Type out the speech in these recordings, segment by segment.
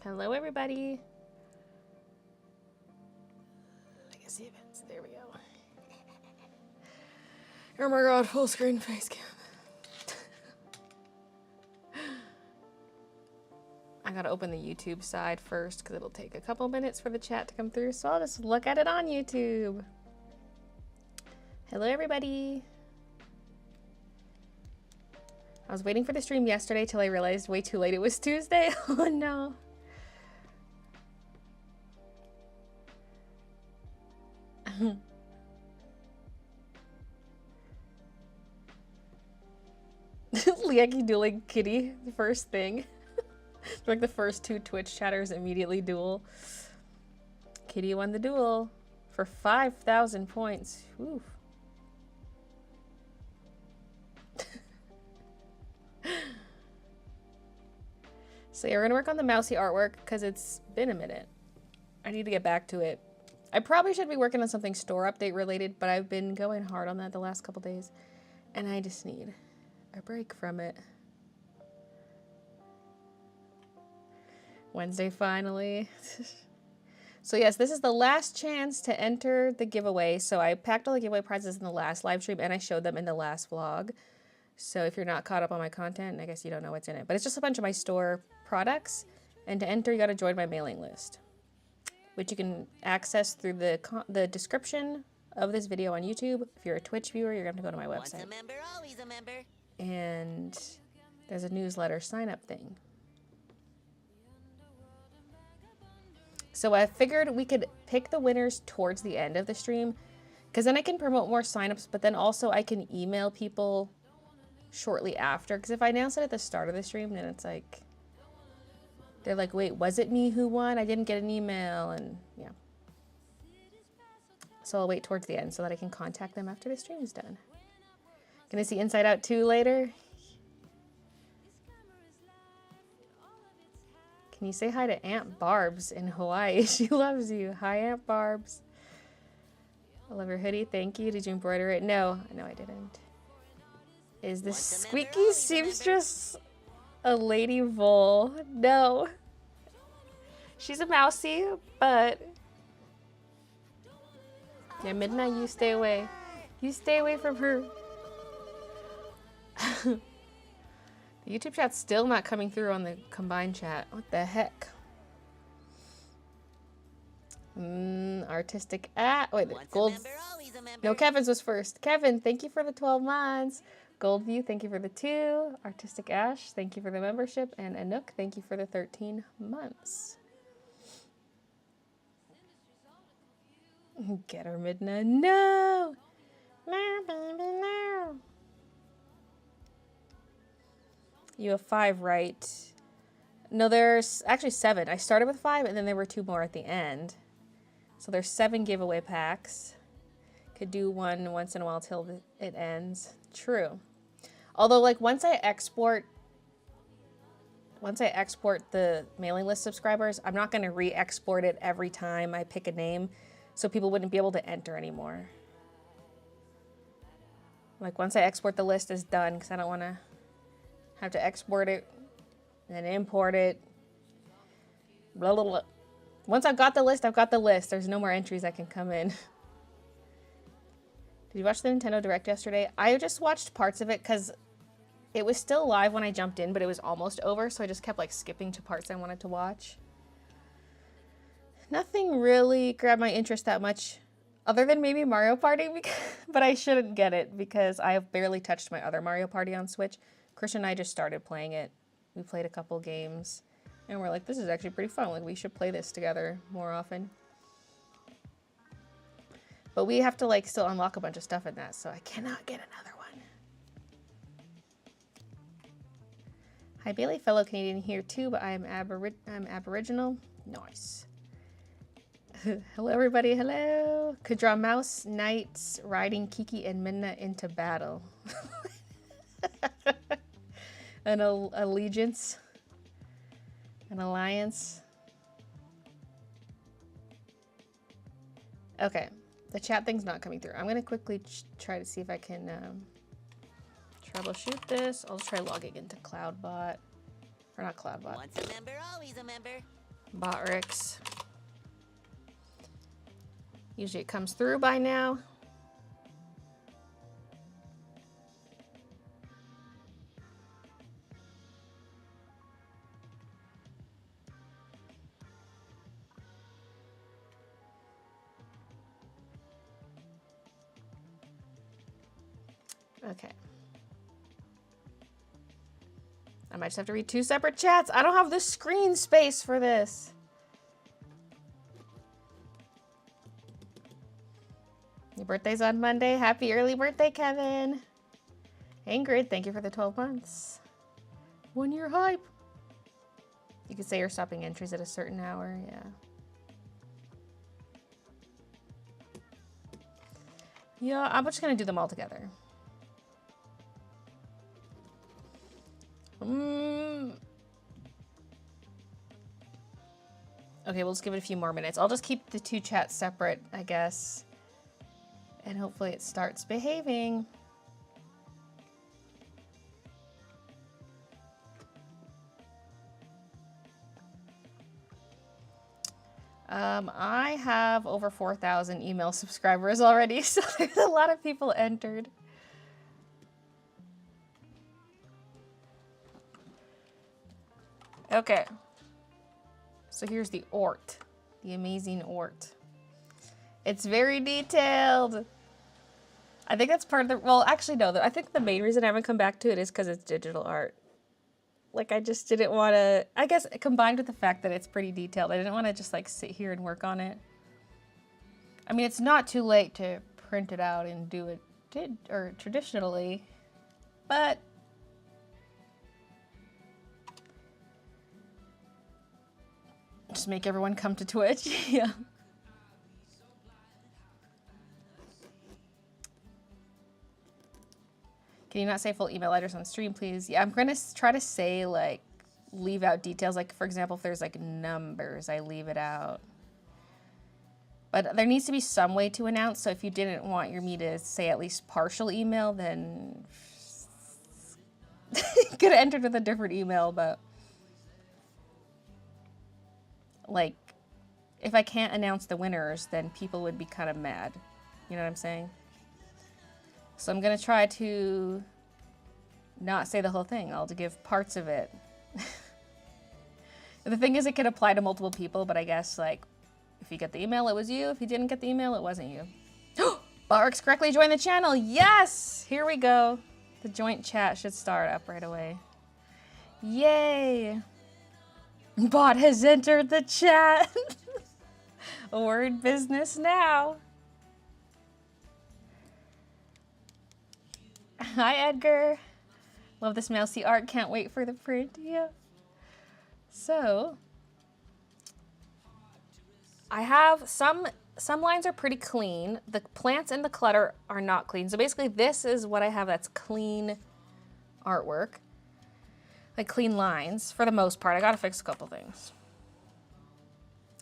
Hello, everybody. I guess the events. There we go. Oh my god, full screen face cam. I gotta open the YouTube side first because it'll take a couple minutes for the chat to come through, so I'll just look at it on YouTube. Hello, everybody. I was waiting for the stream yesterday till I realized way too late it was Tuesday. Oh no. Lieki dueling Kitty, the first thing. Like the first two Twitch chatters immediately duel. Kitty won the duel for 5,000 points. Whew. So yeah, we're gonna work on the mousy artwork because it's been a minute. I need to get back to it. I probably should be working on something store update related, but I've been going hard on that the last couple days, and I just need a break from it. Wednesday finally. So yes, this is the last chance to enter the giveaway. So I packed all the giveaway prizes in the last live stream and I showed them in the last vlog. So if you're not caught up on my content, I guess you don't know what's in it. But it's just a bunch of my store products. And to enter, you got to join my mailing list, which you can access through the description of this video on YouTube. If you're a Twitch viewer, you're going to go to my website. Once a member, always a member. And there's a newsletter sign-up thing. So I figured we could pick the winners towards the end of the stream, because then I can promote more signups, but then also I can email people shortly after. Because if I announce it at the start of the stream, then it's like, they're like, wait, was it me who won? I didn't get an email, and yeah. So I'll wait towards the end so that I can contact them after the stream is done. Gonna see Inside Out 2 later. Can you say hi to Aunt Barb's in Hawaii? She loves you. Hi, Aunt Barb's. I love your hoodie. Thank you. Did you embroider it? No, I didn't. Is this Squeaky Seamstress a lady vole? No. She's a mousy, but yeah, Midnight, you stay away. You stay away from her. The YouTube chat's still not coming through on the combined chat. What the heck? Artistic wait, gold. No, Kevin's was first. Kevin, thank you for the 12 months. Goldview, thank you for the 2. Artistic Ash, thank you for the membership. And Anook, thank you for the 13 months. Get her, Midna. No! No, baby, no. You have 5, right? No, there's actually 7. I started with 5, and then there were 2 more at the end. So there's 7 giveaway packs. Could do one once in a while till it ends. True. Although, like, once I export the mailing list subscribers, I'm not going to re-export it every time I pick a name, so people wouldn't be able to enter anymore. Like, once I export the list, it's done, because I don't want to have to export it and then import it. Blah, blah, blah. Once I've got the list, I've got the list. There's no more entries that can come in. Did you watch the Nintendo Direct yesterday? I just watched parts of it because it was still live when I jumped in, but it was almost over, so I just kept like skipping to parts I wanted to watch. Nothing really grabbed my interest that much, other than maybe Mario Party, but I shouldn't get it because I have barely touched my other Mario Party on Switch. Christian and I just started playing it. We played a couple games, and we're like, this is actually pretty fun. Like, we should play this together more often. But we have to, like, still unlock a bunch of stuff in that, so I cannot get another one. Hi, Baylee, fellow Canadian here, too, but I'm Aboriginal. Nice. Hello, everybody. Hello. Could draw mouse, knights, riding Kiki and Minna into battle. An allegiance, an alliance. Okay, the chat thing's not coming through. I'm gonna quickly try to see if I can troubleshoot this. I'll try logging into CloudBot. Or not Cloudbot. Once a member, always a member. Botrix. Usually it comes through by now. Okay. I might just have to read 2 separate chats. I don't have the screen space for this. Your birthday's on Monday. Happy early birthday, Kevin. Ingrid, thank you for the 12 months. 1 year hype. You could say you're stopping entries at a certain hour. Yeah. Yeah, I'm just going to do them all together. Okay, we'll just give it a few more minutes. I'll just keep the 2 chats separate, I guess. And hopefully it starts behaving. I have over 4,000 email subscribers already, so there's a lot of people entered. Okay. So here's the Ort, the amazing Ort. It's very detailed. I think that's part of the, well, actually no, I think the main reason I haven't come back to it is because it's digital art. Like I just didn't want to, I guess combined with the fact that it's pretty detailed, I didn't want to just like sit here and work on it. I mean, it's not too late to print it out and do it traditionally, but just make everyone come to Twitch. Yeah. Can you not say full email address on stream, please? Yeah, I'm gonna try to say like, leave out details. Like for example, if there's like numbers, I leave it out. But there needs to be some way to announce. So if you didn't want me to say at least partial email, then could have entered with a different email, but like, if I can't announce the winners, then people would be kind of mad. You know what I'm saying? So I'm gonna try to not say the whole thing. I'll give parts of it. The thing is, it could apply to multiple people, but I guess like, if you get the email, it was you. If you didn't get the email, it wasn't you. Botrix correctly joined the channel. Yes! Here we go. The joint chat should start up right away. Yay! Bot has entered the chat. Word business now. Hi, Edgar. Love this mousy art. Can't wait for the print. Yeah. So, I have some lines are pretty clean. The plants and the clutter are not clean. So basically, this is what I have that's clean artwork. Like clean lines for the most part. I gotta fix a couple things.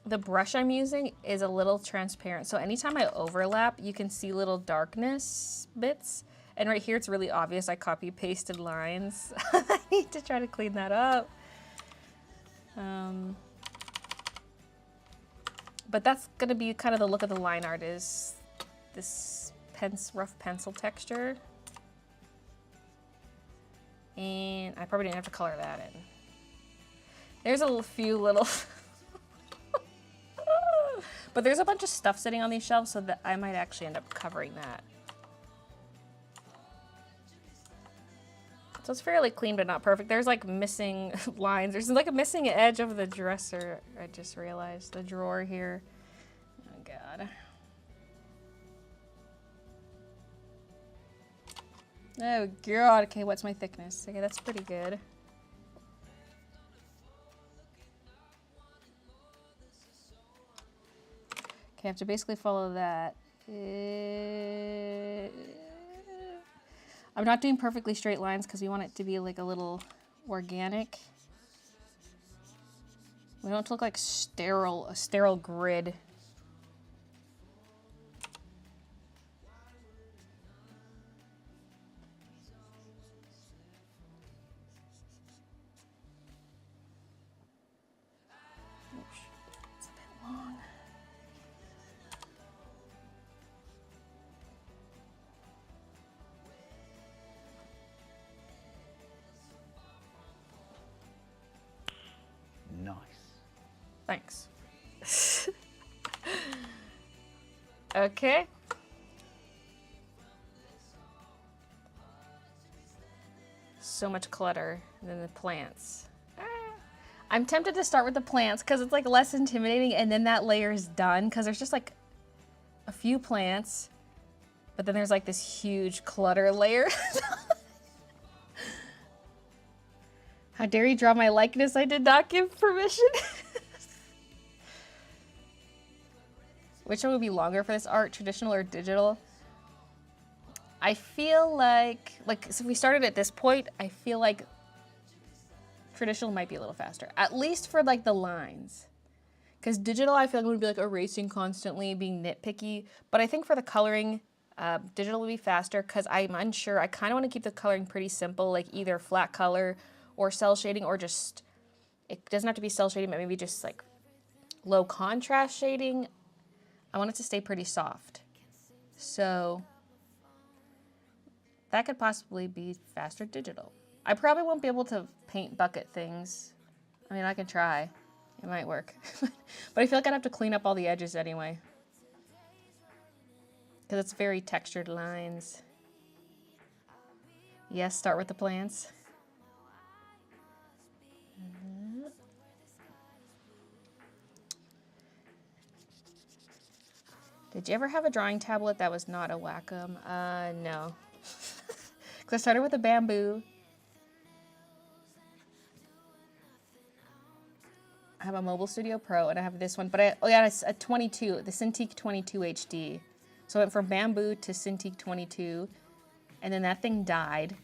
The brush I'm using is a little transparent. So anytime I overlap, you can see little darkness bits. And right here, it's really obvious I copy pasted lines. I need to try to clean that up. But that's gonna be kind of the look of the line art, is this rough pencil texture. And I probably didn't have to color that in. There's a few little, but there's a bunch of stuff sitting on these shelves, so that I might actually end up covering that. So it's fairly clean, but not perfect. There's like missing lines. There's like a missing edge of the dresser. I just realized the drawer here. Oh God. Oh God. Okay, what's my thickness? Okay, that's pretty good. Okay, I have to basically follow that. I'm not doing perfectly straight lines because we want it to be like a little organic. We want it to look like a sterile grid. Thanks. Okay. So much clutter. And then the plants. I'm tempted to start with the plants because it's like less intimidating, and then that layer is done because there's just like a few plants, but then there's like this huge clutter layer. How dare you draw my likeness? I did not give permission. Which one would be longer for this art, traditional or digital? I feel like so if we started at this point, I feel like traditional might be a little faster, at least for like the lines. Because digital, I feel like would be like erasing constantly, being nitpicky. But I think for the coloring, digital would be faster because I'm unsure. I kind of want to keep the coloring pretty simple, like either flat color or cell shading, or just, it doesn't have to be cell shading, but maybe just like low contrast shading. I want it to stay pretty soft. So that could possibly be faster digital. I probably won't be able to paint bucket things. I mean, I can try. It might work. But I feel like I'd have to clean up all the edges anyway. Because it's very textured lines. Yes, start with the plants. Did you ever have a drawing tablet that was not a Wacom? No. Because I started with a bamboo. I have a Mobile Studio Pro, and I have this one, but oh yeah, it's a 22, the Cintiq 22 HD. So I went from bamboo to Cintiq 22, and then that thing died,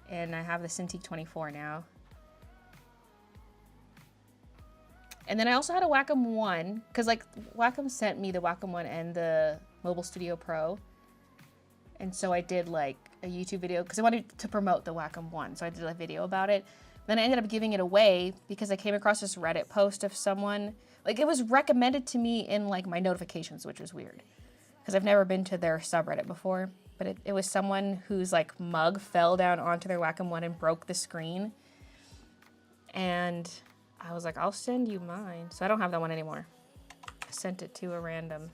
and I have the Cintiq 24 now. And then I also had a Wacom 1, because like Wacom sent me the Wacom 1 and the Mobile Studio Pro. And so I did like a YouTube video, because I wanted to promote the Wacom 1, so I did a video about it. Then I ended up giving it away because I came across this Reddit post of someone, like it was recommended to me in like my notifications, which was weird because I've never been to their subreddit before, but it was someone whose like mug fell down onto their Wacom 1 and broke the screen. And I was like, I'll send you mine. So I don't have that one anymore. I sent it to a random.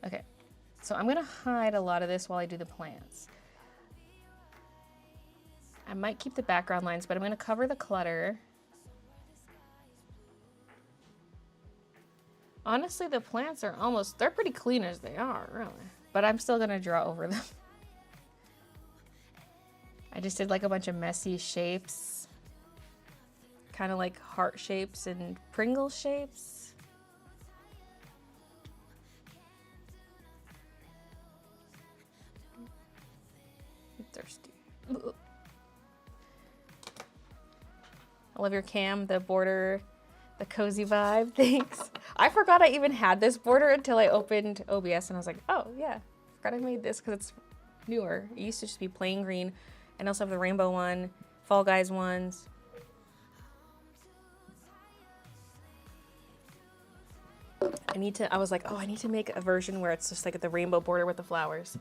Okay. So I'm gonna hide a lot of this while I do the plants. I might keep the background lines, but I'm gonna cover the clutter. Honestly, the plants are almost, they're pretty clean as they are, really. But I'm still gonna draw over them. I just did like a bunch of messy shapes. Kind of like heart shapes and Pringle shapes. Thirsty. I love your cam, the border, the cozy vibe. Thanks. I forgot I even had this border until I opened OBS and I was like, oh yeah, I forgot I made this because it's newer. It used to just be plain green, and also have the rainbow one, Fall Guys ones. I was like, oh, I need to make a version where it's just like the rainbow border with the flowers.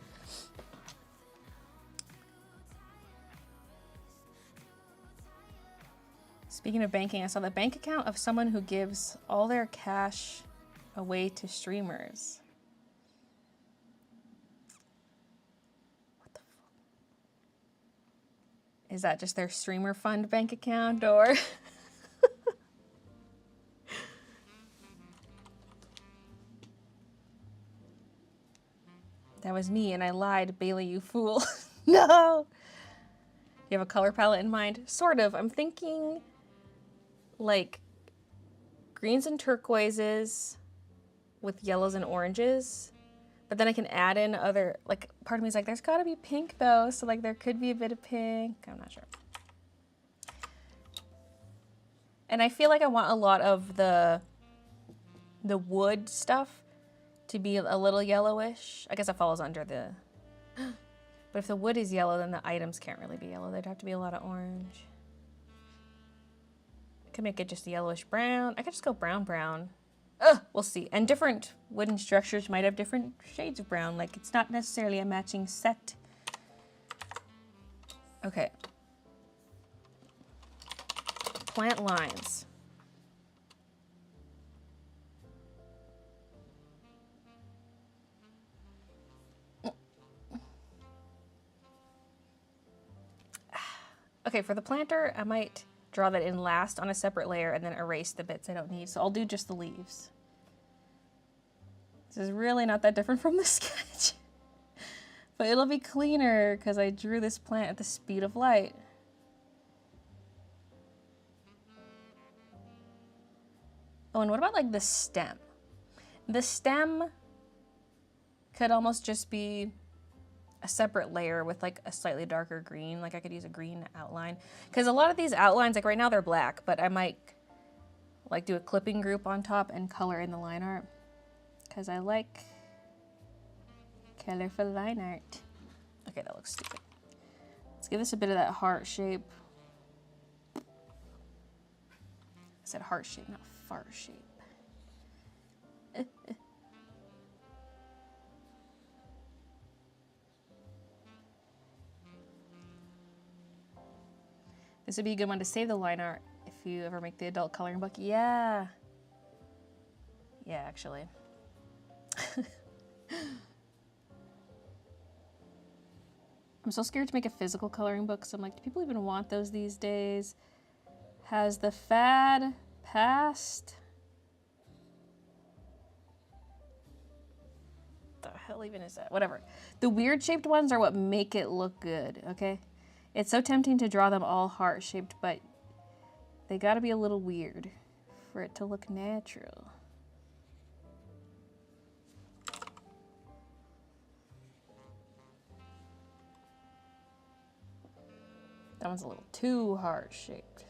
Speaking of banking, I saw the bank account of someone who gives all their cash away to streamers. What the fuck? Is that just their streamer fund bank account, or? That was me, and I lied, Baylee, you fool. No! You have a color palette in mind? Sort of. I'm thinking like greens and turquoises with yellows and oranges, but then I can add in other, like, part of me is like, there's gotta be pink though, so like there could be a bit of pink. I'm not sure. And I feel like I want a lot of the wood stuff to be a little yellowish. I guess that falls under the, but if the wood is yellow, then the items can't really be yellow. There'd have to be a lot of orange. I could make it just yellowish brown. I could just go brown brown. Ugh, we'll see. And different wooden structures might have different shades of brown. Like, it's not necessarily a matching set. Okay. Plant lines. Okay, for the planter, I might draw that in last on a separate layer and then erase the bits I don't need. So I'll do just the leaves. This is really not that different from the sketch. But it'll be cleaner because I drew this plant at the speed of light. Oh, and what about like the stem? The stem could almost just be a separate layer with like a slightly darker green. Like I could use a green outline. Because a lot of these outlines, like right now they're black, but I might like do a clipping group on top and color in the line art. Because I like colorful line art. Okay, that looks stupid. Let's give this a bit of that heart shape. I said heart shape, not fart shape. This would be a good one to save the line art if you ever make the adult coloring book. Yeah. Yeah, actually. I'm so scared to make a physical coloring book, so I'm like, do people even want those these days? Has the fad passed? The hell even is that? Whatever. The weird shaped ones are what make it look good, okay? It's so tempting to draw them all heart shaped, but they gotta be a little weird for it to look natural. That one's a little too heart-shaped.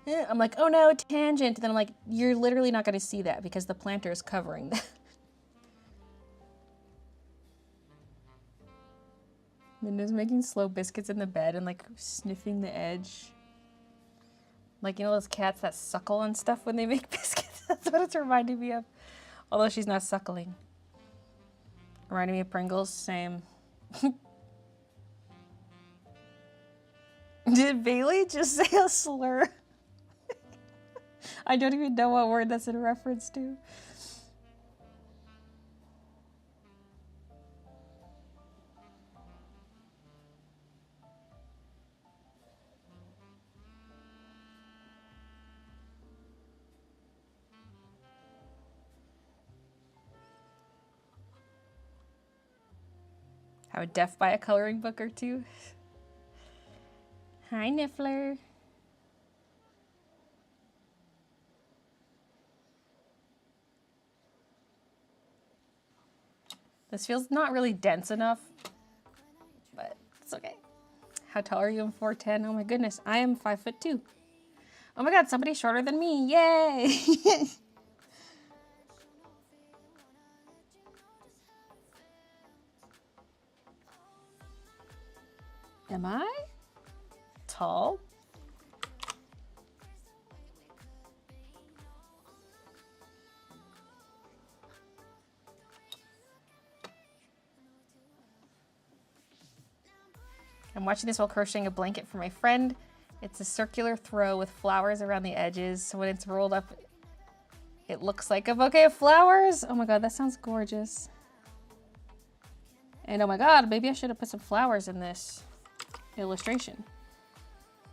I'm like, oh no, tangent. And then I'm like, you're literally not going to see that because the planter is covering that. Minda's making slow biscuits in the bed and like sniffing the edge. Like, you know those cats that suckle and stuff when they make biscuits? That's what it's reminding me of. Although she's not suckling. Reminding me of Pringles, same. Did Baylee just say a slur? I don't even know what word that's in reference to. I would def buy a coloring book or two. Hi, Niffler. This feels not really dense enough, but it's okay. How tall are you? I'm 4'10". Oh my goodness, I am 5'2". Oh my god, somebody shorter than me, yay! Am I tall? I'm watching this while crocheting a blanket for my friend. It's a circular throw with flowers around the edges. So when it's rolled up, it looks like a bouquet of flowers. Oh my god, that sounds gorgeous. And oh my god, maybe I should have put some flowers in this illustration.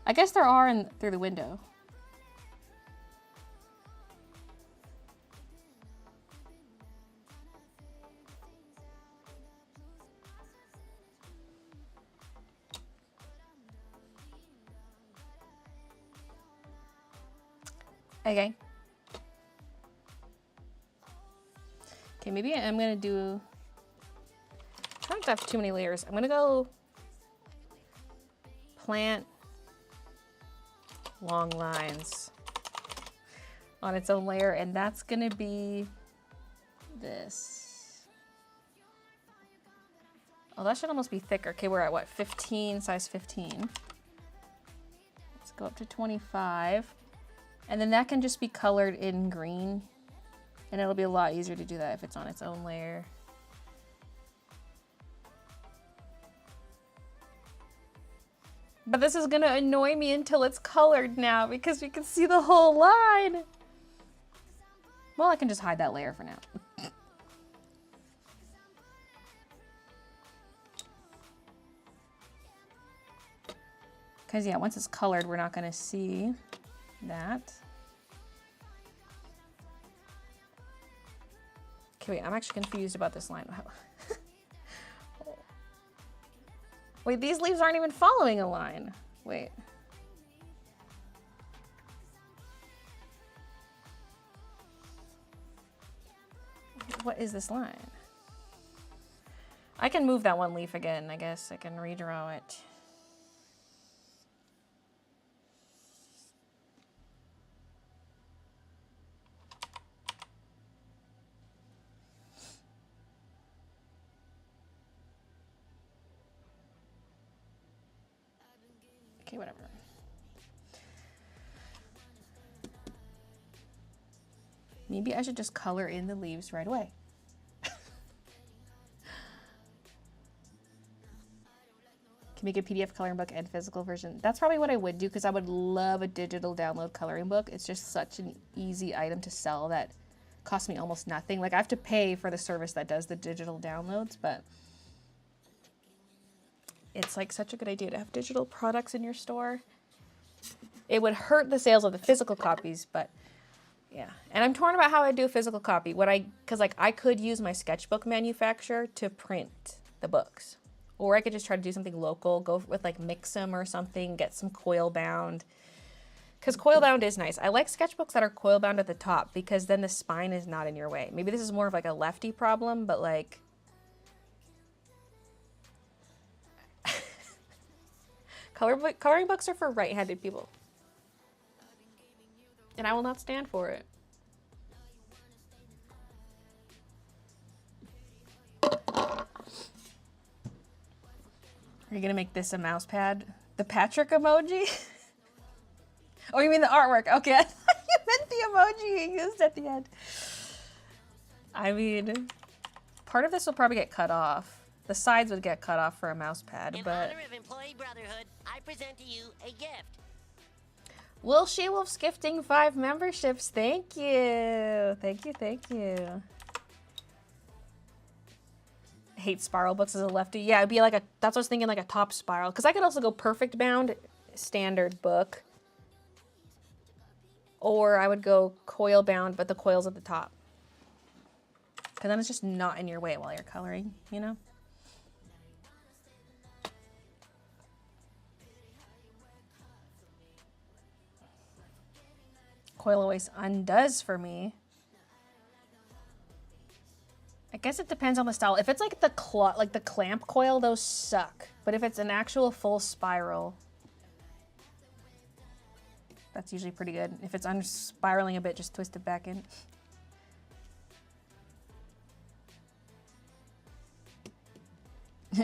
I guess there are through the window. Okay. Okay, maybe I'm gonna do, try not to have too many layers. I'm gonna go plant long lines on its own layer, and that's gonna be this. Oh, that should almost be thicker. Okay, we're at what, 15, size 15. Let's go up to 25. And then that can just be colored in green. And it'll be a lot easier to do that if it's on its own layer. But this is gonna annoy me until it's colored now because we can see the whole line. Well, I can just hide that layer for now. Because yeah, once it's colored, we're not gonna see that. Okay, wait, I'm actually confused about this line. Wait, these leaves aren't even following a line. Wait. What is this line? I can move that one leaf again, I guess. I can redraw it. Okay, whatever. Maybe I should just color in the leaves right away. Can make a PDF coloring book and physical version. That's probably what I would do because I would love a digital download coloring book. It's just such an easy item to sell that costs me almost nothing. Like I have to pay for the service that does the digital downloads, but it's like such a good idea to have digital products in your store. It would hurt the sales of the physical copies, but yeah. And I'm torn about how I do a physical copy. Because like I could use my sketchbook manufacturer to print the books. Or I could just try to do something local, go with like Mix'em or something, get some coil bound. Because coil bound is nice. I like sketchbooks that are coil bound at the top because then the spine is not in your way. Maybe this is more of like a lefty problem, but like... Coloring books are for right-handed people. And I will not stand for it. Are you gonna make this a mouse pad? The Patrick emoji? Oh, you mean the artwork? Okay, I thought you meant the emoji you used at the end. I mean, part of this will probably get cut off. The sides would get cut off for a mouse pad, In but... honor of Employee Brotherhood, I present to you a gift. Will She-Wolf's gifting 5 memberships. Thank you. Thank you, thank you. I hate spiral books as a lefty. Yeah, it'd be like a, that's what I was thinking, like a top spiral. Because I could also go perfect bound, standard book. Or I would go coil bound, but the coil's at the top. Because then it's just not in your way while you're coloring, you know? Coil always undoes for me. I guess it depends on the style. If it's like the clamp coil, those suck. But if it's an actual full spiral, that's usually pretty good. If it's unspiraling a bit, just twist it back in.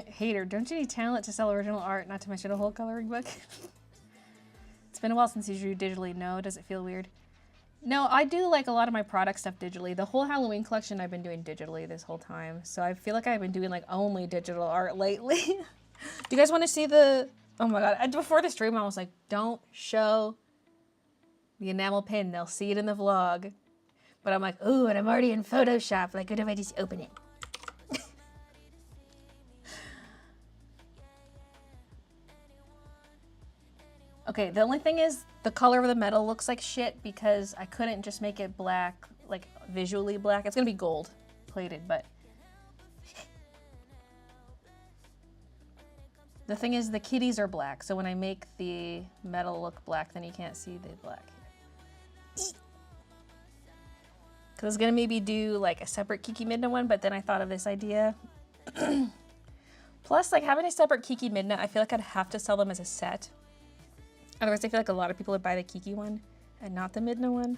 Hater, don't you need talent to sell original art, not to mention a whole coloring book? It's been a while since you drew digitally. No, does it feel weird? No, I do like a lot of my product stuff digitally. The whole Halloween collection I've been doing digitally this whole time. So I feel like I've been doing like only digital art lately. Do you guys want to see the... Oh my god, before the stream I was like, don't show the enamel pin. They'll see it in the vlog. But I'm like, ooh, and I'm already in Photoshop. Like, what if I just open it? Okay, the only thing is the color of the metal looks like shit because I couldn't just make it black, like visually black. It's gonna be gold plated, but the thing is the kitties are black, so when I make the metal look black, then you can't see the black. Because I was gonna maybe do like a separate Kiki Midna one, but then I thought of this idea. Plus, like having a separate Kiki Midna, I feel like I'd have to sell them as a set. Otherwise, I feel like a lot of people would buy the Kiki one and not the Midna one.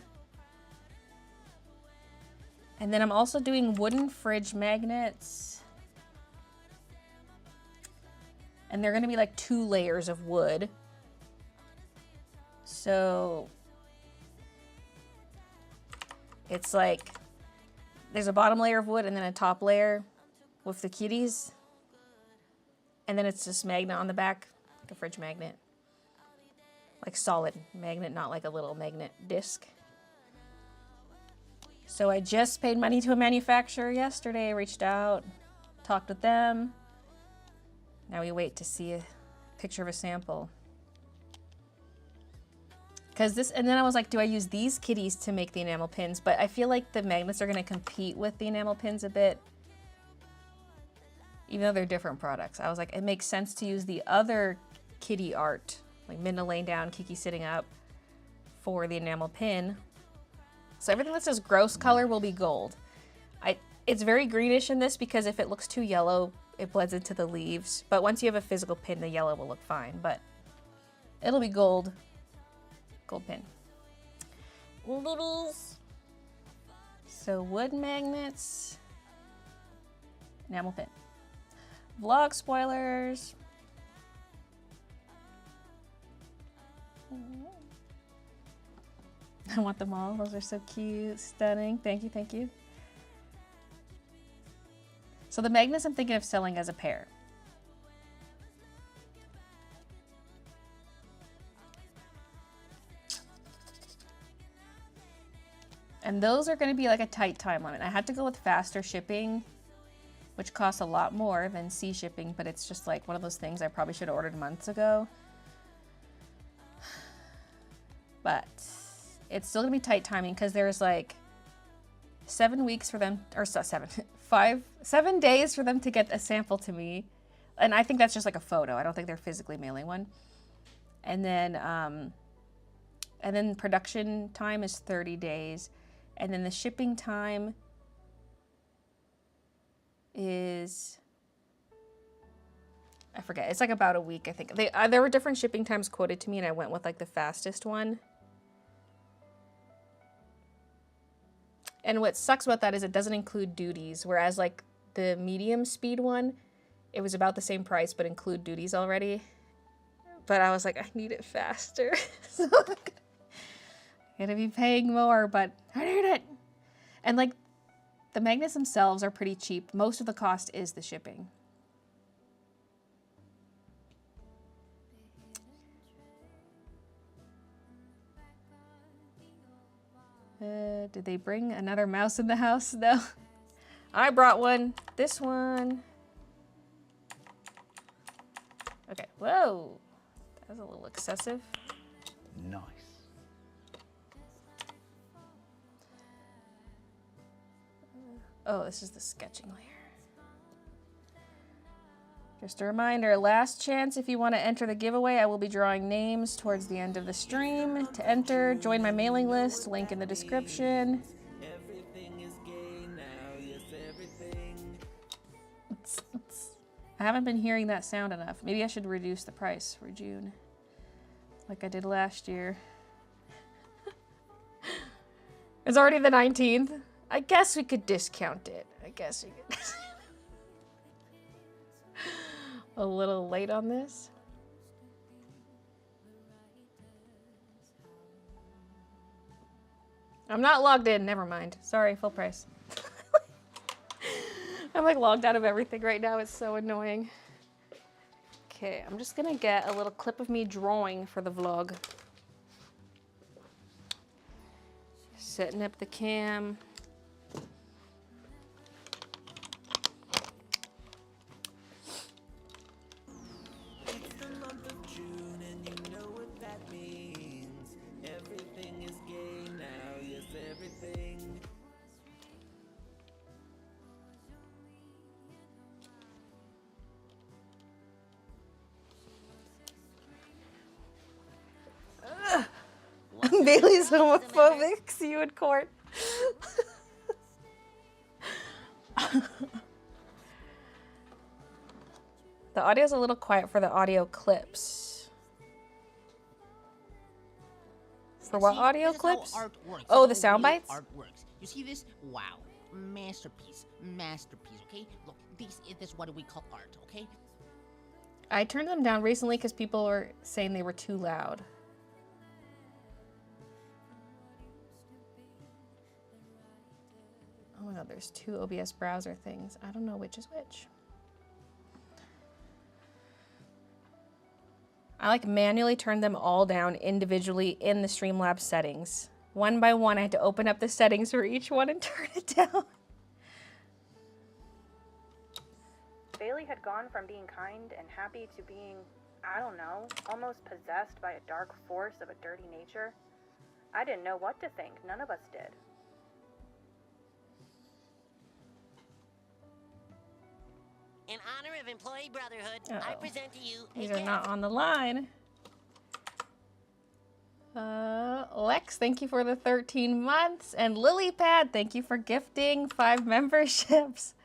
And then I'm also doing wooden fridge magnets. And they're gonna be like 2 layers of wood. So it's like there's a bottom layer of wood and then a top layer with the kitties. And then it's just magnet on the back, like a fridge magnet. like solid magnet, not like a little magnet disc. So I just paid money to a manufacturer yesterday, reached out, talked with them. Now we wait to see a picture of a sample. And then I was like, do I use these kitties to make the enamel pins? But I feel like the magnets are gonna compete with the enamel pins a bit, even though they're different products. I was like, it makes sense to use the other kitty art, like Minna laying down, Kiki sitting up, for the enamel pin. So everything that says gross color will be gold. It's very greenish in this because if it looks too yellow, it blends into the leaves. But once you have a physical pin, the yellow will look fine. But it'll be gold. Gold pin. So wood magnets. Enamel pin. Vlog spoilers. I want them all. Those are so cute, stunning. Thank you, thank you. So the magnets I'm thinking of selling as a pair. And those are going to be like a tight time limit. I had to go with faster shipping, which costs a lot more than sea shipping, but it's just like one of those things I probably should have ordered months ago. But it's still gonna be tight timing because there's like 7 weeks for them, or 7 days for them to get a sample to me. And I think that's just like a photo. I don't think they're physically mailing one. And then production time is 30 days. And then the shipping time is, I forget, it's like about a week, I think. There were different shipping times quoted to me and I went with like the fastest one. And what sucks about that is it doesn't include duties, whereas like the medium speed one, it was about the same price but include duties already. But I was like, I need it faster. So I'm gonna be paying more, but I need it. And like the magnets themselves are pretty cheap. Most of the cost is the shipping. Did they bring another mouse in the house? No. I brought one. This one. Okay. Whoa. That was a little excessive. Nice. Oh, this is the sketching layer. Just a reminder, last chance if you want to enter the giveaway. I will be drawing names towards the end of the stream. To enter, join my mailing list, link in the description. I haven't been hearing that sound enough. Maybe I should reduce the price for June, like I did last year. It's already the 19th. I guess we could discount it. I guess we could. A little late on this. I'm not logged in, never mind. Sorry, full price. I'm like logged out of everything right now, it's so annoying. Okay, I'm just gonna get a little clip of me drawing for the vlog. Setting up the cam. Baylee's homophobic. See you in court. The audio's a little quiet for the audio clips. For what audio clips? Oh, the sound bites? Art works. You see this? Wow. Masterpiece. Masterpiece, okay? Look, this is what we call art, okay? I turned them down recently because people were saying they were too loud. Oh my god, there's two OBS browser things. I don't know which is which. I like manually turned them all down individually in the Streamlabs settings. One by one, I had to open up the settings for each one and turn it down. Baylee had gone from being kind and happy to being, I don't know, almost possessed by a dark force of a dirty nature. I didn't know what to think. None of us did. In honor of Employee Brotherhood, I present to you These are not on the line. Lex, thank you for the 13 months. And Lilypad, thank you for gifting 5 memberships.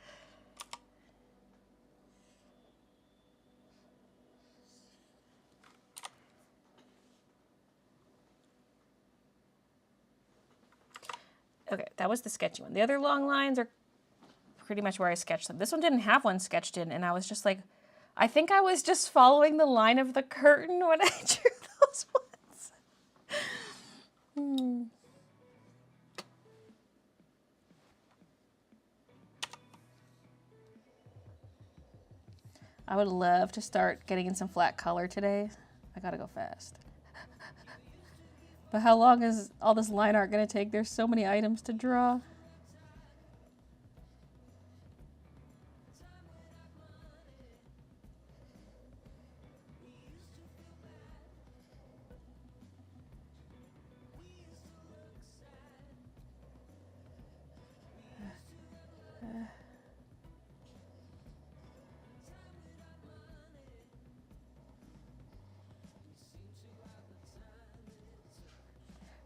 Okay, that was the sketchy one. The other long lines are pretty much where I sketched them. This one didn't have one sketched in, and I was just like, I think I was just following the line of the curtain when I drew those ones. I would love to start getting in some flat color today. I gotta go fast. But how long is all this line art gonna take? There's so many items to draw.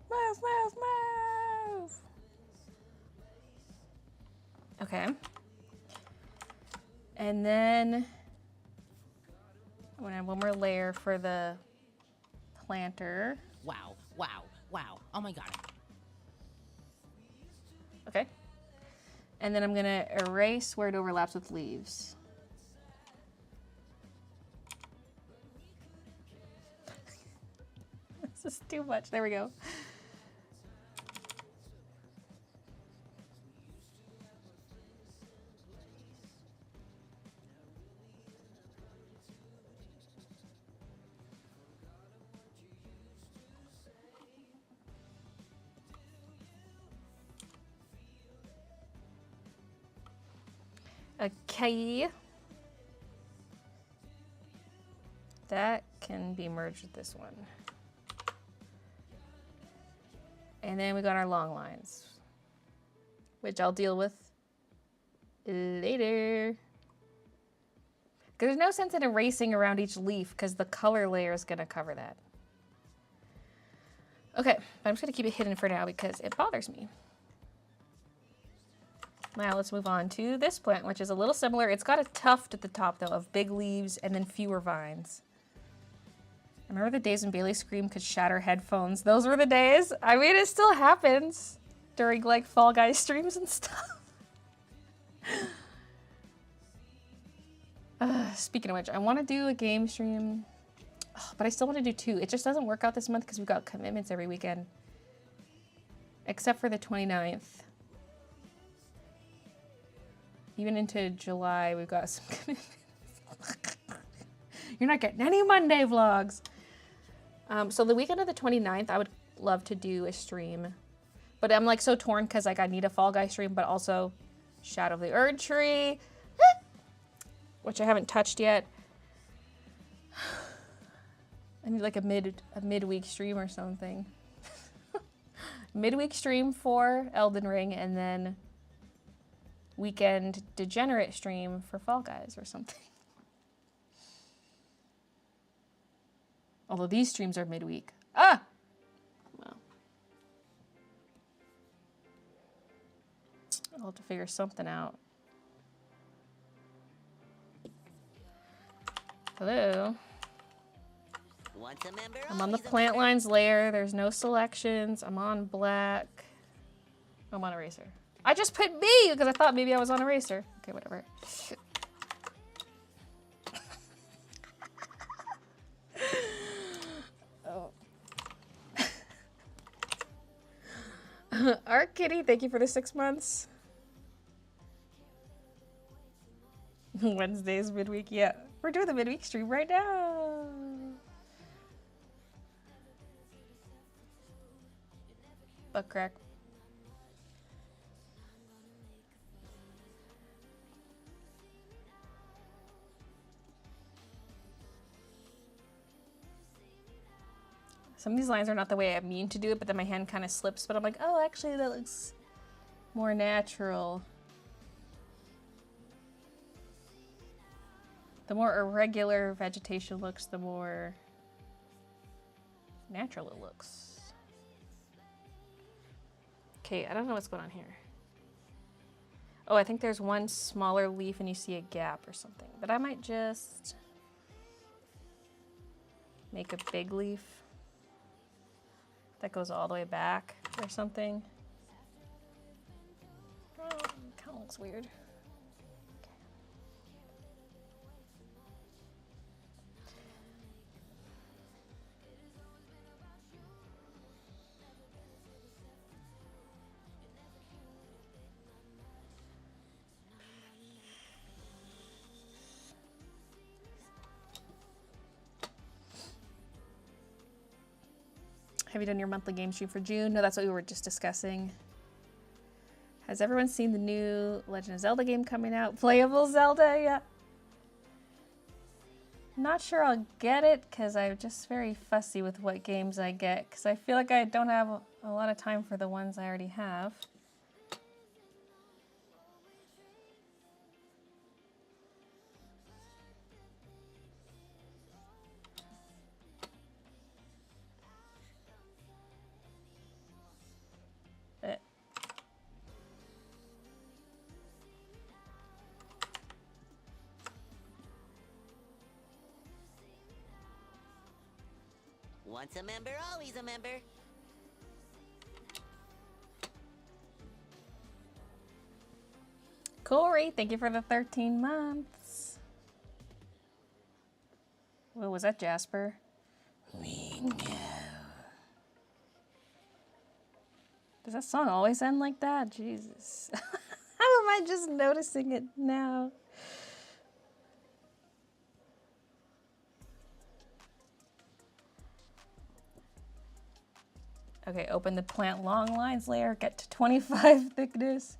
Move, move, move! Okay. And then I'm gonna have one more layer for the planter. Wow, wow, wow. Oh my god. Okay. And then I'm gonna erase where it overlaps with leaves. This is too much. There we go. Okay. That can be merged with this one. And then we got our long lines, which I'll deal with later. Because there's no sense in erasing around each leaf because the color layer is going to cover that. Okay, but I'm just going to keep it hidden for now because it bothers me. Now let's move on to this plant, which is a little similar. It's got a tuft at the top, though, of big leaves and then fewer vines. I remember the days when Baylee Scream could shatter headphones. Those were the days. I mean, it still happens during, like, Fall Guys streams and stuff. Speaking of which, I want to do a game stream, but I still want to do 2. It just doesn't work out this month because we've got commitments every weekend. Except for the 29th. Even into July, we've got some commitments. You're not getting any Monday vlogs. So the weekend of the 29th, I would love to do a stream. But I'm like so torn because like I need a Fall Guy stream, but also Shadow of the Erd Tree, which I haven't touched yet. I need like a midweek stream or something. Midweek stream for Elden Ring and then weekend degenerate stream for Fall Guys or something. Although these streams are midweek. Ah! Well. I'll have to figure something out. Hello. Once a member, I'm on the always a plant member. lines layer. There's no selections. I'm on black. I'm on eraser. I just put B because I thought maybe I was on eraser. Okay, whatever. Oh. Art Kitty, thank you for the 6 months. Wednesdays midweek, yeah. We're doing the midweek stream right now. butt crack. Some of these lines are not the way I mean to do it, but then my hand kind of slips, but I'm like, oh, actually that looks more natural. The more irregular vegetation looks, the more natural it looks. Okay, I don't know what's going on here. Oh, I think there's one smaller leaf and you see a gap or something, but I might just make a big leaf that goes all the way back or something. Oh, kind of looks weird. Have you done your monthly game stream for June? No, that's what we were just discussing. Has everyone seen the new Legend of Zelda game coming out? Playable Zelda, yeah. Not sure I'll get it because I'm just very fussy with what games I get because I feel like I don't have a lot of time for the ones I already have. Once a member, always a member. Corey, thank you for the 13 months. What was that, Jasper? Does that song always end like that? Jesus. How am I just noticing it now? Okay, open the plant long lines layer, get to 25 thickness.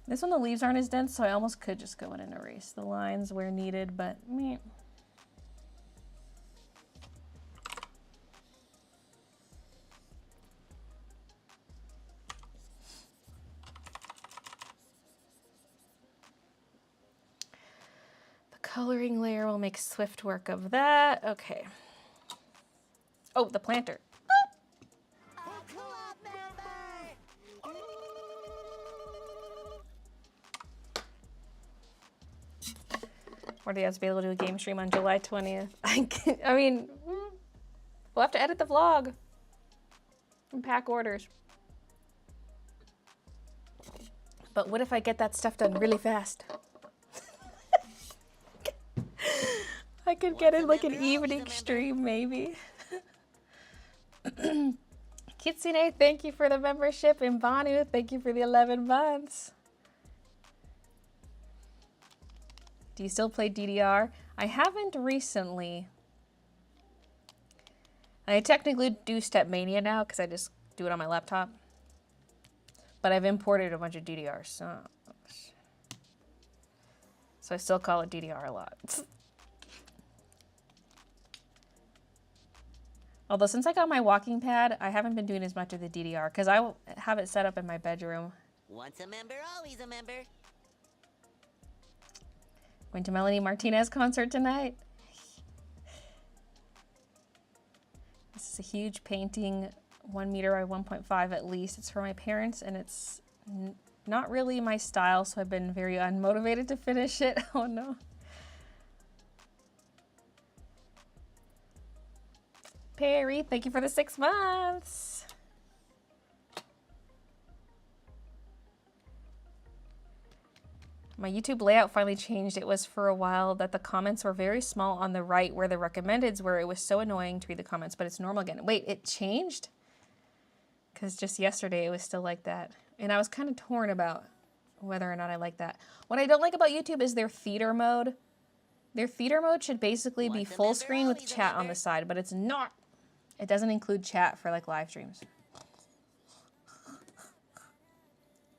This one, the leaves aren't as dense, so I almost could just go in and erase the lines where needed, but meh. The coloring layer will make swift work of that. Okay. Oh, the planter. Or do you have to be able to do a game stream on July 20th? I mean, we'll have to edit the vlog and pack orders. But what if I get that stuff done really fast? I could get it like an evening stream, maybe. Kitsune, thank you for the membership. And Banu, thank you for the 11 months. Do you still play DDR? I haven't recently. I technically do Stepmania now because I just do it on my laptop. But I've imported a bunch of DDR songs. So I still call it DDR a lot. Although since I got my walking pad, I haven't been doing as much of the DDR because I have it set up in my bedroom. Once a member, always a member. Going to Melanie Martinez concert tonight. This is a huge painting, 1 meter by 1.5 at least. It's for my parents and it's not really my style, so I've been very unmotivated to finish it. Oh no. Perry, thank you for the 6 months. My YouTube layout finally changed. It was for a while that the comments were very small on the right where the recommendeds were. It was so annoying to read the comments, but it's normal again. Wait, it changed? Because just yesterday it was still like that. And I was kind of torn about whether or not I like that. What I don't like about YouTube is their theater mode. Their theater mode should basically be full screen with chat on the side, but it's not. It doesn't include chat for like live streams.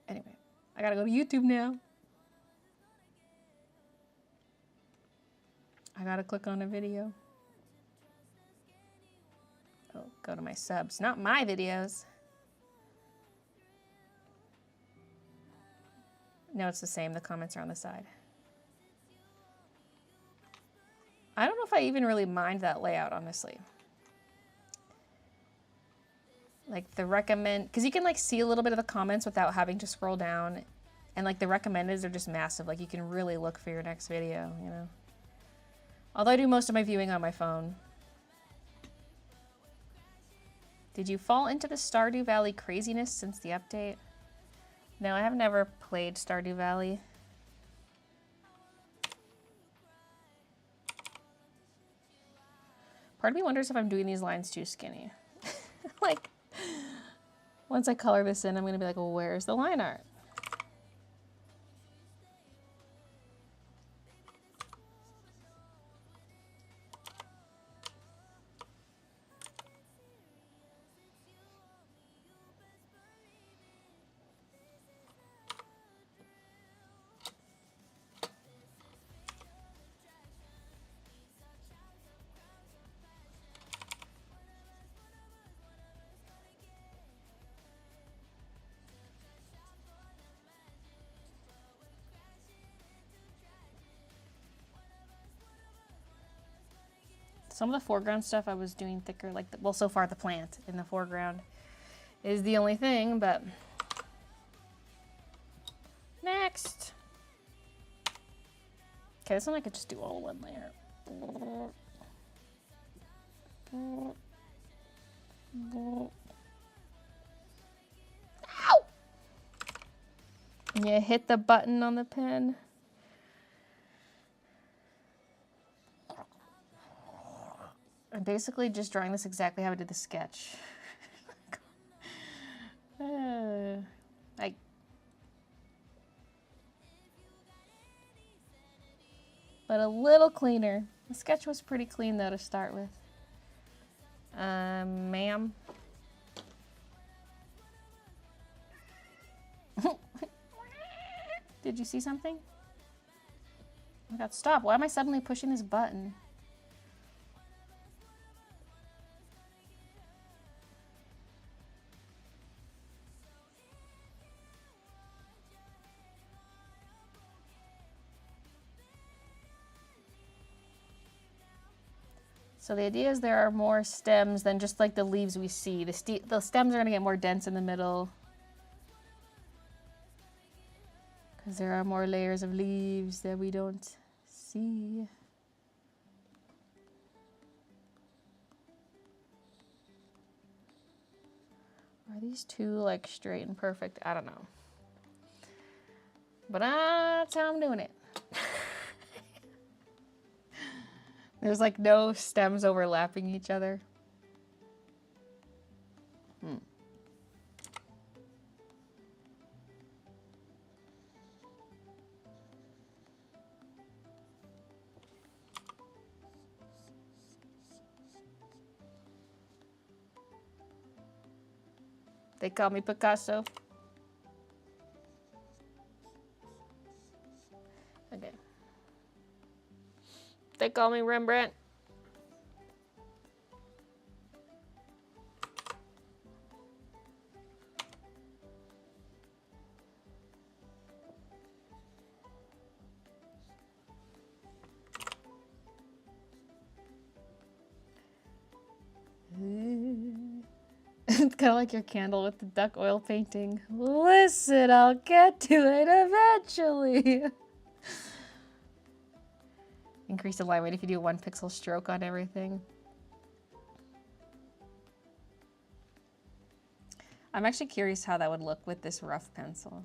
Anyway, I gotta go to YouTube now. I gotta click on a video. Oh, go to my subs, not my videos. No, it's the same. The comments are on the side. I don't know if I even really mind that layout, honestly. Like the recommend, because you can like see a little bit of the comments without having to scroll down. And like the recommendeds are just massive. Like you can really look for your next video, you know. Although I do most of my viewing on my phone. Did you fall into the Stardew Valley craziness since the update? No, I have never played Stardew Valley. Part of me wonders if I'm doing these lines too skinny. Like, once I color this in, I'm going to be like, well, where's the line art? Some of the foreground stuff I was doing thicker, like, well, so far the plant in the foreground is the only thing, but next. Okay, this one I could just do all one layer. Ow! And you hit the button on the pen. I'm basically just drawing this exactly how I did the sketch. But a little cleaner. The sketch was pretty clean though to start with. Ma'am. Did you see something? Oh my god, stop. Why am I suddenly pushing this button? So the idea is there are more stems than just like the leaves we see. The stems are going to get more dense in the middle. Because there are more layers of leaves that we don't see. Are these two like straight and perfect? I don't know. But that's how I'm doing it. There's like no stems overlapping each other. They call me Picasso. Okay. They call me Rembrandt. It's kind of like your candle with the duck oil painting. Listen, I'll get to it eventually. Increase the line weight if you do 1 pixel stroke on everything. I'm actually curious how that would look with this rough pencil.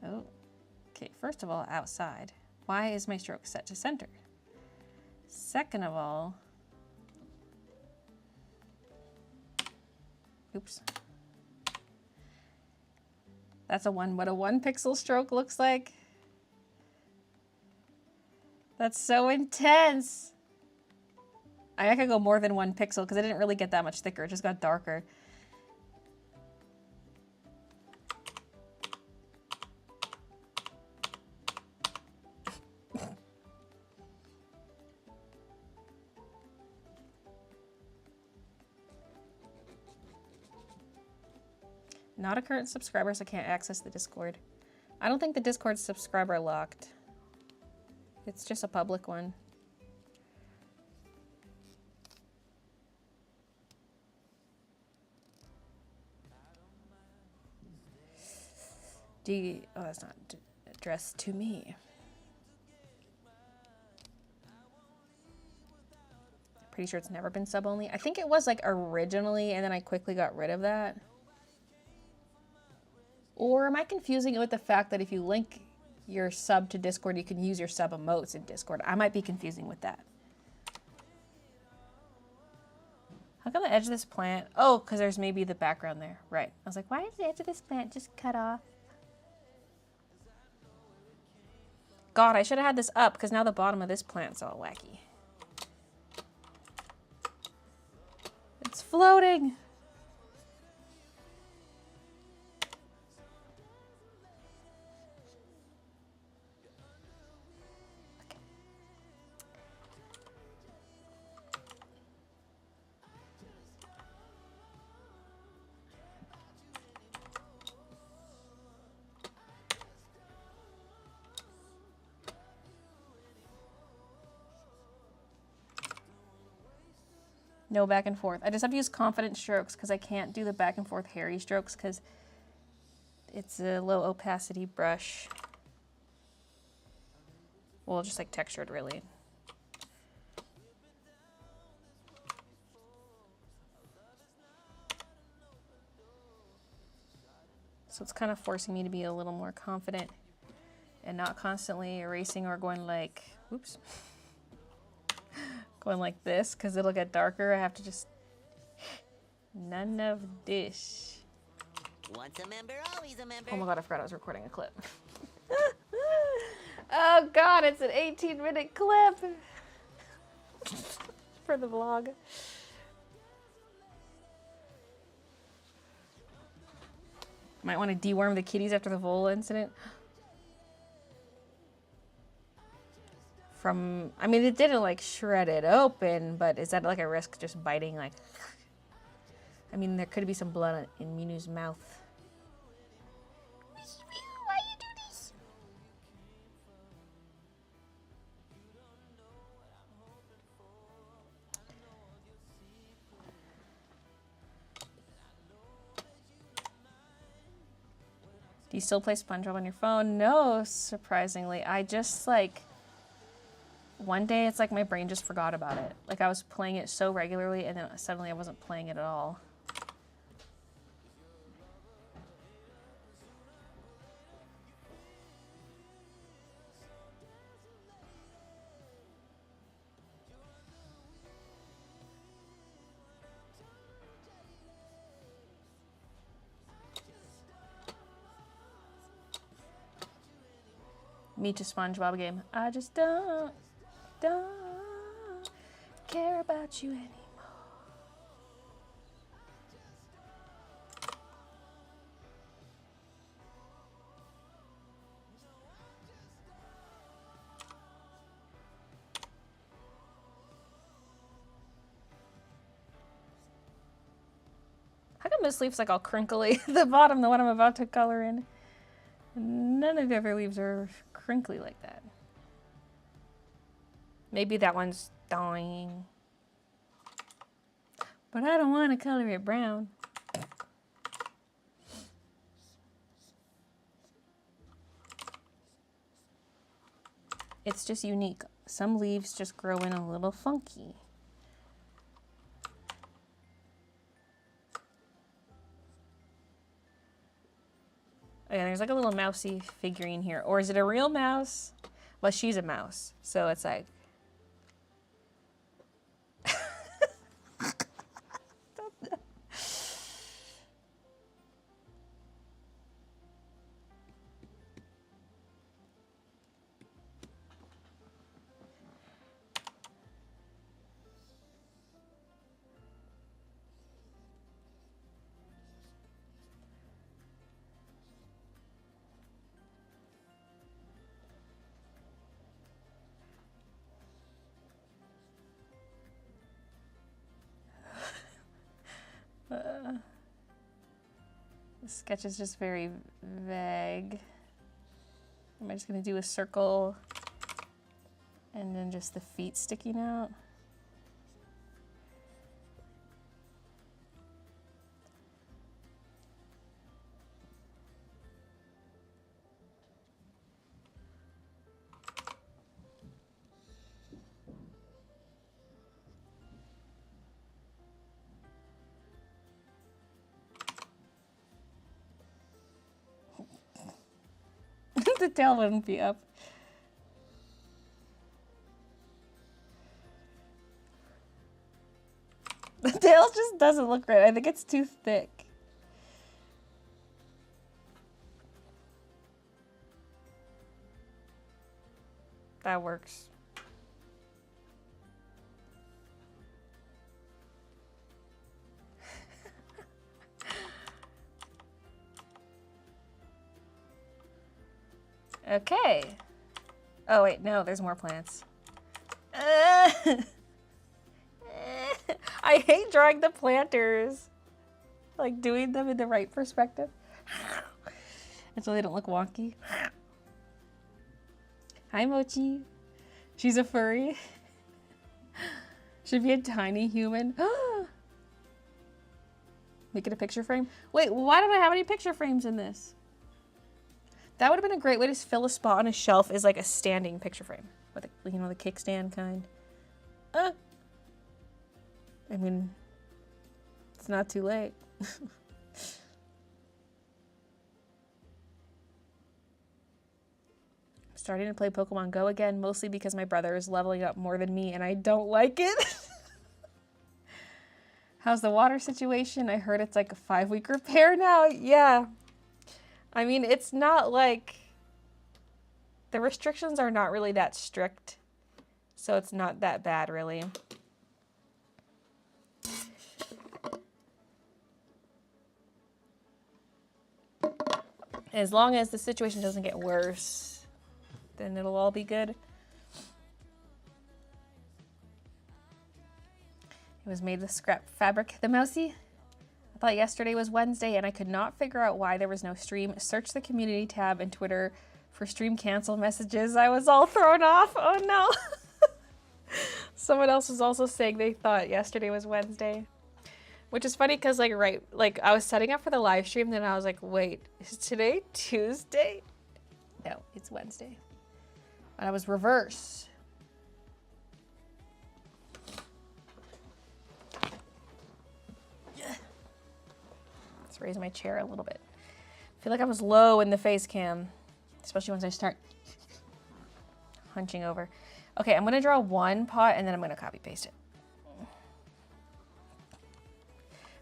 Oh, okay, first of all, outside. Why is my stroke set to center? Second of all, oops. That's what a 1 pixel stroke looks like. That's so intense. I could go more than 1 pixel because it didn't really get that much thicker. It just got darker. Not a current subscriber, so I can't access the Discord. I don't think the Discord's subscriber locked. It's just a public one. Oh, that's not addressed to me. Pretty sure it's never been sub only. I think it was like originally, and then I quickly got rid of that. Or am I confusing it with the fact that if you link your sub to Discord, you can use your sub emotes in Discord? I might be confusing with that. How come the edge of this plant? Oh, because there's maybe the background there. Right. I was like, why is the edge of this plant just cut off? God, I should have had this up because now the bottom of this plant's all wacky. It's floating. No back and forth. I just have to use confident strokes because I can't do the back and forth hairy strokes because it's a low opacity brush. Well, just like textured really. So it's kind of forcing me to be a little more confident and not constantly erasing or going like, oops. Going like this because it'll get darker. I have to just none of this. Once a member, always a member. Oh my god, I forgot I was recording a clip. Oh god, it's an 18-minute clip for the vlog. Might want to deworm the kitties after the Vola incident. From, I mean, it didn't like shred it open, but is that like a risk just biting like, I mean, there could be some blood in Minu's mouth. Why you do this? Do you still play SpongeBob on your phone? No, surprisingly. I just like, one day it's like my brain just forgot about it. Like I was playing it so regularly and then suddenly I wasn't playing it at all. Me to SpongeBob game. I just don't care about you anymore. How come this leaf's like all crinkly? The bottom, the one I'm about to color in. None of the other leaves are crinkly like that. Maybe that one's dying. But I don't want to color it brown. It's just unique. Some leaves just grow in a little funky. Oh yeah, there's like a little mousy figurine here. Or is it a real mouse? Well, she's a mouse, so it's like... The sketch is just very vague. Am I just gonna do a circle and then just the feet sticking out? The tail wouldn't be up. The tail just doesn't look right. I think it's too thick. That works. Okay. Oh wait, no, there's more plants. I hate drawing the planters. Like doing them in the right perspective. And so they don't look wonky. Hi Mochi. She's a furry. Should be a tiny human. Make it a picture frame. Wait, why don't I have any picture frames in this? That would have been a great way to fill a spot on a shelf, is like a standing picture frame. With the, you know, the kickstand kind. I mean, it's not too late. Starting to play Pokemon Go again, mostly because my brother is leveling up more than me and I don't like it. How's the water situation? I heard it's like a 5-week repair now. Yeah. I mean, it's not like... The restrictions are not really that strict. So it's not that bad, really. As long as the situation doesn't get worse, then it'll all be good. It was made with scrap fabric. The mousey? I thought yesterday was Wednesday and I could not figure out why there was no stream. Search the community tab in Twitter for stream cancel messages. I was all thrown off. Oh no. Someone else was also saying they thought yesterday was Wednesday. Which is funny because like I was setting up for the live stream, then I was like, wait, is today Tuesday? No, it's Wednesday. And I was reverse. Let's raise my chair a little bit. I feel like I was low in the face cam, especially once I start hunching over. Okay, I'm gonna draw one pot and then I'm gonna copy paste it.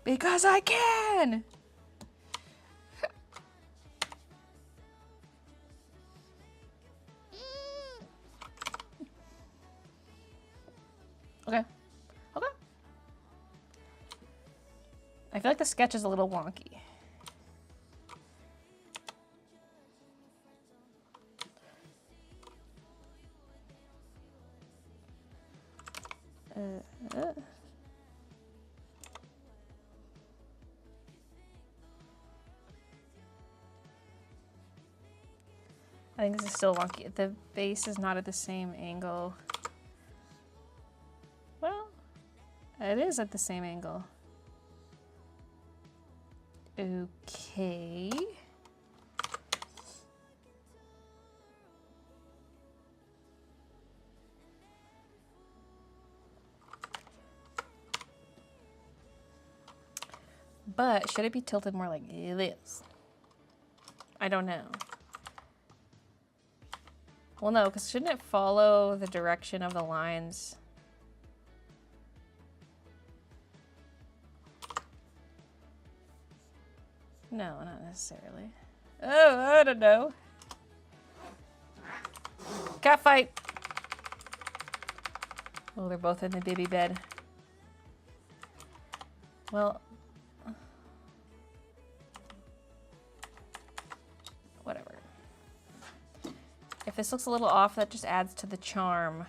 Because I can! Okay. Okay. I feel like the sketch is a little wonky. I think this is still wonky. The base is not at the same angle. Well, it is at the same angle. Okay. But should it be tilted more like this? I don't know. Well, no, because shouldn't it follow the direction of the lines? No, not necessarily. Oh, I don't know. Cat fight! Oh, they're both in the baby bed. Well... whatever. If this looks a little off, that just adds to the charm.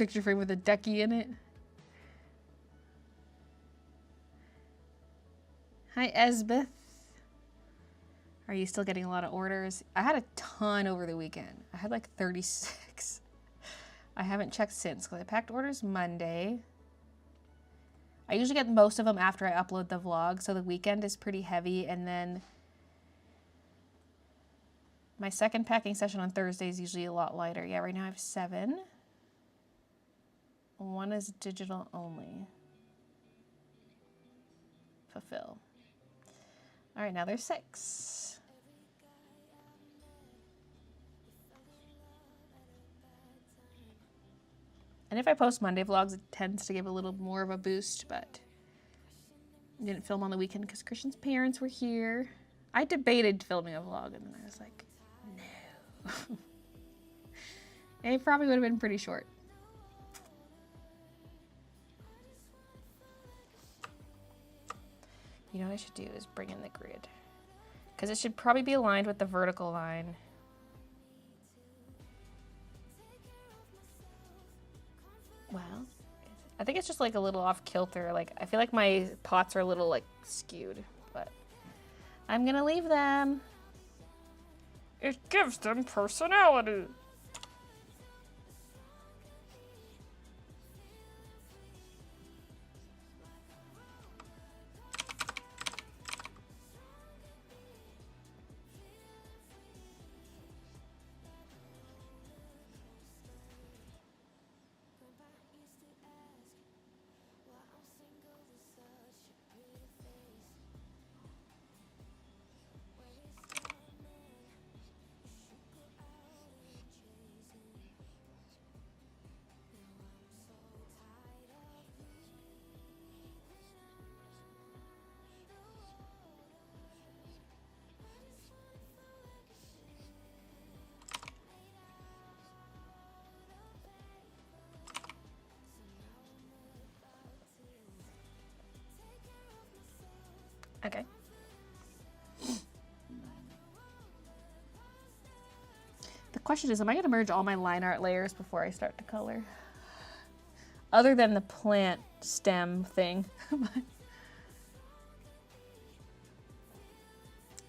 picture frame with a ducky in it. Hi, Esbeth. Are you still getting a lot of orders? I had a ton over the weekend. I had like 36. I haven't checked since because I packed orders Monday. I usually get most of them after I upload the vlog, so the weekend is pretty heavy, and then my second packing session on Thursday is usually a lot lighter. Yeah, right now I have 7. One is digital only. Fulfill. All right, now there's 6. And if I post Monday vlogs, it tends to give a little more of a boost, but I didn't film on the weekend because Christian's parents were here. I debated filming a vlog, and then I was like, no. And it probably would have been pretty short. You know what I should do is bring in the grid. Because it should probably be aligned with the vertical line. Well, I think it's just like a little off kilter. Like, I feel like my pots are a little like skewed, but I'm gonna leave them. It gives them personality. Okay. The question is, am I going to merge all my line art layers before I start to color? Other than the plant stem thing. Do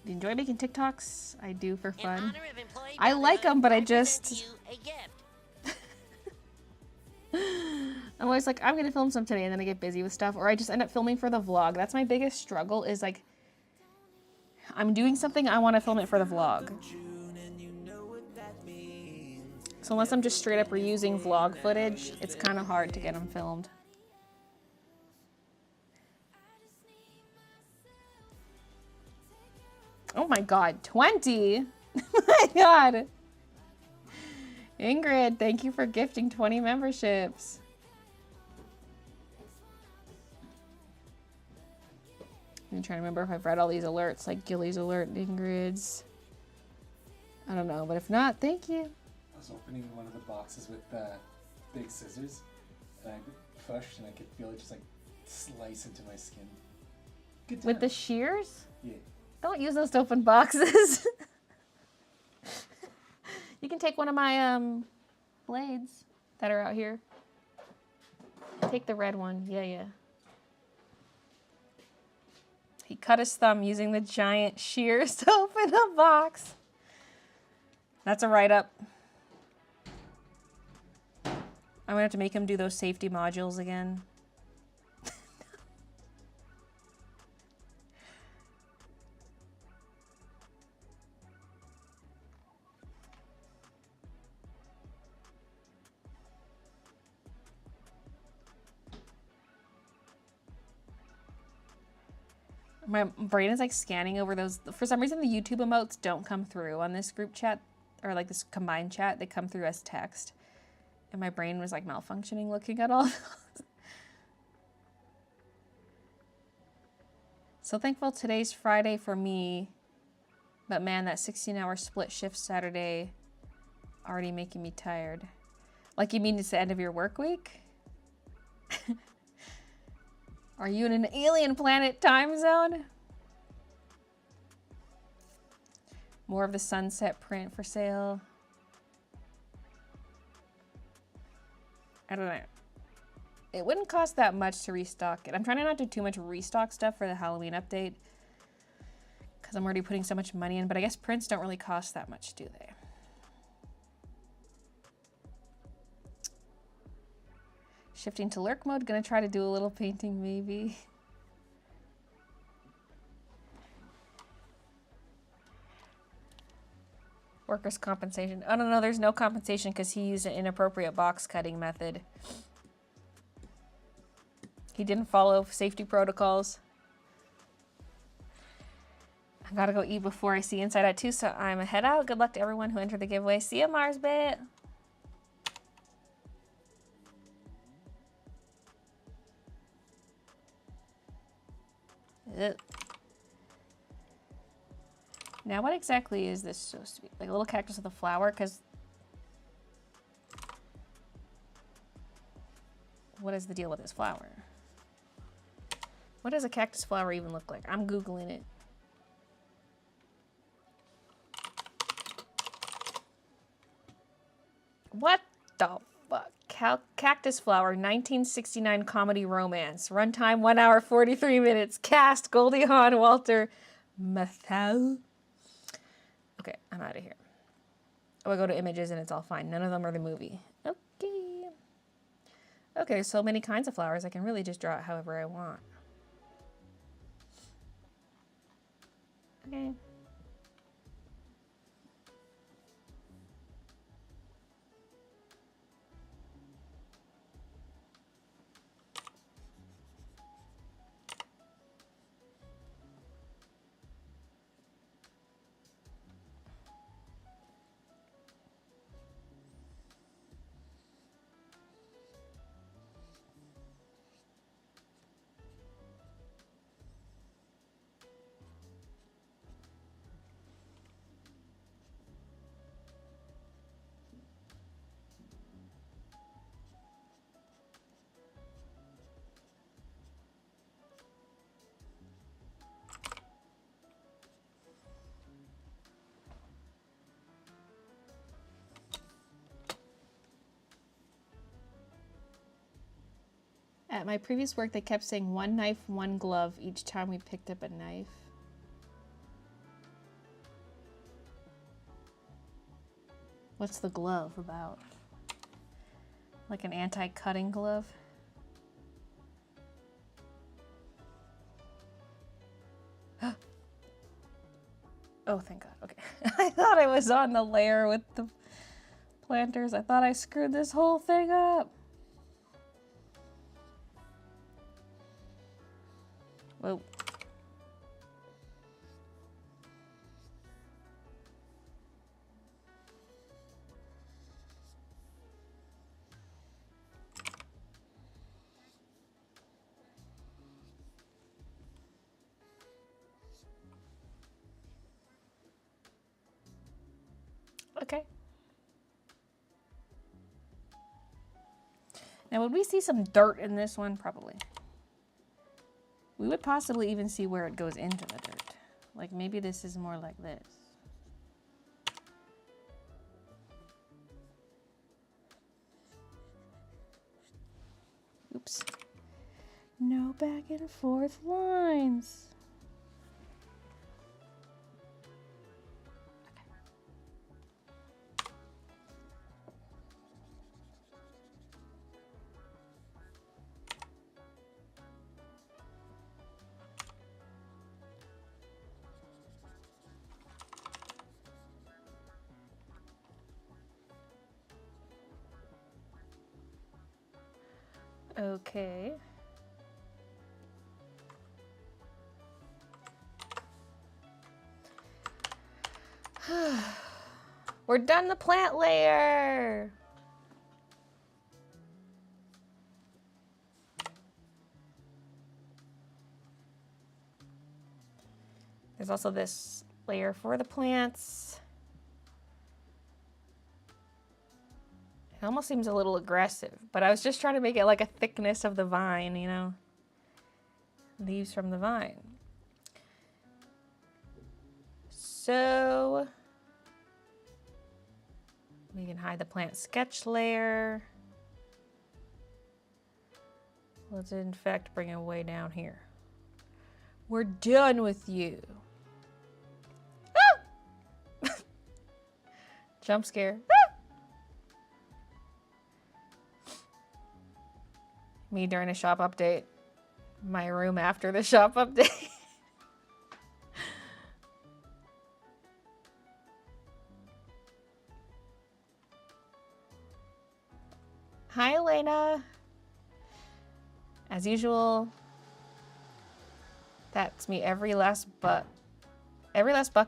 you enjoy making TikToks? I do for fun. I like them, but I just... I'm always like, I'm gonna film some today, and then I get busy with stuff, or I just end up filming for the vlog. That's my biggest struggle, is like, I'm doing something, I want to film it for the vlog. So unless I'm just straight up reusing vlog footage, it's kind of hard to get them filmed. Oh my god, 20? Oh my god. Ingrid, thank you for gifting 20 memberships. I'm trying to remember if I've read all these alerts, like Gilly's alert, Ingrid's. I don't know, but if not, thank you. I was opening one of the boxes with big scissors, and I pushed, and I could feel it just like slice into my skin. Good time. With the shears? Yeah. Don't use those to open boxes. You can take one of my blades that are out here. Take the red one. Yeah. He cut his thumb using the giant shears to open a box. That's a write-up. I'm gonna have to make him do those safety modules again. My brain is like scanning over those. For some reason, the YouTube emotes don't come through on this group chat, or like this combined chat. They come through as text. And my brain was like malfunctioning looking at all. So thankful today's Friday for me. But man, that 16-hour split shift Saturday already making me tired. Like, you mean it's the end of your work week? Are you in an alien planet time zone? More of the sunset print for sale. I don't know. It wouldn't cost that much to restock it. I'm trying to not do too much restock stuff for the Halloween update because I'm already putting so much money in, but I guess prints don't really cost that much, do they? Shifting to lurk mode, gonna try to do a little painting maybe. Workers' compensation. Oh, no, there's no compensation because he used an inappropriate box cutting method. He didn't follow safety protocols. I gotta go eat before I see Inside Out 2, so I'm a head out. Good luck to everyone who entered the giveaway. See ya, Marsbit. Ugh. Now, what exactly is this supposed to be? Like a little cactus with a flower? Because what is the deal with this flower? What does a cactus flower even look like? I'm Googling it. What the fuck? Cactus flower, 1969 comedy romance. Runtime 1 hour 43 minutes. Cast Goldie Hawn, Walter Matthau. Okay, I'm out of here. Oh, I go to images and it's all fine. None of them are the movie. Okay. Okay, so many kinds of flowers. I can really just draw it however I want. Okay. At my previous work, they kept saying 1 knife, 1 glove each time we picked up a knife. What's the glove about? Like an anti-cutting glove? Oh, thank God. Okay. I thought I was on the layer with the planters. I thought I screwed this whole thing up. Whoa. Okay. Now, would we see some dirt in this one? Probably. We would possibly even see where it goes into the dirt. Like maybe this is more like this. Oops. No back and forth lines. Okay. We're done the plant layer. There's also this layer for the plants. It almost seems a little aggressive, but I was just trying to make it like a thickness of the vine, you know? Leaves from the vine. So we can hide the plant sketch layer. Let's in fact bring it way down here. We're done with you. Ah! Jump scare. Ah! Me during a shop update. My room after the shop update. Hi, Elena. As usual, that's me every last buck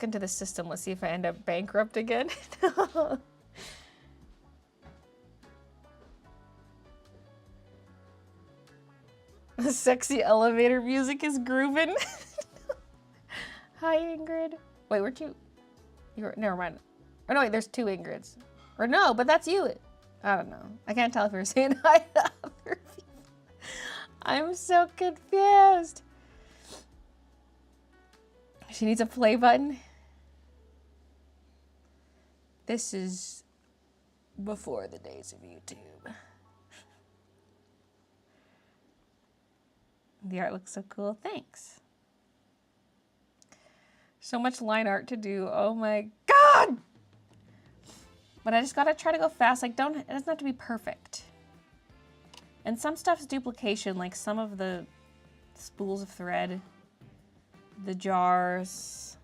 into the system. Let's see if I end up bankrupt again. The sexy elevator music is grooving. Hi, Ingrid. Wait, we're two. Never mind. Oh, no, wait, there's two Ingrids. Or no, but that's you. I don't know. I can't tell if we were saying hi to other people. I'm so confused. She needs a play button. This is before the days of YouTube. The art looks so cool. Thanks. So much line art to do. Oh my god! But I just gotta try to go fast. Like, it doesn't have to be perfect. And some stuff's duplication, like some of the spools of thread, the jars.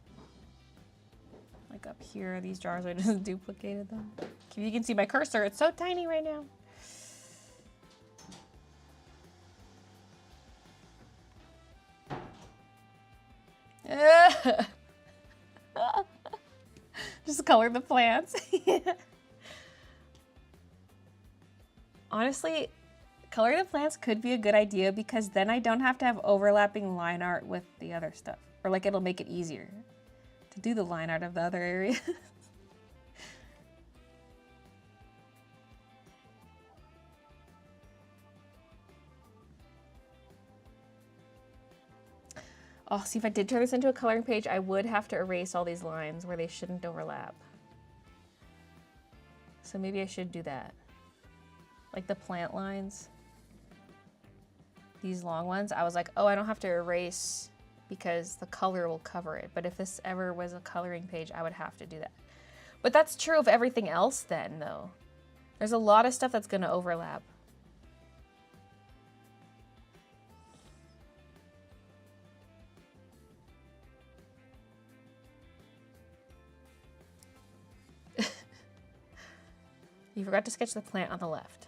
Like up here, these jars, I just duplicated them. If you can see my cursor, it's so tiny right now. Just color the plants. Honestly, coloring the plants could be a good idea because then I don't have to have overlapping line art with the other stuff. Or like it'll make it easier to do the line art of the other area. Oh, see, if I did turn this into a coloring page, I would have to erase all these lines where they shouldn't overlap. So maybe I should do that. Like the plant lines. These long ones, I was like, oh, I don't have to erase because the color will cover it. But if this ever was a coloring page, I would have to do that. But that's true of everything else then, though. There's a lot of stuff that's going to overlap. You forgot to sketch the plant on the left.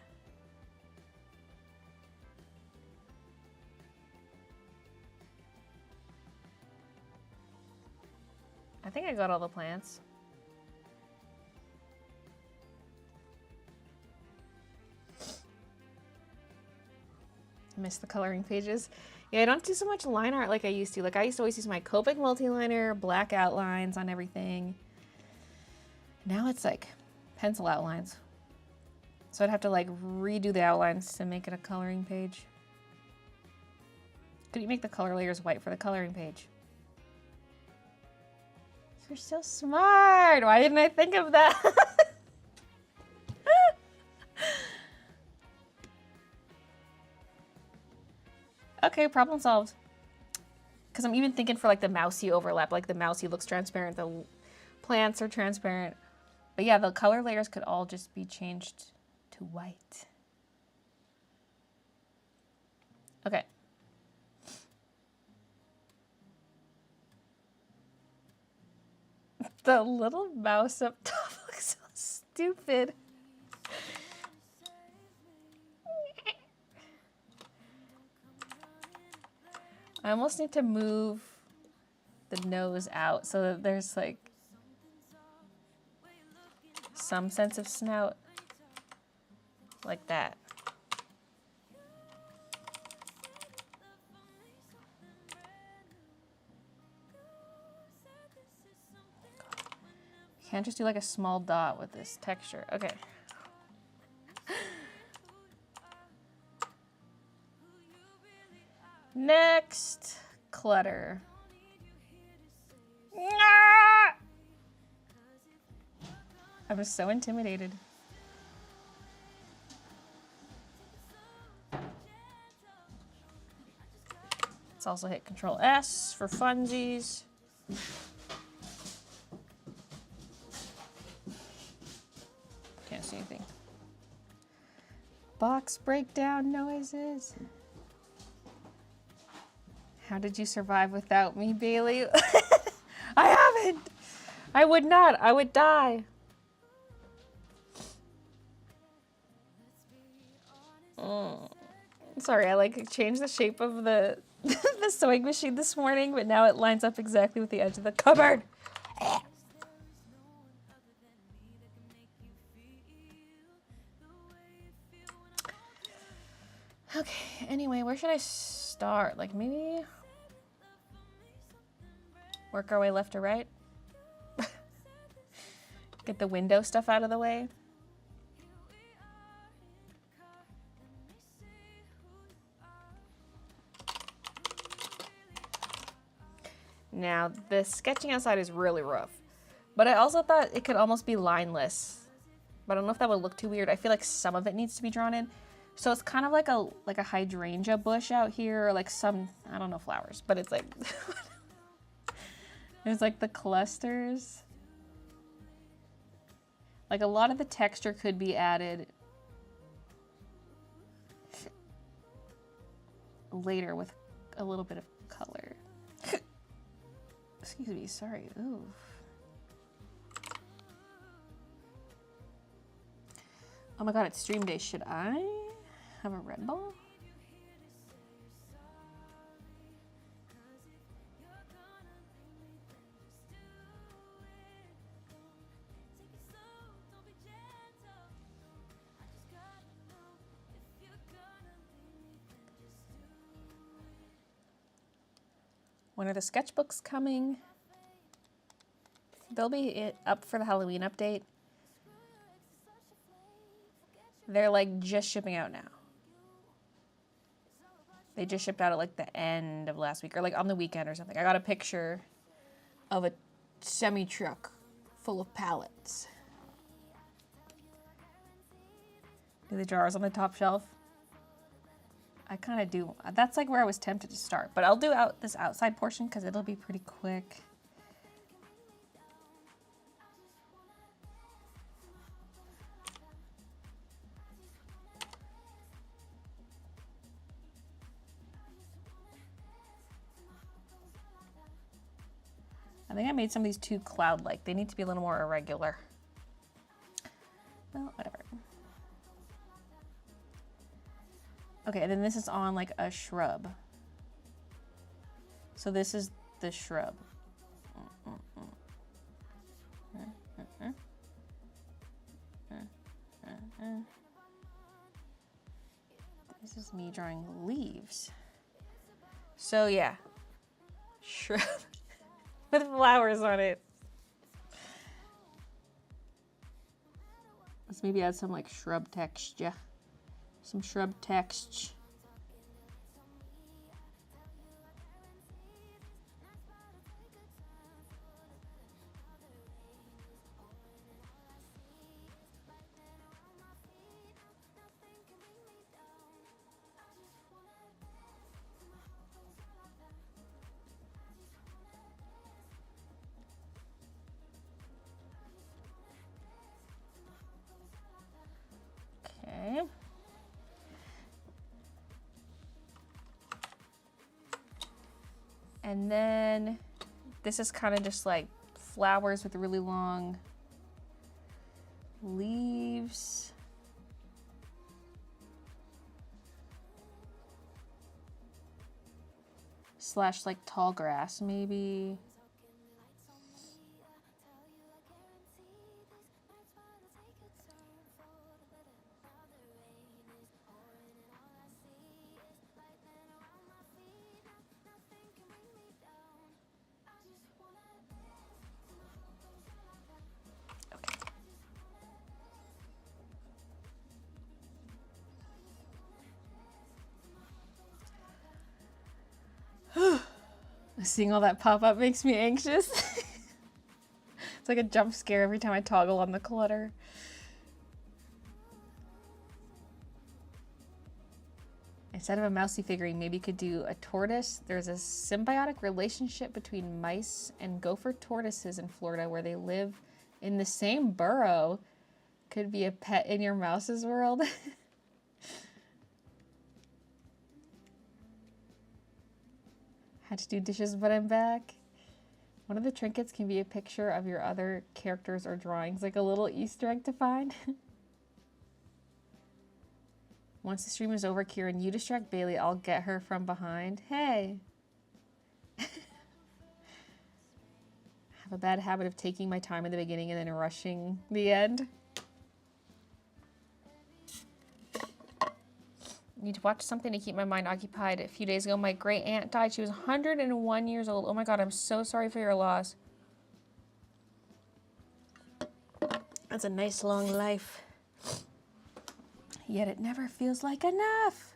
I think I got all the plants. Miss the coloring pages. Yeah, I don't do so much line art like I used to. Like I used to always use my Copic multiliner, black outlines on everything. Now it's like pencil outlines. So I'd have to like redo the outlines to make it a coloring page. Could you make the color layers white for the coloring page? You're so smart. Why didn't I think of that? Okay, problem solved. Because I'm even thinking for like the mousy overlap, like the mousy looks transparent, the plants are transparent. But yeah, the color layers could all just be changed to white. Okay. The little mouse up top looks so stupid. I almost need to move the nose out so that there's like some sense of snout. Like that. Can't just do like a small dot with this texture. Okay. Next, clutter. I was so intimidated. Let's also hit Control S for funsies. Can't see anything. Box breakdown noises. How did you survive without me, Baylee? I haven't. I would not. I would die. Sorry, I like changed the shape of the the sewing machine this morning, but now it lines up exactly with the edge of the cupboard. Okay, anyway, where should I start? Like maybe work our way left to right? Get the window stuff out of the way. Now, the sketching outside is really rough, but I also thought it could almost be lineless, but I don't know if that would look too weird. I feel like some of it needs to be drawn in. So it's kind of like a hydrangea bush out here, or like some, I don't know, flowers, but it's like, there's like the clusters. Like a lot of the texture could be added later with a little bit of color. Excuse me, sorry. Ooh. Oh my god, it's stream day. Should I have a Red Bull? When are the sketchbooks coming? They'll be up for the Halloween update. They're like just shipping out now. They just shipped out at like the end of last week or like on the weekend or something. I got a picture of a semi-truck full of pallets. Do the jars on the top shelf? I kind of do. That's like where I was tempted to start, but I'll do this outside portion because it'll be pretty quick. I think I made some of these too cloud-like. They need to be a little more irregular. Well, whatever. Okay, and then this is on like a shrub. So this is the shrub. This is me drawing leaves. So yeah, shrub with flowers on it. Let's maybe add some like shrub texture. Some shrub text. Okay. And then this is kind of just like flowers with really long leaves. Slash like tall grass maybe. Seeing all that pop up makes me anxious. It's like a jump scare every time I toggle on the clutter. I Instead of a mousy figurine, maybe you could do a tortoise. There's a symbiotic relationship between mice and gopher tortoises in Florida where they live in the same burrow. Could be a pet in your mouse's world. Had to do dishes, but I'm back. One of the trinkets can be a picture of your other characters or drawings, like a little Easter egg to find. Once the stream is over, Kieran, you distract Baylee. I'll get her from behind. Hey. Have a bad habit of taking my time in the beginning and then rushing the end. Need to watch something to keep my mind occupied. A few days ago, my great aunt died. She was 101 years old. Oh my God, I'm so sorry for your loss. That's a nice long life. Yet it never feels like enough.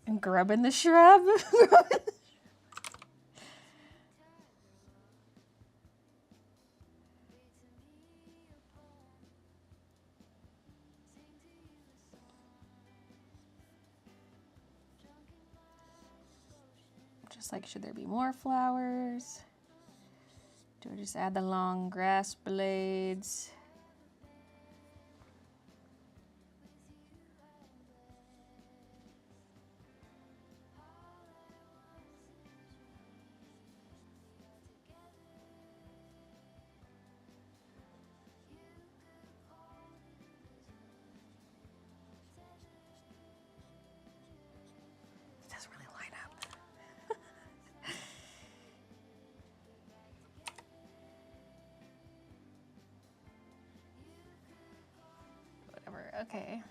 And grubbing the shrub. Just like, should there be more flowers? Do I just add the long grass blades? Okay.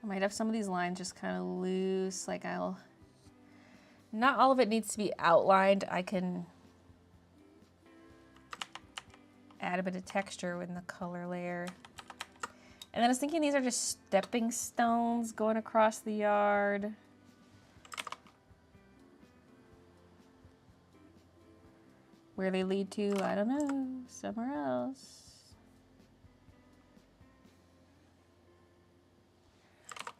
I might have some of these lines just kind of loose, like not all of it needs to be outlined. I can add a bit of texture in the color layer. And then I was thinking these are just stepping stones going across the yard. Where they lead to, I don't know, somewhere else.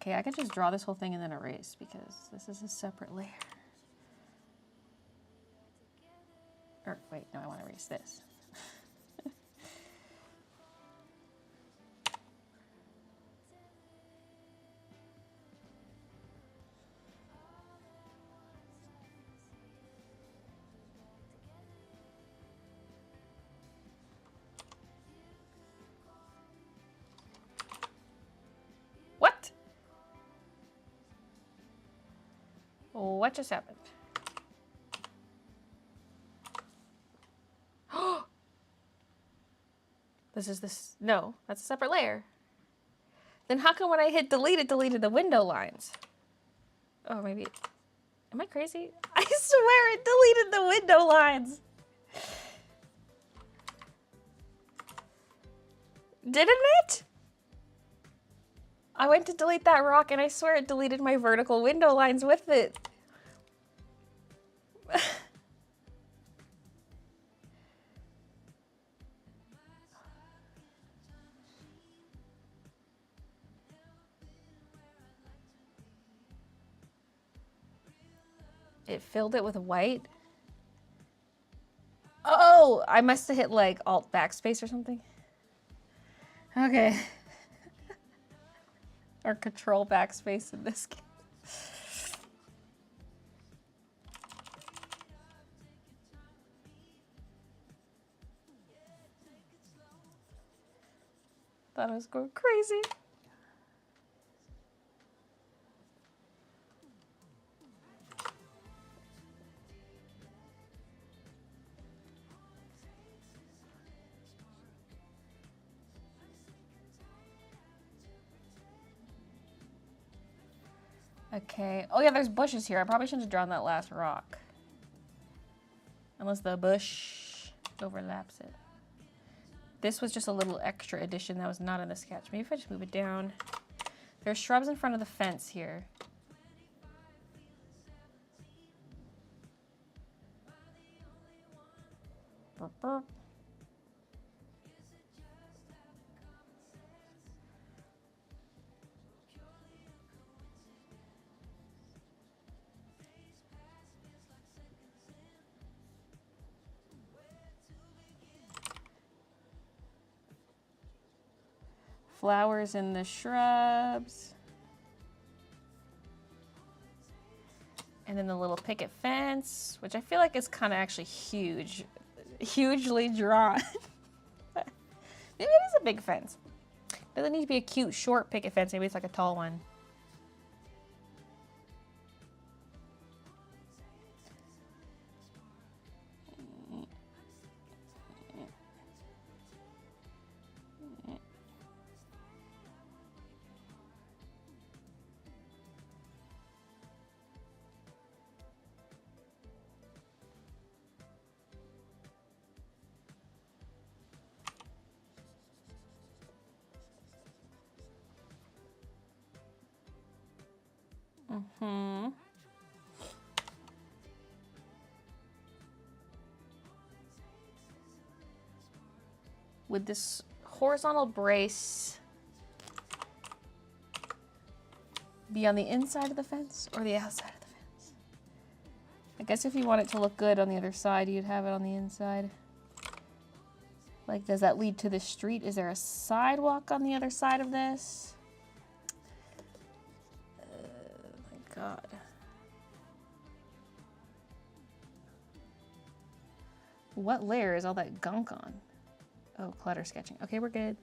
Okay, I could just draw this whole thing and then erase because this is a separate layer. Or wait, no, I want to erase this. What just happened? No, that's a separate layer. Then how come when I hit delete, it deleted the window lines? Oh, maybe, am I crazy? I swear it deleted the window lines. Didn't it? I went to delete that rock and I swear it deleted my vertical window lines with it. It filled it with white. Oh, I must have hit like Alt backspace or something. Okay. Or Control backspace in this case. Thought I was going crazy. Okay. Oh yeah, there's bushes here. I probably shouldn't have drawn that last rock. Unless the bush overlaps it. This was just a little extra addition that was not in the sketch. Maybe if I just move it down. There's shrubs in front of the fence here. Burp, burp. Flowers in the shrubs. And then the little picket fence, which I feel like is kind of actually huge. Hugely drawn. Maybe it is a big fence. Doesn't need to be a cute, short picket fence. Maybe it's like a tall one. Mm-hmm. With this horizontal brace be on the inside of the fence or the outside of the fence? I guess if you want it to look good on the other side, you'd have it on the inside. Like, does that lead to the street? Is there a sidewalk on the other side of this? My God. What layer is all that gunk on? Oh, clutter sketching. Okay, we're good.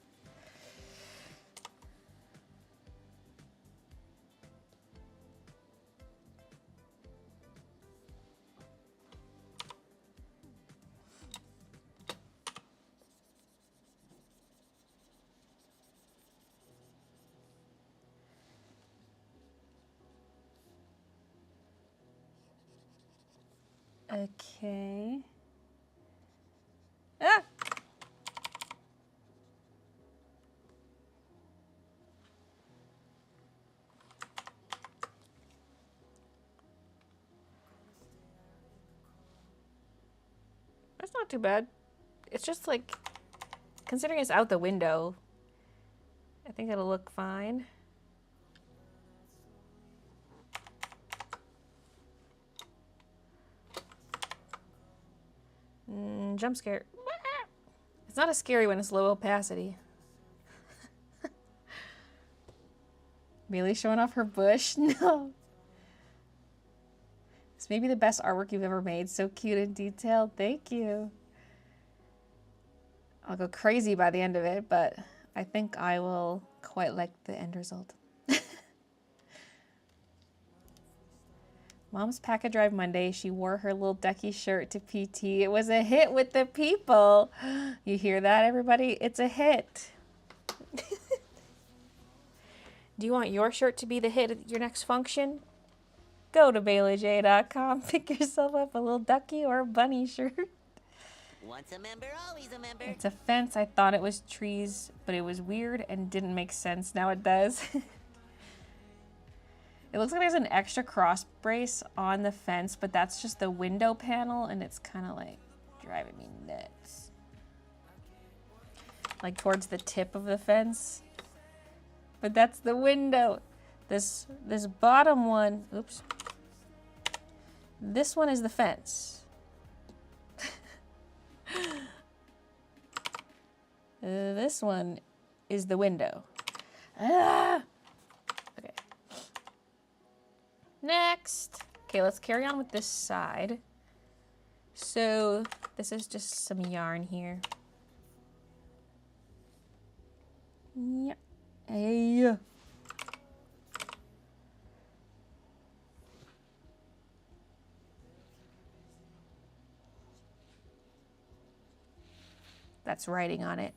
Okay. Ah! That's not too bad. It's just like, considering it's out the window, I think it'll look fine. Jump scare. It's not as scary when it's low opacity. Baylee showing off her bush? No. This may be the best artwork you've ever made. So cute and detailed. Thank you. I'll go crazy by the end of it, but I think I will quite like the end result. Mom's pack a drive Monday. She wore her little ducky shirt to PT. It was a hit with the people. You hear that, everybody? It's a hit. Do you want your shirt to be the hit at your next function? Go to BayleeJ.com. Pick yourself up a little ducky or a bunny shirt. Once a member, always a member. It's a fence. I thought it was trees, but it was weird and didn't make sense. Now it does. It looks like there's an extra cross brace on the fence, but that's just the window panel, and it's kind of like driving me nuts. Like towards the tip of the fence. But that's the window. This bottom one, oops. This one is the fence. This one is the window. Ah! Okay. Next. Okay, let's carry on with this side. So this is just some yarn here. Yep. Hey. That's writing on it.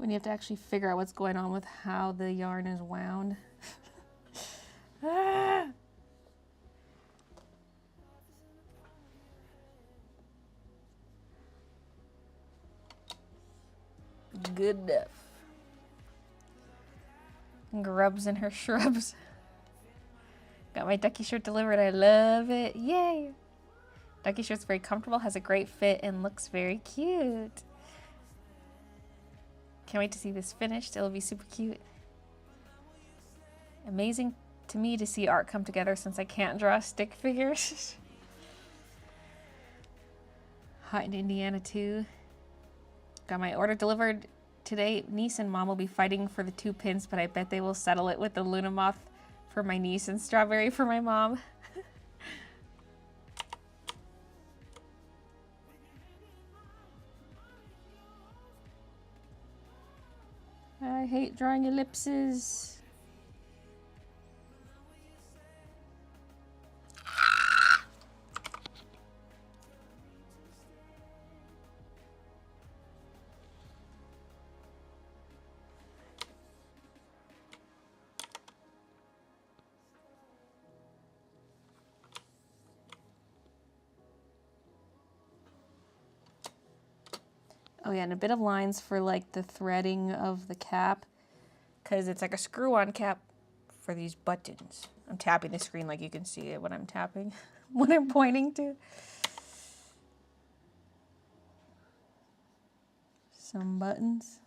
when you have to actually figure out what's going on with how the yarn is wound. Ah! Good enough. Grubs in her shrubs. Got my ducky shirt delivered. I love it. Yay! Ducky shirt's very comfortable, has a great fit, and looks very cute. Can't wait to see this finished. It'll be super cute. Amazing to me to see art come together since I can't draw stick figures. Hot in Indiana too. Got my order delivered today. Niece and mom will be fighting for the 2 pins, but I bet they will settle it with the Luna moth for my niece and strawberry for my mom. I hate drawing ellipses. Oh yeah, and a bit of lines for like the threading of the cap, because it's like a screw-on cap for these buttons. I'm tapping the screen like you can see it when I'm tapping, when I'm pointing to. Some buttons.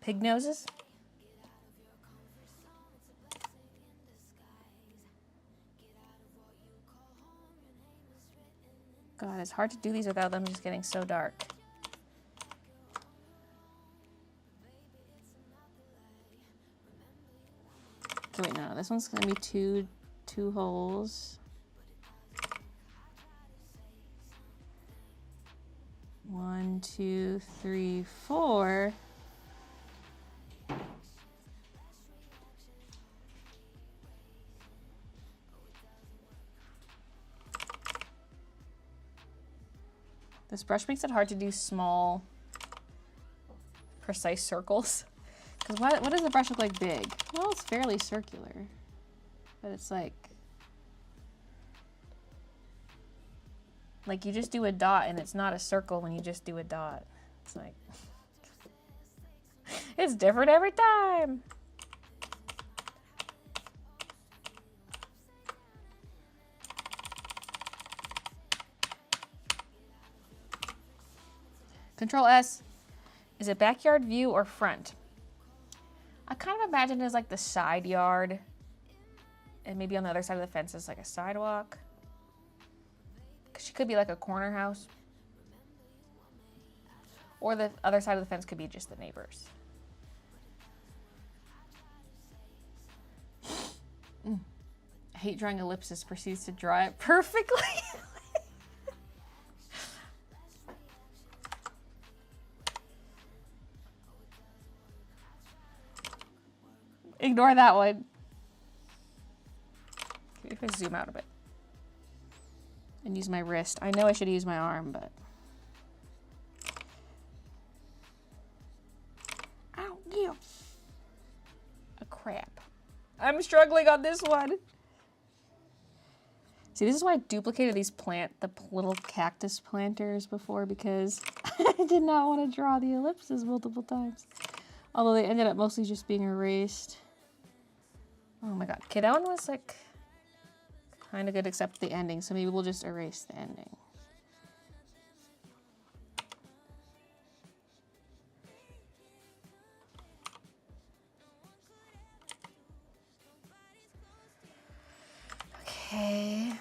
Pig noses. God, it's hard to do these without them just getting so dark. Okay, wait, no, this one's gonna be two holes. 1, 2, 3, 4. This brush makes it hard to do small, precise circles. Because what does the brush look like big? Well, it's fairly circular, but it's like you just do a dot and it's not a circle when you just do a dot. It's like, it's different every time. Control S. Is it backyard view or front? I kind of imagine it as like the side yard, and maybe on the other side of the fence is like a sidewalk. Because she could be like a corner house. Or the other side of the fence could be just the neighbors. I hate drawing ellipses, proceeds to draw it perfectly. Ignore that one. Okay, if I zoom out a bit and use my wrist. I know I should use my arm, but. Ow, yeah. A crap. I'm struggling on this one. See, this is why I duplicated these the little cactus planters before, because I did not want to draw the ellipses multiple times. Although they ended up mostly just being erased. Oh my god. Okay, that one was like kind of good except the ending, so maybe we'll just erase the ending. Okay.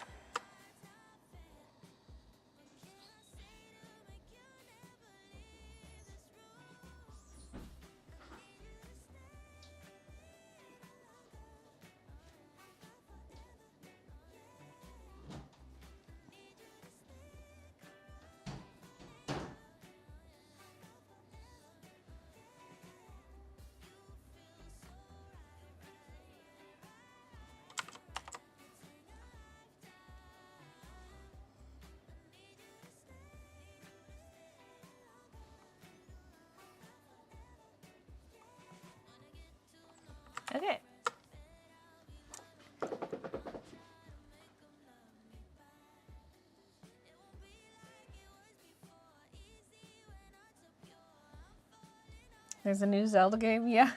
There's a new Zelda game, yeah.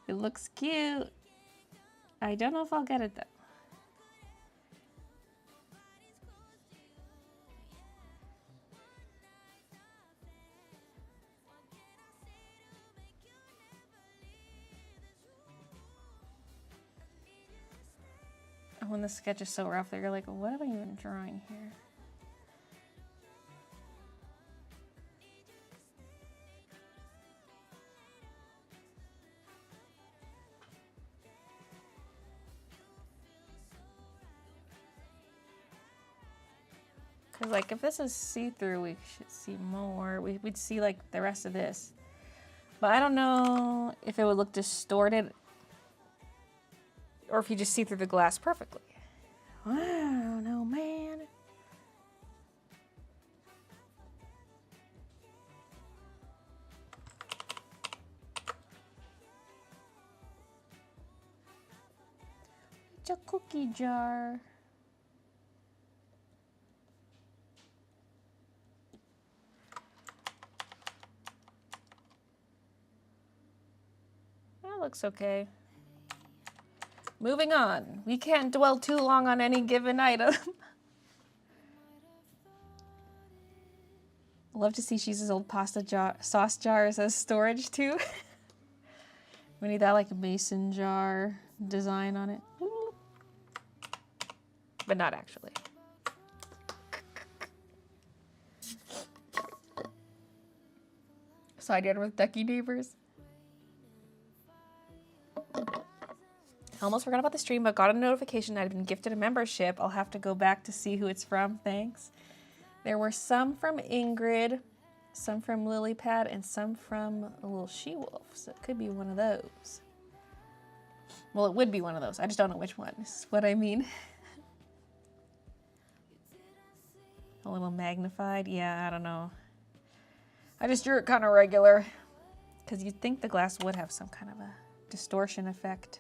It looks cute. I don't know if I'll get it though. When the sketch is so rough that you're like, what am I even drawing here? Because like if this is see-through, we should see more. We'd see like the rest of this. But I don't know if it would look distorted or if you just see through the glass perfectly. I don't know, man. It's a cookie jar. That looks okay. Moving on. We can't dwell too long on any given item. Love to see she uses old sauce jars as storage too. We need that like mason jar design on it. But not actually. Side yard with ducky neighbors. I almost forgot about the stream, but got a notification that I'd been gifted a membership. I'll have to go back to see who it's from. Thanks. There were some from Ingrid, some from Lilypad, and some from a little she-wolf. So it could be one of those. Well, it would be one of those. I just don't know which one. Is what I mean. A little magnified. Yeah, I don't know. I just drew it kind of regular. Because you'd think the glass would have some kind of a distortion effect.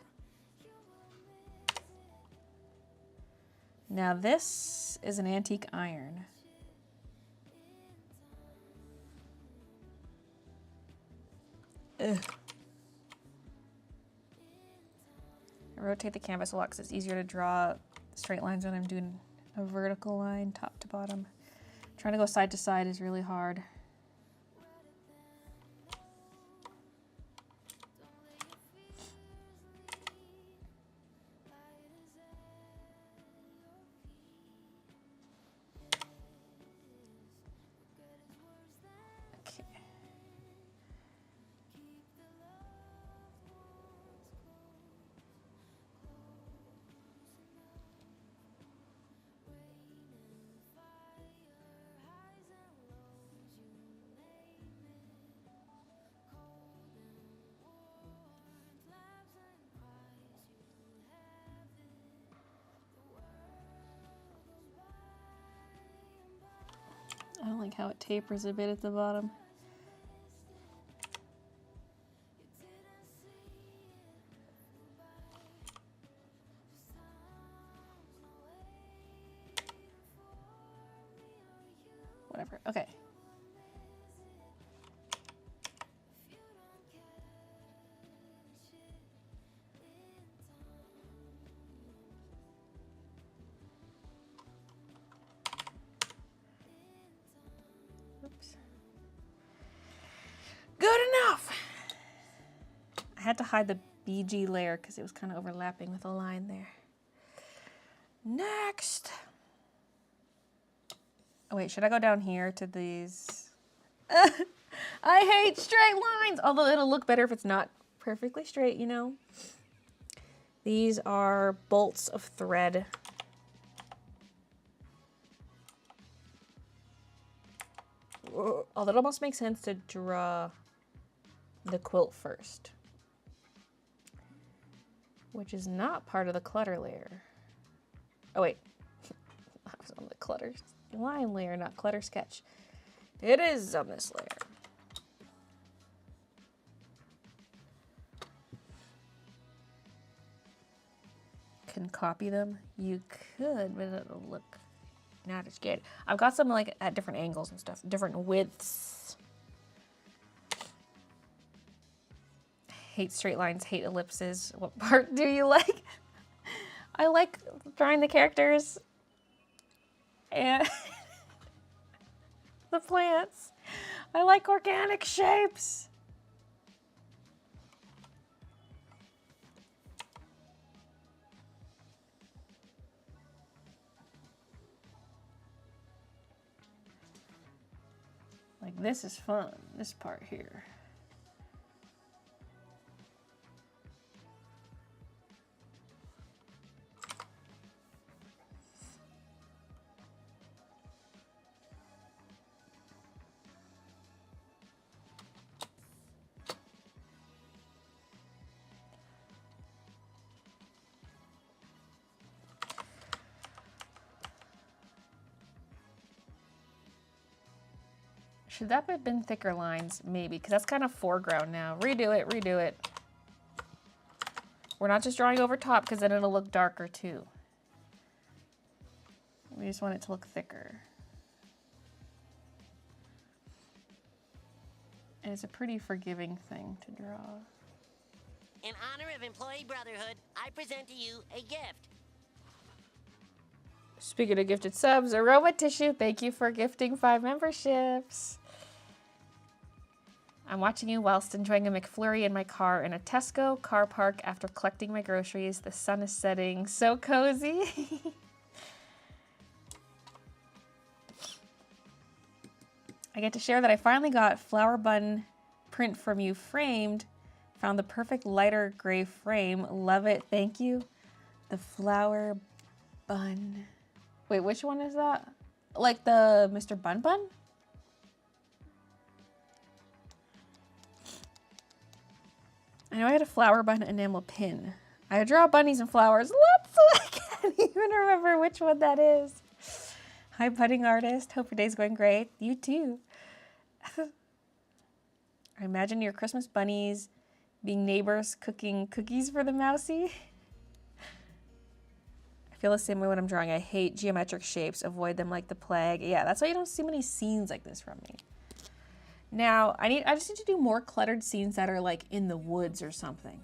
Now this is an antique iron. Ugh. I rotate the canvas a lot because it's easier to draw straight lines when I'm doing a vertical line, top to bottom. Trying to go side to side is really hard. I don't like how it tapers a bit at the bottom. Whatever, okay. Oops. Good enough. I had to hide the BG layer because it was kind of overlapping with a line there. Next. Oh wait, should I go down here to these? I hate straight lines, although it'll look better if it's not perfectly straight, you know. These are bolts of thread. Although it almost makes sense to draw the quilt first, which is not part of the clutter layer. Oh wait, that was on the clutter line layer, not clutter sketch. It is on this layer. Can copy them? You could, but it'll look not as good. I've got some like at different angles and stuff, different widths. hate straight lines, hate ellipses. What part do you like? I like drawing the characters and the plants. I like organic shapes. Like, this is fun, this part here. Should that have been thicker lines? Maybe, because that's kind of foreground now. Redo it, redo it. We're not just drawing over top, because then it'll look darker too. We just want it to look thicker. And it's a pretty forgiving thing to draw. In honor of Employee Brotherhood, I present to you a gift. Speaking of gifted subs, Aroma Tissue, thank you for gifting 5 memberships. I'm watching you whilst enjoying a McFlurry in my car in a Tesco car park after collecting my groceries. The sun is setting. So cozy. I get to share that I finally got flower bun print from you framed. Found the perfect lighter gray frame. Love it. Thank you. The flower bun. Wait, which one is that? Like the Mr. Bun Bun? I know I had a flower bun enamel pin. I draw bunnies and flowers lots, so I can't even remember which one that is. Hi, budding artist. Hope your day's going great. You too. I imagine your Christmas bunnies being neighbors cooking cookies for the mousy. I feel the same way when I'm drawing. I hate geometric shapes. Avoid them like the plague. Yeah, that's why you don't see many scenes like this from me. Now, I just need to do more cluttered scenes that are like in the woods or something.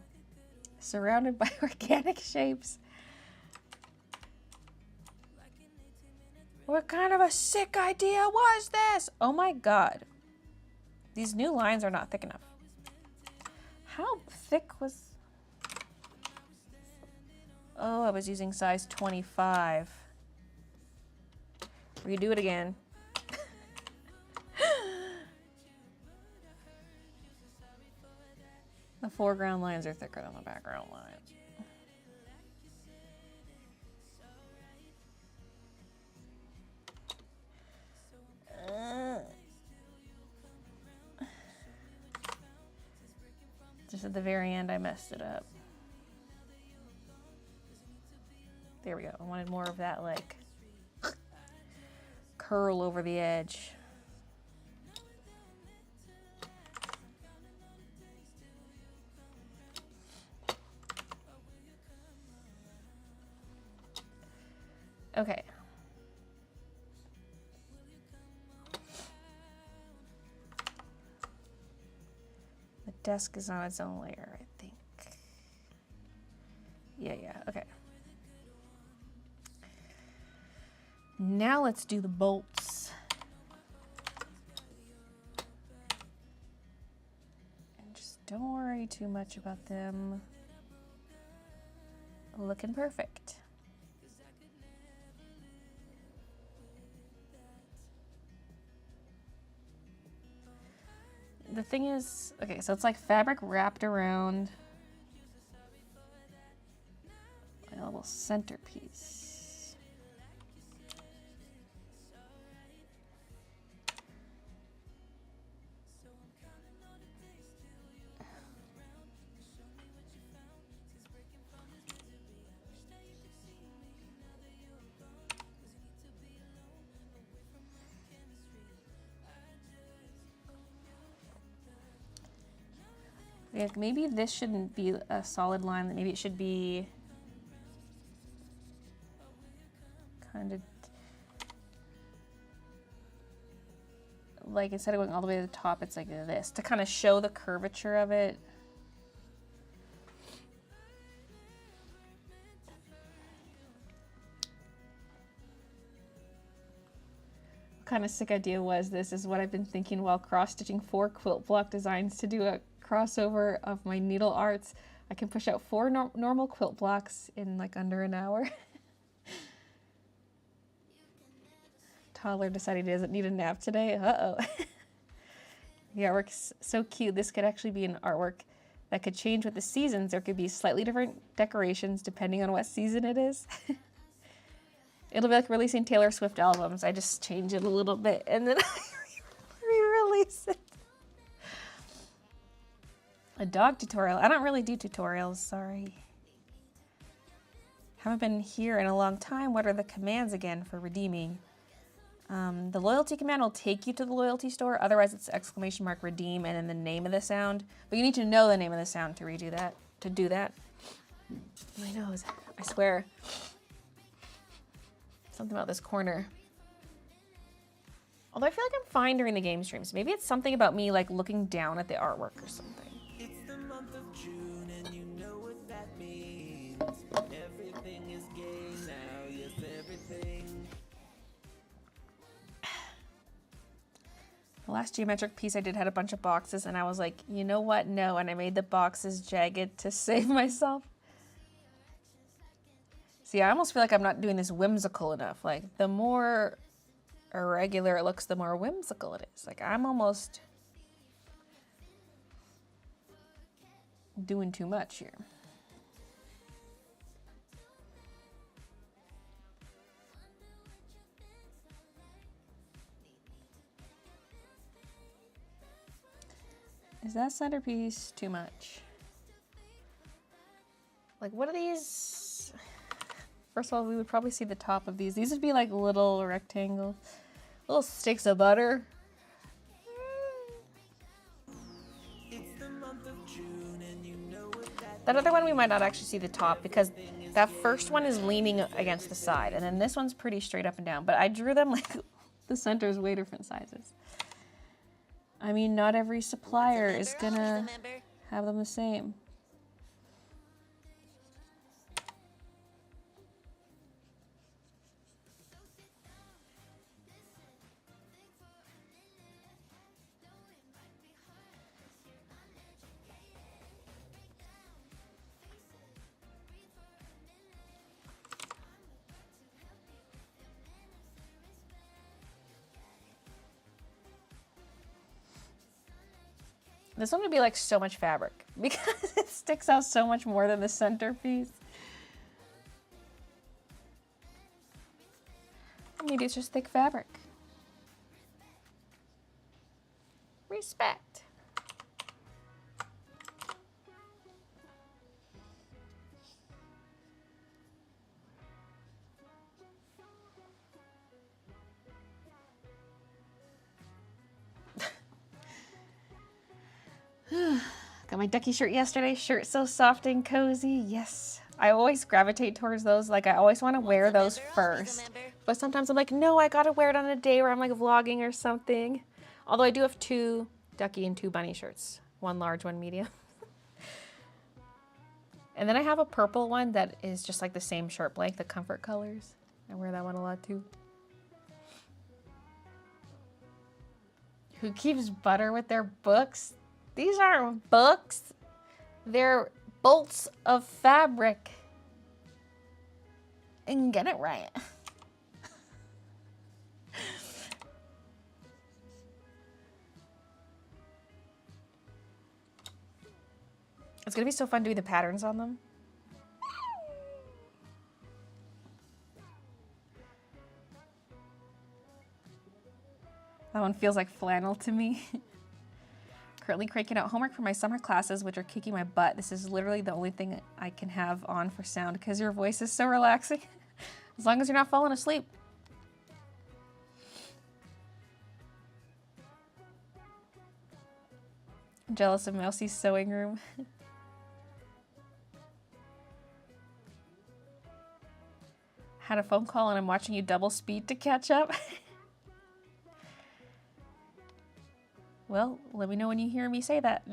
Surrounded by organic shapes. What kind of a sick idea was this? Oh my God. These new lines are not thick enough. How thick was... Oh, I was using size 25. Redo it again. The foreground lines are thicker than the background lines. Just at the very end, I messed it up. There we go. I wanted more of that, like, curl over the edge. Okay. The desk is on its own layer, I think. Yeah, okay. Now let's do the bolts. And just don't worry too much about them. Looking perfect. The thing is, okay, so it's like fabric wrapped around a little centerpiece. Like maybe this shouldn't be a solid line. Maybe it should be kind of like instead of going all the way to the top, it's like this to kind of show the curvature of it. kind of sick idea was this is what I've been thinking while cross-stitching 4 quilt block designs to do a crossover of my needle arts. I can push out 4 normal quilt blocks in like under an hour. Toddler decided he doesn't need a nap today. Uh-oh. The artwork's so cute. This could actually be an artwork that could change with the seasons. There could be slightly different decorations depending on what season it is. It'll be like releasing Taylor Swift albums. I just change it a little bit and then I re-release it. A dog tutorial. I don't really do tutorials, sorry. Haven't been here in a long time. What are the commands again for redeeming? The loyalty command will take you to the loyalty store. Otherwise, it's ! redeem and then the name of the sound. But you need to know the name of the sound to redo that. To do that. My nose. I swear. Something about this corner. Although I feel like I'm fine during the game streams. Maybe it's something about me like looking down at the artwork or something. It's the month of June and you know what that means. Everything is gay now, yes, everything. The last geometric piece I did had a bunch of boxes and I was like, you know what? No. And I made the boxes jagged to save myself. See, I almost feel like I'm not doing this whimsical enough. Like, the more irregular it looks, the more whimsical it is. Like, I'm almost doing too much here. Is that centerpiece too much? Like, what are these? First of all, we would probably see the top of these. These would be like little rectangles, little sticks of butter. That other one we might not actually see the top because that first one is leaning against the side and then this one's pretty straight up and down. But I drew them like the center is way different sizes. I mean, not every supplier is gonna have them the same. This one would be like so much fabric because it sticks out so much more than the centerpiece. Maybe it's just thick fabric. Respect. Got my ducky shirt yesterday. Shirt so soft and cozy. Yes. I always gravitate towards those. Like, I always want to wear those first. But sometimes I'm like, no, I gotta wear it on a day where I'm like vlogging or something. Although I do have 2 ducky and 2 bunny shirts. 1 large, 1 medium. And then I have a purple one that is just like the same shirt blank, the comfort colors. I wear that one a lot too. Who keeps butter with their books? These aren't books. They're bolts of fabric. And get it right. It's gonna be so fun doing the patterns on them. That one feels like flannel to me. Currently cranking out homework for my summer classes, which are kicking my butt. This is literally the only thing I can have on for sound because your voice is so relaxing. As long as you're not falling asleep. I'm jealous of Mousie's sewing room. Had a phone call and I'm watching you double speed to catch up. Well, let me know when you hear me say that.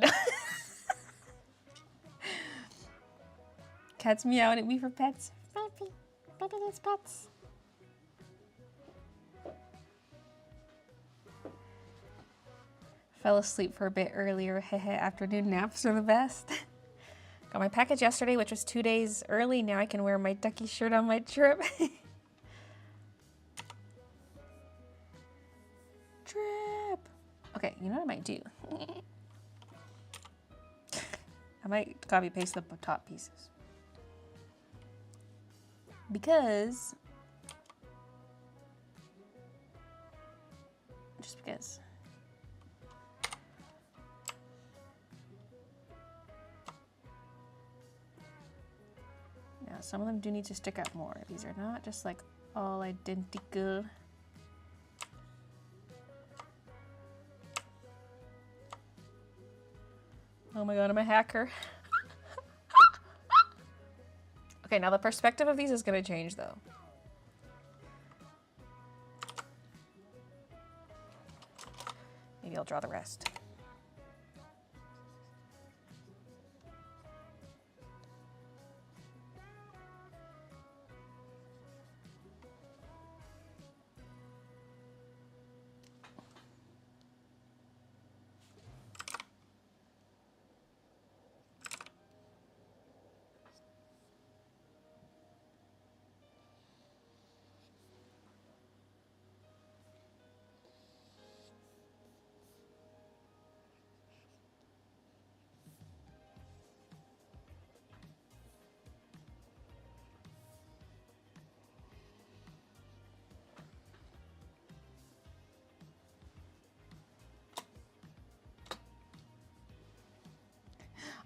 Cats meowing at me for pets. Puppy, puppy needs pets. Fell asleep for a bit earlier. Afternoon naps are the best. Got my package yesterday, which was 2 days early. Now I can wear my ducky shirt on my trip. Trip. Okay, you know what I might do? I might copy paste the top pieces. Because... just because. Now, some of them do need to stick up more. These are not just like all identical. Oh my god, I'm a hacker. Okay, now the perspective of these is going to change though. Maybe I'll draw the rest.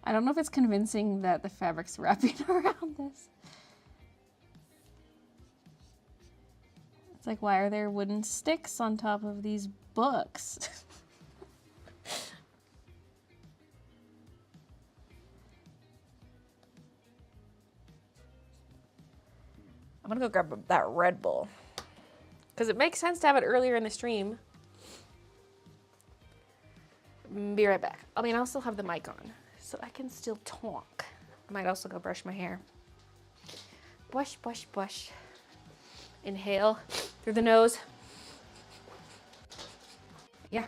I don't know if it's convincing that the fabric's wrapping around this. It's like, why are there wooden sticks on top of these books? I'm gonna go grab that Red Bull. Because it makes sense to have it earlier in the stream. Be right back. I mean, I'll still have the mic on, so I can still talk. I might also go brush my hair. Brush, brush, brush. Inhale through the nose. Yeah.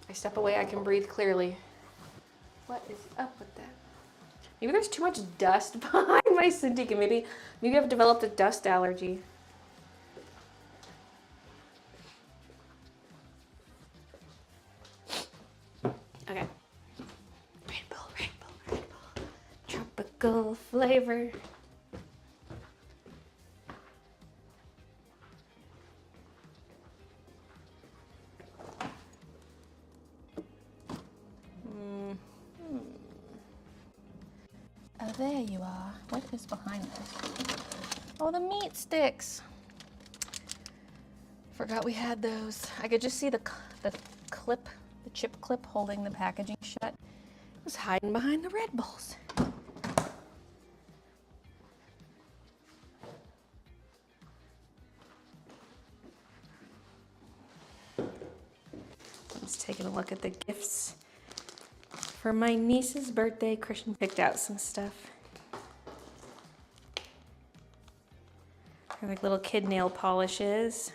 I step away, I can breathe clearly. What is up with that? Maybe there's too much dust behind my Cintiq, and maybe I've developed a dust allergy. Okay. Red Bull, Red Bull, Red Bull. Tropical flavor. Oh, there you are. What is behind this? Oh, the meat sticks. Forgot we had those. I could just see the clip, the chip clip holding the packaging shut. It was hiding behind the Red Bulls. I'm just taking a look at the gifts. For my niece's birthday, Christian picked out some stuff. They're like little kid nail polishes.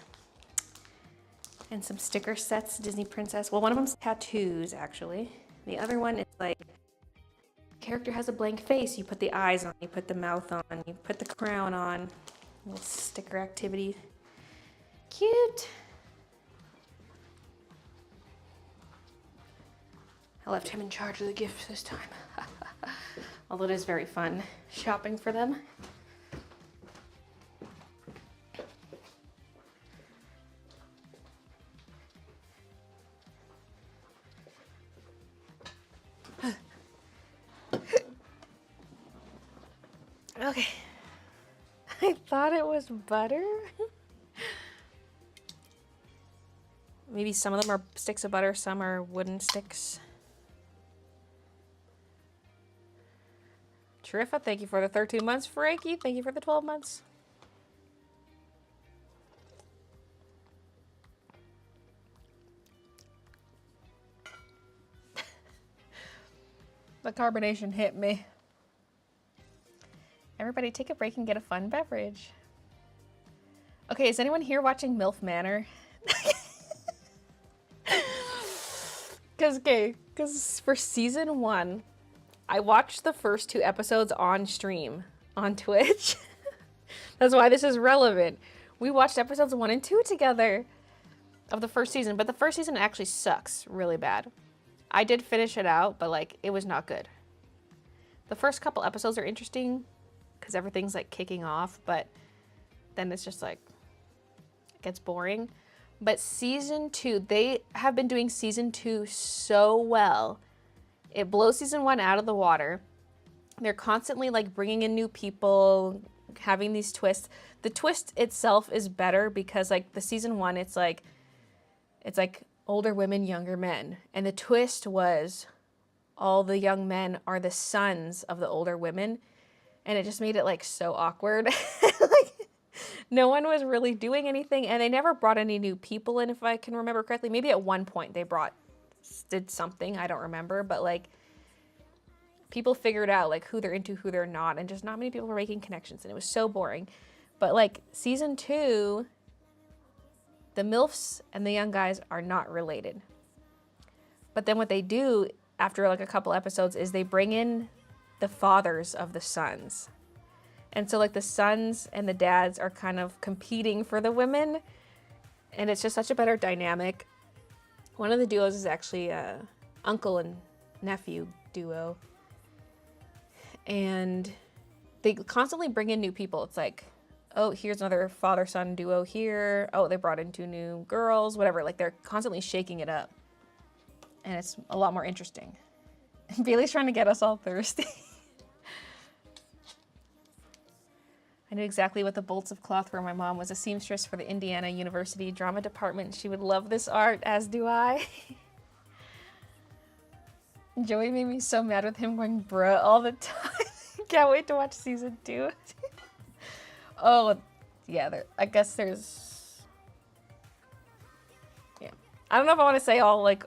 And some sticker sets, Disney Princess. Well, one of them's tattoos, actually. The other one is like, character has a blank face. You put the eyes on, you put the mouth on, you put the crown on. Little sticker activity. Cute. I left him in charge of the gifts this time. Although it is very fun shopping for them. Okay. I thought it was butter. Maybe some of them are sticks of butter, some are wooden sticks. Terrific. Thank you for the 13 months, Frankie. Thank you for the 12 months. The carbonation hit me. Everybody take a break and get a fun beverage. Okay, is anyone here watching MILF Manor? Because for season 1, I watched the first 2 episodes on stream on Twitch. That's why this is relevant. We watched episodes 1 and 2 together of the first season, but the first season actually sucks really bad. I did finish it out, but like it was not good. The first couple episodes are interesting because everything's like kicking off, but then it's just like it gets boring. But season 2, they have been doing season 2 so well. It blows season 1 out of the water. They're constantly like bringing in new people, having these twists. The twist itself is better because like the season 1, it's like older women, younger men. And the twist was all the young men are the sons of the older women. And it just made it like so awkward. Like no one was really doing anything, and they never brought any new people in, if I can remember correctly. Maybe at one point they did something, I don't remember, but like people figured out like who they're into, who they're not, and just not many people were making connections, and it was so boring. But like season 2, the MILFs and the young guys are not related. But then what they do after like a couple episodes is they bring in the fathers of the sons. And so like the sons and the dads are kind of competing for the women, and it's just such a better dynamic. One of the duos is actually a uncle and nephew duo, and they constantly bring in new people. It's like, oh, here's another father-son duo here. Oh, they brought in 2 new girls, whatever. Like they're constantly shaking it up, and it's a lot more interesting. Baylee's trying to get us all thirsty. I knew exactly what the bolts of cloth were. My mom was a seamstress for the Indiana University drama department. She would love this art, as do I. Joey made me so mad with him going bruh all the time. Can't wait to watch season 2. Oh, yeah, I guess there's... Yeah. I don't know if I want to say all, like,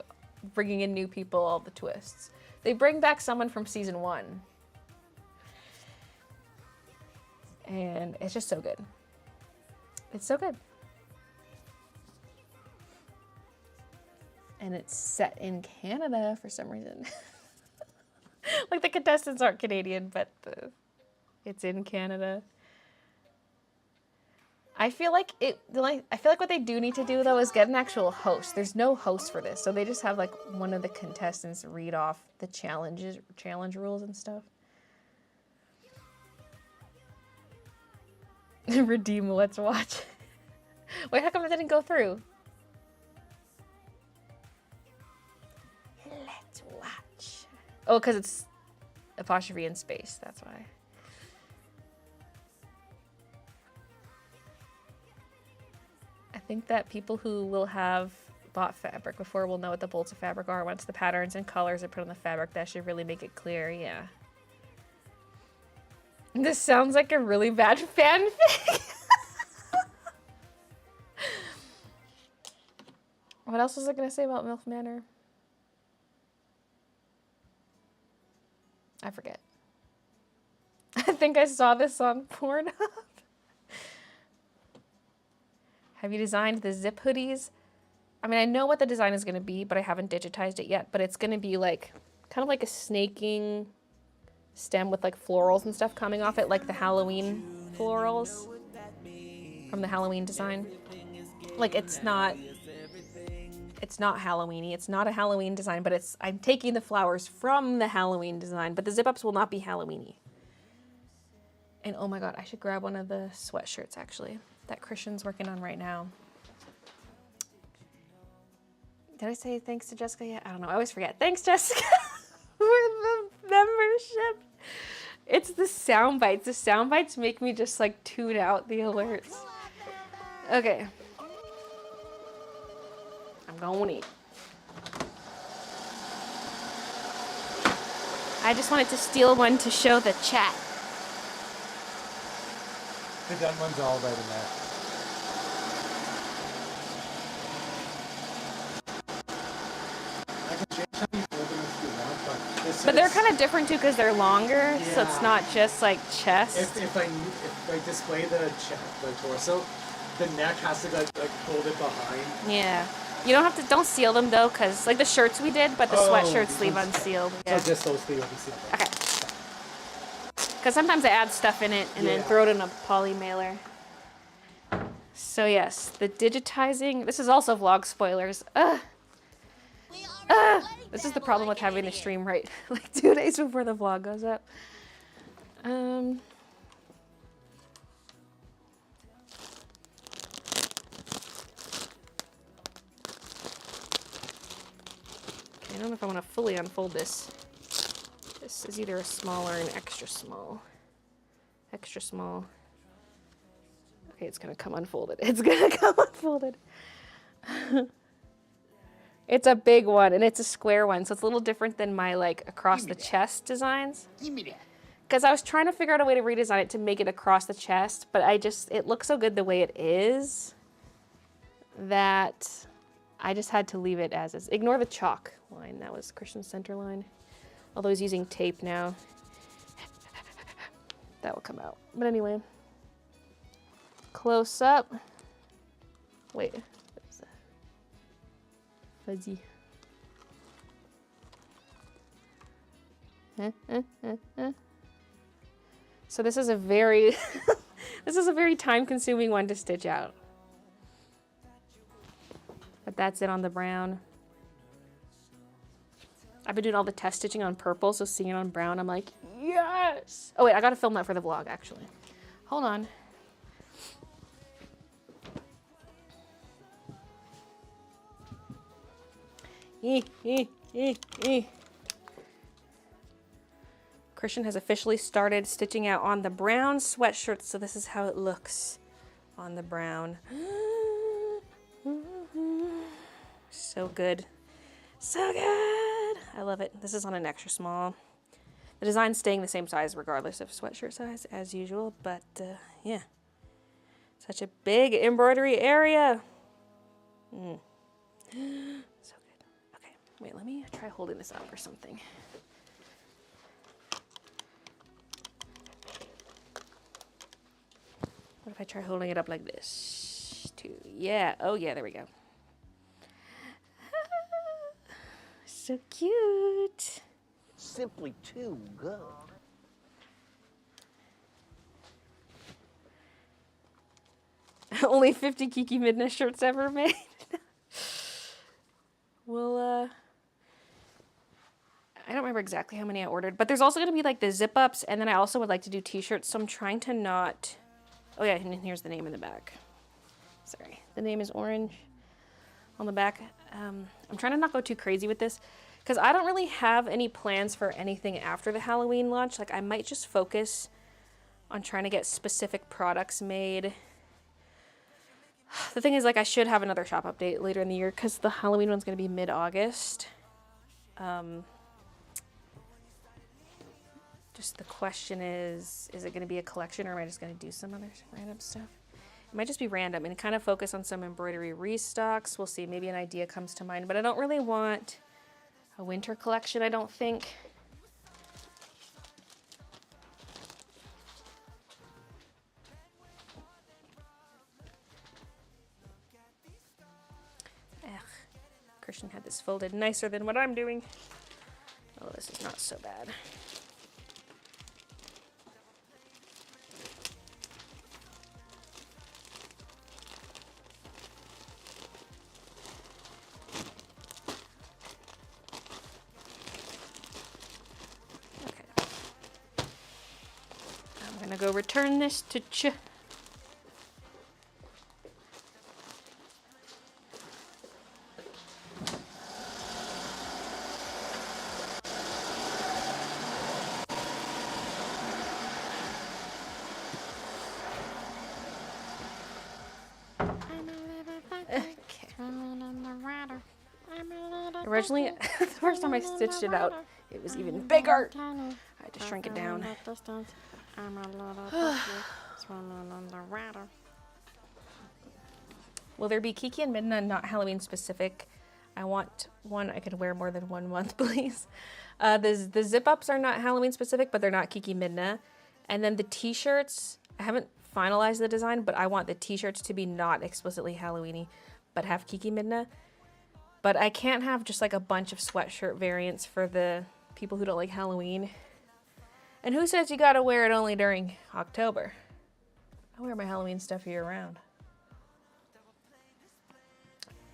bringing in new people, all the twists. They bring back someone from season 1. And it's just so good. It's so good. And it's set in Canada for some reason. Like the contestants aren't Canadian, but it's in Canada. I feel like what they do need to do though is get an actual host. There's no host for this, so they just have like one of the contestants read off the challenge rules and stuff. Redeem, let's watch. Wait, how come it didn't go through? Let's watch. Oh, because it's apostrophe in space, that's why. I think that people who will have bought fabric before will know what the bolts of fabric are. Once the patterns and colors are put on the fabric, that should really make it clear, yeah. This sounds like a really bad fanfic. What else was I going to say about MILF Manor? I forget. I think I saw this on Pornhub. Have you designed the zip hoodies? I mean, I know what the design is going to be, but I haven't digitized it yet. But it's going to be like, kind of like a snaking stem with like florals and stuff coming off it, like the Halloween florals from the Halloween design. Like it's not Halloween-y. It's not a Halloween design, but I'm taking the flowers from the Halloween design, but the zip-ups will not be Halloween-y. And oh my god, I should grab one of the sweatshirts actually that Christian's working on right now. Did I say thanks to Jessica yet? I don't know. I always forget. Thanks, Jessica. For the membership. It's the sound bites. The sound bites make me just like tune out the alerts. Okay. I'm going to eat. I just wanted to steal one to show the chat. The done one's all right in there. I can change how you fold them if you want, but they're kind of different too because they're longer, so it's not just like chest. If I display the torso, the neck has to like hold it behind. Yeah. You don't have to, don't seal them though, because like the shirts we did, but the sweatshirts leave unsealed. Yeah. So just those three will be sealed. Okay. Because sometimes I add stuff in it and then throw it in a poly mailer. So yes, the digitizing, this is also vlog spoilers. This is the problem with having the stream right like 2 days before the vlog goes up. Okay, I don't know if I want to fully unfold this. This is either a small or an extra small. Extra small. Okay, it's gonna come unfolded. It's gonna come unfolded. It's a big one and it's a square one, so it's a little different than my like across the chest designs. Give me that. Because I was trying to figure out a way to redesign it to make it across the chest, but it looks so good the way it is that I just had to leave it as is. Ignore the chalk line. That was Christian's center line. Although he's using tape now. That will come out. But anyway. Close up. Wait. What is that? Fuzzy. So this is a very this is a very time-consuming one to stitch out. But that's it on the brown. I've been doing all the test stitching on purple, so seeing it on brown, I'm like, yes! Oh wait, I gotta film that for the vlog, actually. Hold on. Christian has officially started stitching out on the brown sweatshirt, so this is how it looks on the brown. So good. So good! I love it. This is on an extra small. The design's staying the same size regardless of sweatshirt size as usual, but yeah. Such a big embroidery area. So good. Okay, wait, let me try holding this up or something. What if I try holding it up like this? Too. Yeah, oh yeah, there we go. So cute. Simply too good. Only 50 Kiki Midna shirts ever made. Well, I don't remember exactly how many I ordered, but there's also going to be like the zip ups, and then I also would like to do t-shirts, so I'm trying to not... Oh yeah, and here's the name in the back. Sorry, the name is orange on the back. I'm trying to not go too crazy with this because I don't really have any plans for anything after the Halloween launch. Like I might just focus on trying to get specific products made. The thing is, like, I should have another shop update later in the year because the Halloween one's going to be mid-August. Just the question is it going to be a collection or am I just going to do some other random stuff? It might just be random and kind of focus on some embroidery restocks. We'll see. Maybe an idea comes to mind, but I don't really want a winter collection, I don't think. Christian had this folded nicer than what I'm doing. Oh, this is not so bad. Okay. I'm gonna go return this to Originally, the first time I stitched it out, it was even bigger. I had to shrink it down. Will there be Kiki and Midna not Halloween specific? I want one I could wear more than 1 month, please. The zip-ups are not Halloween specific, but they're not Kiki Midna. And then the t-shirts, I haven't finalized the design, but I want the t-shirts to be not explicitly Halloween-y, but have Kiki Midna. But I can't have just like a bunch of sweatshirt variants for the people who don't like Halloween. And who says you gotta wear it only during October? I wear my Halloween stuff year round.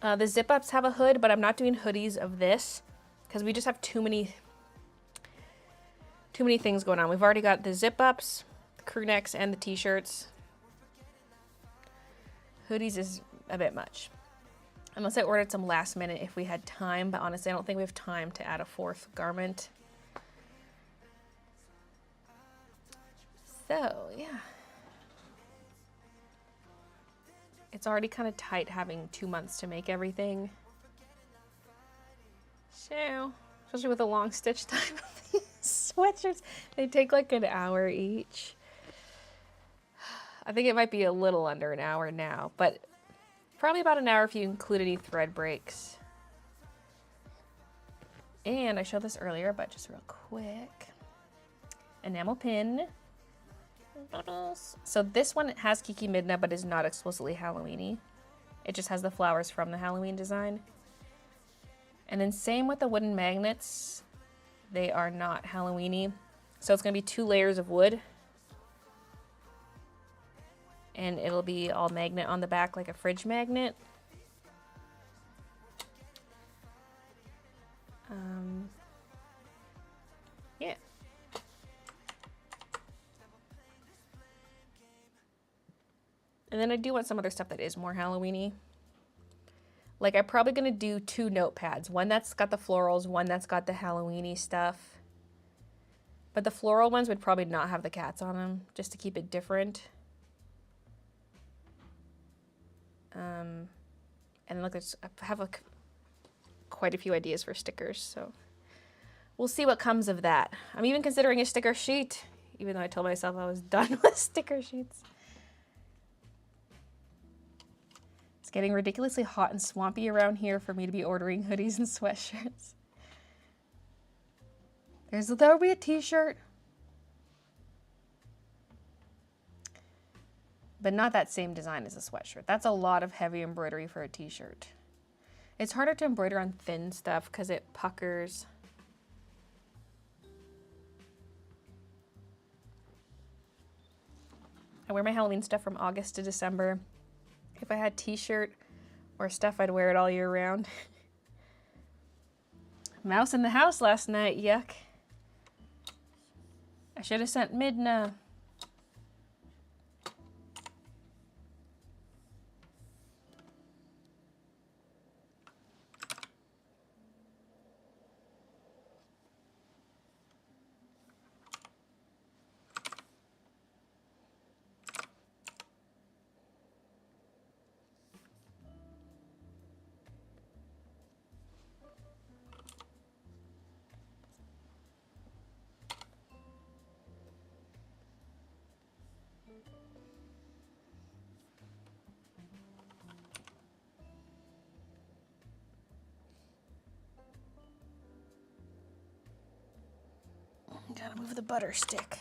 The zip-ups have a hood, but I'm not doing hoodies of this because we just have too many things going on. We've already got the zip-ups, the crew necks, and the t-shirts. Hoodies is a bit much. Unless I ordered some last minute if we had time, but honestly I don't think we have time to add a fourth garment. So, yeah. It's already kind of tight having 2 months to make everything. So, especially with the long stitch time of these sweatshirts, they take like an hour each. I think it might be a little under an hour now, but probably about an hour if you include any thread breaks. And I showed this earlier, but just real quick. Enamel pin. So this one has Kiki Midna, but is not explicitly Halloween-y. It just has the flowers from the Halloween design. And then same with the wooden magnets. They are not Halloween-y. So it's going to be 2 layers of wood. And it'll be all magnet on the back like a fridge magnet. Yeah. And then I do want some other stuff that is more Halloween-y. Like I'm probably going to do 2 notepads. One that's got the florals, one that's got the Halloween-y stuff. But the floral ones would probably not have the cats on them, just to keep it different. And look, I have quite a few ideas for stickers, so we'll see what comes of that. I'm even considering a sticker sheet, even though I told myself I was done with sticker sheets. It's getting ridiculously hot and swampy around here for me to be ordering hoodies and sweatshirts. There'll be a t-shirt. But not that same design as a sweatshirt. That's a lot of heavy embroidery for a t-shirt. It's harder to embroider on thin stuff because it puckers. I wear my Halloween stuff from August to December. If I had t-shirt or stuff, I'd wear it all year round. Mouse in the house last night, yuck. I should have sent Midna. Gotta move the butter stick.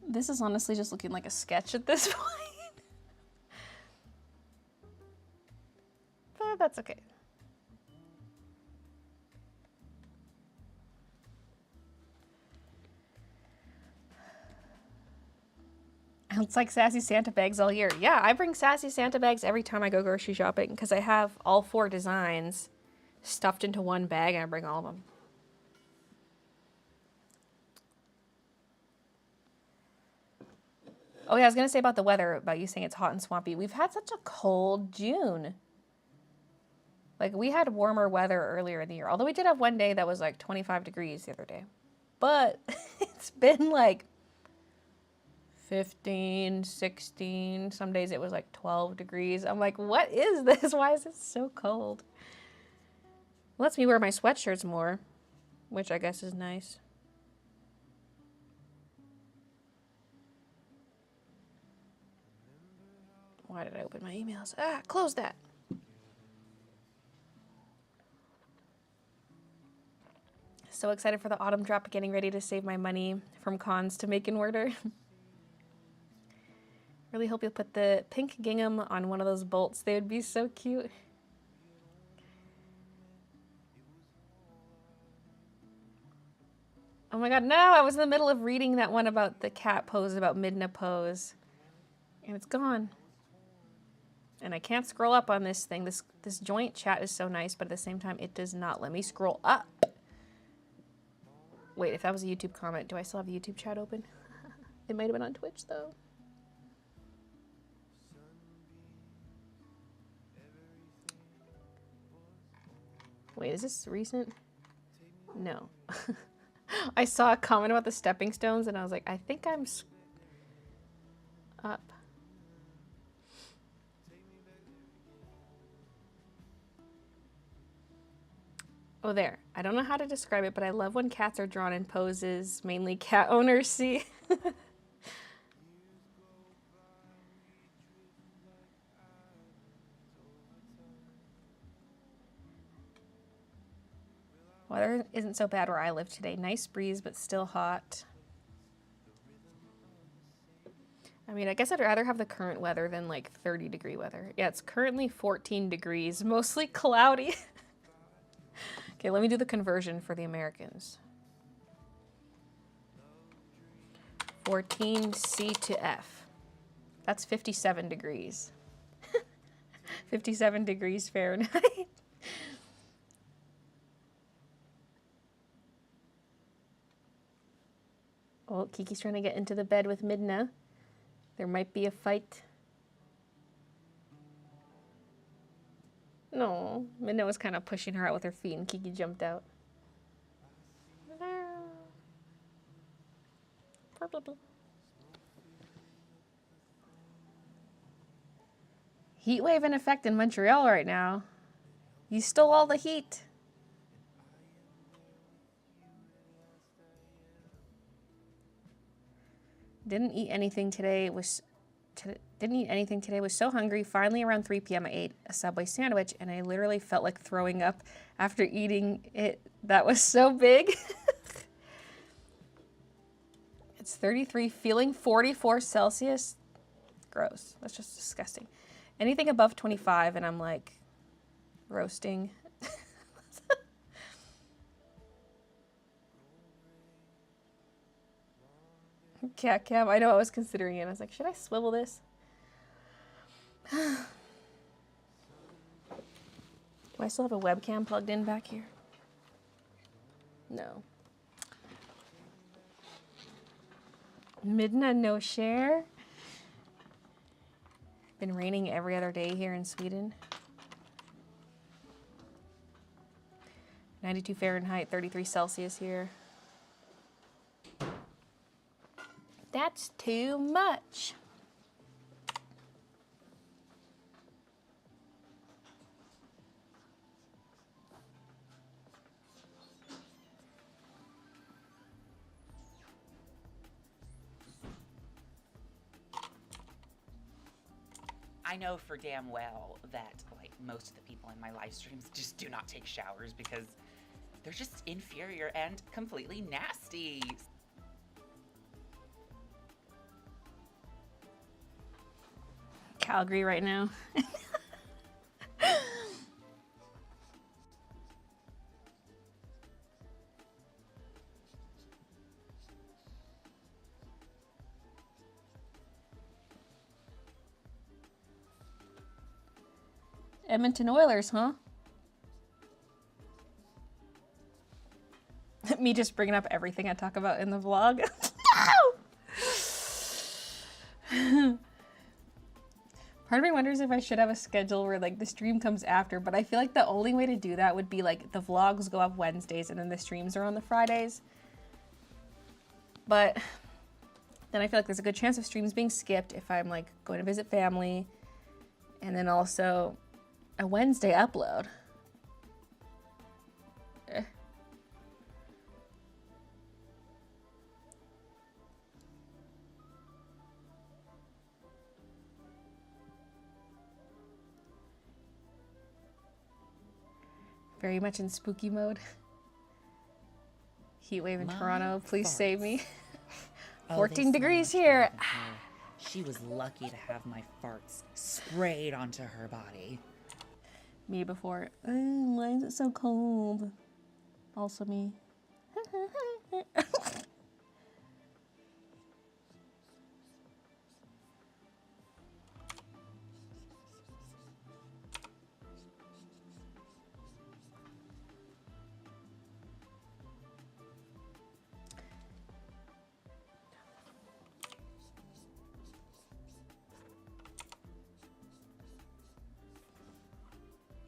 This is honestly just looking like a sketch at this point. But that's okay. It's like sassy Santa bags all year. Yeah, I bring sassy Santa bags every time I go grocery shopping because I have all 4 designs stuffed into one bag and I bring all of them. Oh yeah, I was going to say about the weather, about you saying it's hot and swampy. We've had such a cold June. Like we had warmer weather earlier in the year. Although we did have one day that was like 25 degrees the other day. But it's been like 15, 16, some days it was like 12 degrees. I'm like, what is this? Why is it so cold? Lets me wear my sweatshirts more, which I guess is nice. Why did I open my emails? Ah, close that. so excited for the autumn drop, getting ready to save my money from cons to make an order. Really hope you'll put the pink gingham on one of those bolts. They would be so cute. Oh my god, no! I was in the middle of reading that one about the cat pose, about Midna pose. And it's gone. And I can't scroll up on this thing. This joint chat is so nice, but at the same time, it does not let me scroll up. Wait, if that was a YouTube comment, do I still have the YouTube chat open? It might have been on Twitch, though. Wait, is this recent? No. I saw a comment about the stepping stones, and I was like, I think I'm up. Oh, there. I don't know how to describe it, but I love when cats are drawn in poses mainly cat owners see. Weather isn't so bad where I live today. Nice breeze, but still hot. I mean, I guess I'd rather have the current weather than like 30-degree weather. Yeah, it's currently 14 degrees, mostly cloudy. Okay, let me do the conversion for the Americans. 14 C to F. That's 57 degrees. 57 degrees Fahrenheit. Oh, Kiki's trying to get into the bed with Midna. There might be a fight. No, Midna was kind of pushing her out with her feet, and Kiki jumped out. Heat wave in effect in Montreal right now. You stole all the heat. Didn't eat anything today. Was so hungry. Finally, around 3 p.m., I ate a Subway sandwich, and I literally felt like throwing up after eating it. That was so big. It's 33, feeling 44 Celsius. Gross. That's just disgusting. Anything above 25, and I'm like roasting. Cat cam. I know, I was considering it. I was like, should I swivel this? Do I still have a webcam plugged in back here? No. Midna no share. Been raining every other day here in Sweden. 92 Fahrenheit, 33 Celsius here. That's too much. I know for damn well that like most of the people in my live streams just do not take showers because they're just inferior and completely nasty. Calgary right now. Edmonton Oilers, huh? Me just bringing up everything I talk about in the vlog. Part of me wonders if I should have a schedule where like the stream comes after, but I feel like the only way to do that would be like the vlogs go up Wednesdays and then the streams are on the Fridays. But then I feel like there's a good chance of streams being skipped if I'm like going to visit family, and then also a Wednesday upload. Very much in spooky mode. Heat wave in My Toronto. Please save me. Oh, 14 they degrees smell here. much better than her. She was lucky to have my farts sprayed onto her body. Me before. Why is it so cold? Also me.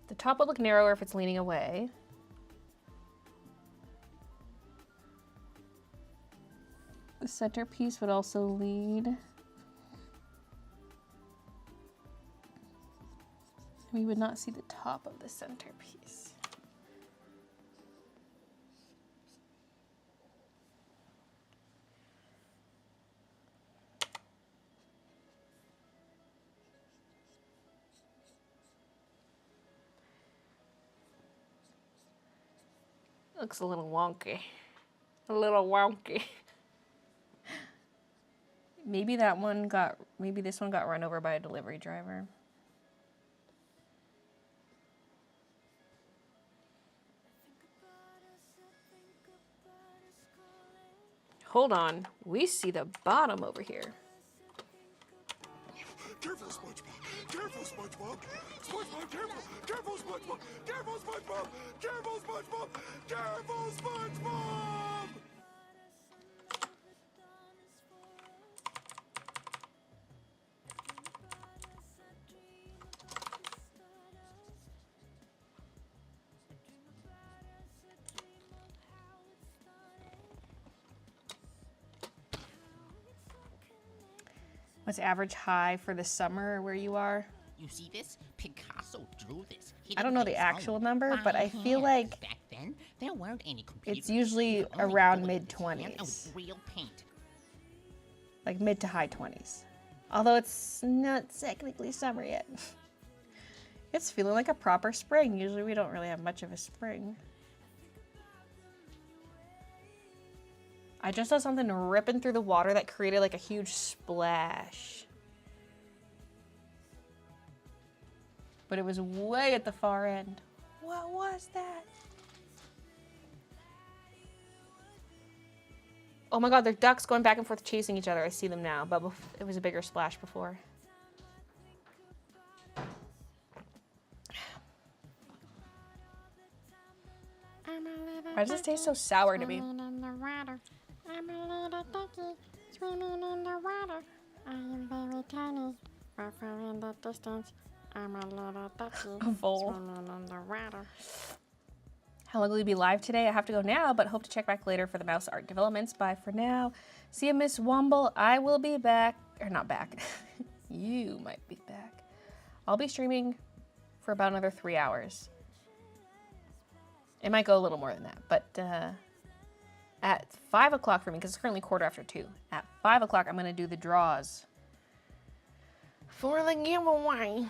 The top will look narrower if it's leaning away. The centerpiece would also lead. We would not see the top of the centerpiece. Looks a little wonky. A little wonky. Maybe maybe this one got run over by a delivery driver. Hold on, we see the bottom over here. Careful, SpongeBob! Careful, SpongeBob! SpongeBob, careful! Careful, SpongeBob! Careful, SpongeBob! Careful, SpongeBob! Careful, SpongeBob! What's average high for the summer where you are? You see this? Picasso drew this. He I don't didn't know write the his actual own. number, but By I feel hand. like Back then, there weren't any computers. it's usually He could only around do it with his hand and mid-20s. with real paint. Like mid to high 20s. Although it's not technically summer yet. It's feeling like a proper spring. Usually we don't really have much of a spring. I just saw something ripping through the water that created like a huge splash. But it was way at the far end. What was that? Oh my god, they're ducks going back and forth chasing each other. I see them now, but it was a bigger splash before. Why does this taste so sour to me? I'm a little ducky, swimming in the water. I am very tiny, far, far in the distance. I'm a little ducky, Vole. swimming in the water. How long will you be live today? I have to go now, but hope to check back later for the mouse art developments. Bye for now. See you, Miss Womble. I will be back. Or not back. You might be back. I'll be streaming for about another 3 hours. It might go a little more than that, but at 5 o'clock for me, because it's currently 2:15. At 5 o'clock, I'm going to do the draws for the giveaway.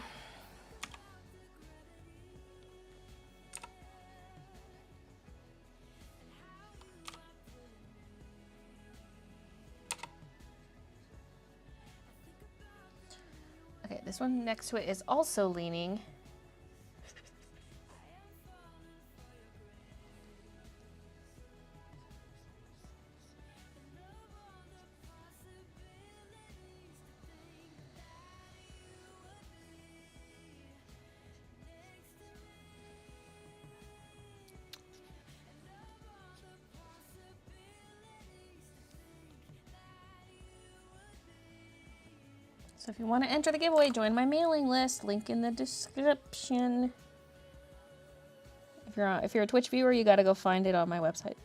Okay, this one next to it is also leaning. So if you want to enter the giveaway, join my mailing list. Link in the description. If you're a Twitch viewer, you got to go find it on my website.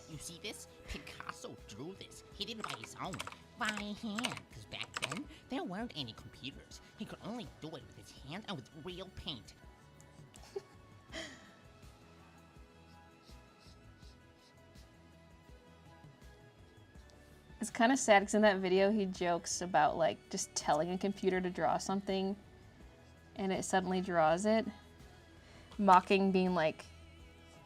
You see this? Picasso drew this. He didn't write his own. By hand. Because back then, there weren't any computers. He could only do it with his hand and with real paint. It's kind of sad because in that video he jokes about like just telling a computer to draw something and it suddenly draws it. Mocking being like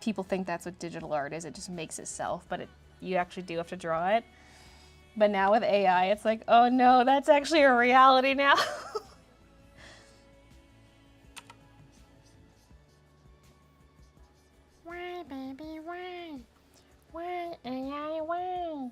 people think that's what digital art is. It just makes itself, but you actually do have to draw it. But now with AI, it's like, oh no, that's actually a reality now. Why, baby, why? Why, AI, why?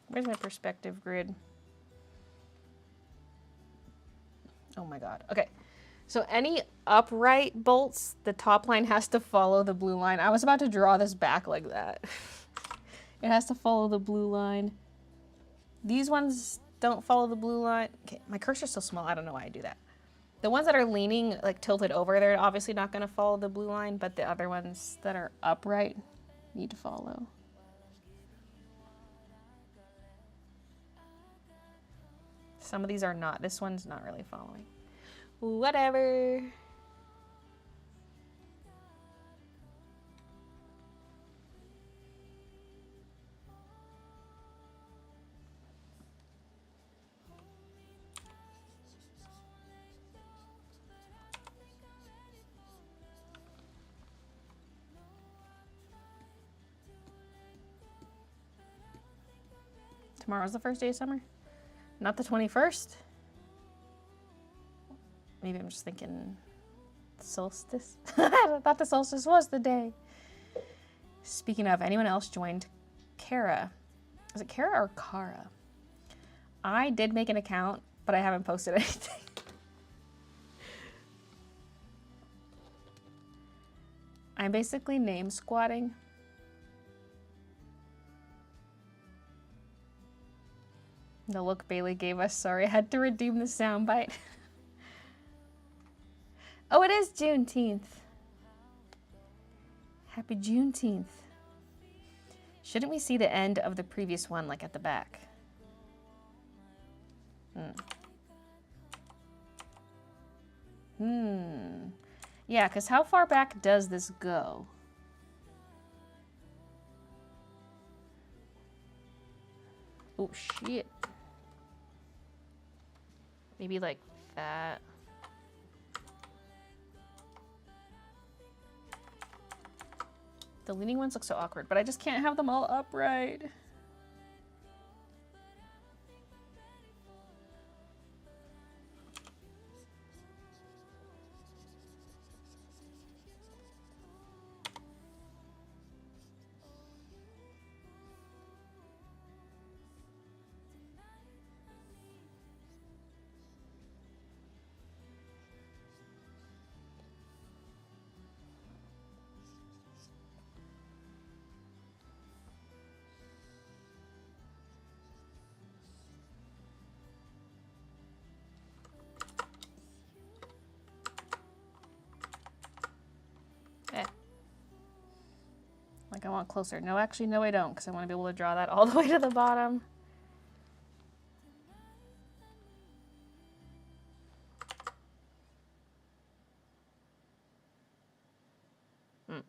Where's my perspective grid? Oh my god. Okay. So any upright bolts, the top line has to follow the blue line. I was about to draw this back like that. It has to follow the blue line. These ones don't follow the blue line. Okay, my cursor's so small, I don't know why I do that. The ones that are leaning, like tilted over, they're obviously not going to follow the blue line, but the other ones that are upright need to follow. Some of these are not. This one's not really following. Whatever. Tomorrow's the first day of summer? Not the 21st? Maybe I'm just thinking solstice. I thought the solstice was the day. Speaking of, anyone else joined Kara? Is it Kara or Kara? I did make an account, but I haven't posted anything. I'm basically name squatting. The look Baylee gave us. Sorry, I had to redeem the soundbite. Oh, it is Juneteenth. Happy Juneteenth. Shouldn't we see the end of the previous one, like at the back? Yeah, because how far back does this go? Oh, shit. Maybe like that. The leaning ones look so awkward, but I just can't have them all upright. Like I want closer. No, actually, no I don't, because I want to be able to draw that all the way to the bottom. My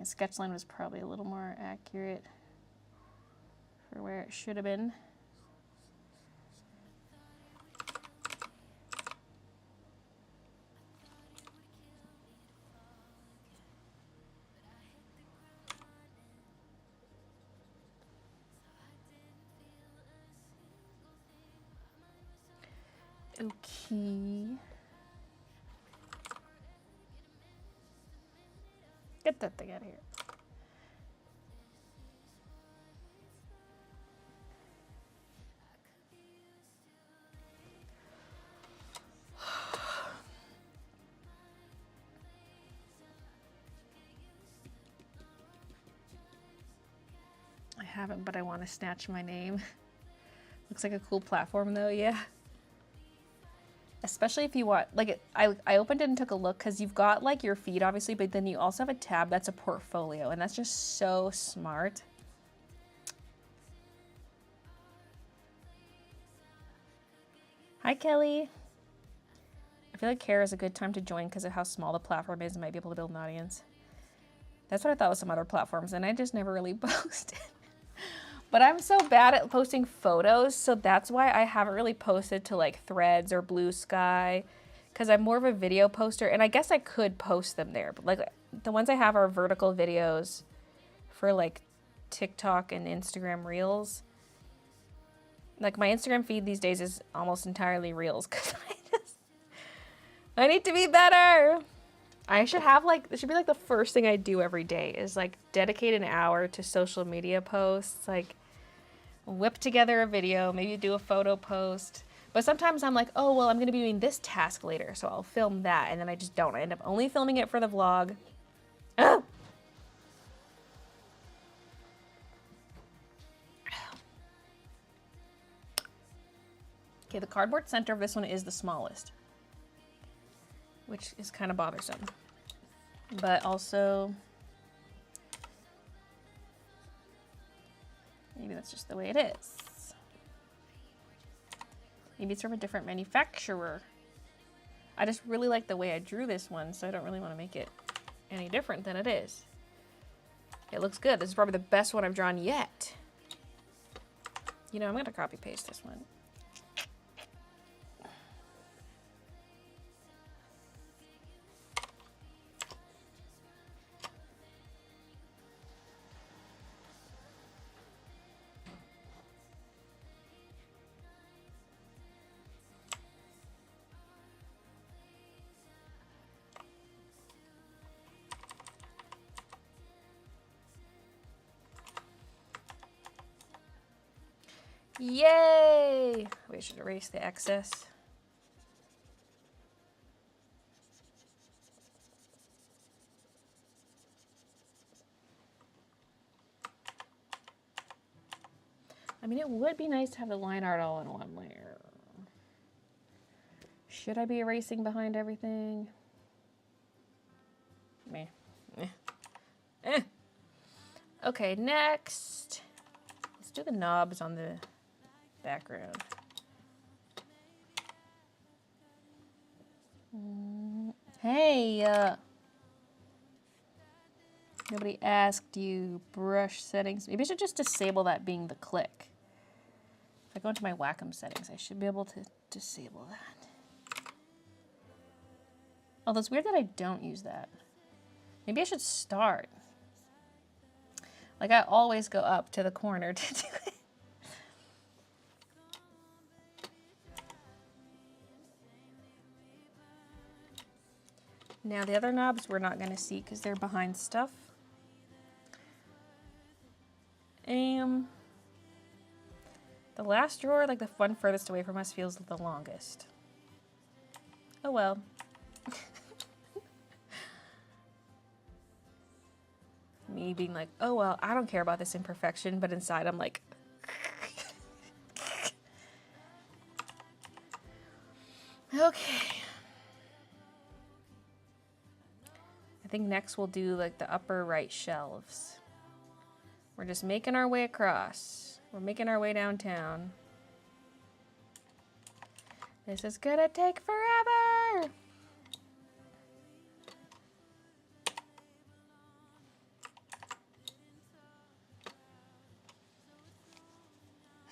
sketch line was probably a little more accurate for where it should have been. Okay. Get that thing out of here. I haven't, but I want to snatch my name. Looks like a cool platform though, yeah. Especially if you want, like, I opened it and took a look because you've got like your feed obviously, but then you also have a tab that's a portfolio, and that's just so smart. Hi, Kelly. I feel like Kara is a good time to join because of how small the platform is and might be able to build an audience. That's what I thought with some other platforms, and I just never really posted. But I'm so bad at posting photos, so that's why I haven't really posted to like Threads or Blue Sky, because I'm more of a video poster, and I guess I could post them there, but like the ones I have are vertical videos for like TikTok and Instagram Reels. Like my Instagram feed these days is almost entirely Reels, because I need to be better. I should have like, it should be like the first thing I do every day is like dedicate an hour to social media posts, like whip together a video, maybe do a photo post. But sometimes I'm like, oh, well, I'm going to be doing this task later, so I'll film that. And then I just don't. I end up only filming it for the vlog. Oh! Okay, the cardboard center of this one is the smallest, which is kind of bothersome. But also, maybe that's just the way it is. Maybe it's from a different manufacturer. I just really like the way I drew this one, so I don't really want to make it any different than it is. It looks good. This is probably the best one I've drawn yet. You know, I'm going to copy paste this one. Yay! We should erase the excess. I mean, it would be nice to have the line art all in one layer. Should I be erasing behind everything? Meh. Okay, next. Let's do the knobs on the background. Hey, nobody asked you brush settings. Maybe I should just disable that being the click. If I go into my Wacom settings, I should be able to disable that. Although it's weird that I don't use that. Maybe I should start. Like I always go up to the corner to do it. Now the other knobs we're not going to see because they're behind stuff. The last drawer, like the one furthest away from us, feels the longest. Oh well. Me being like, oh well, I don't care about this imperfection, but inside I'm like... Okay. I think next we'll do like the upper right shelves. We're just making our way across. We're making our way downtown. This is gonna take forever!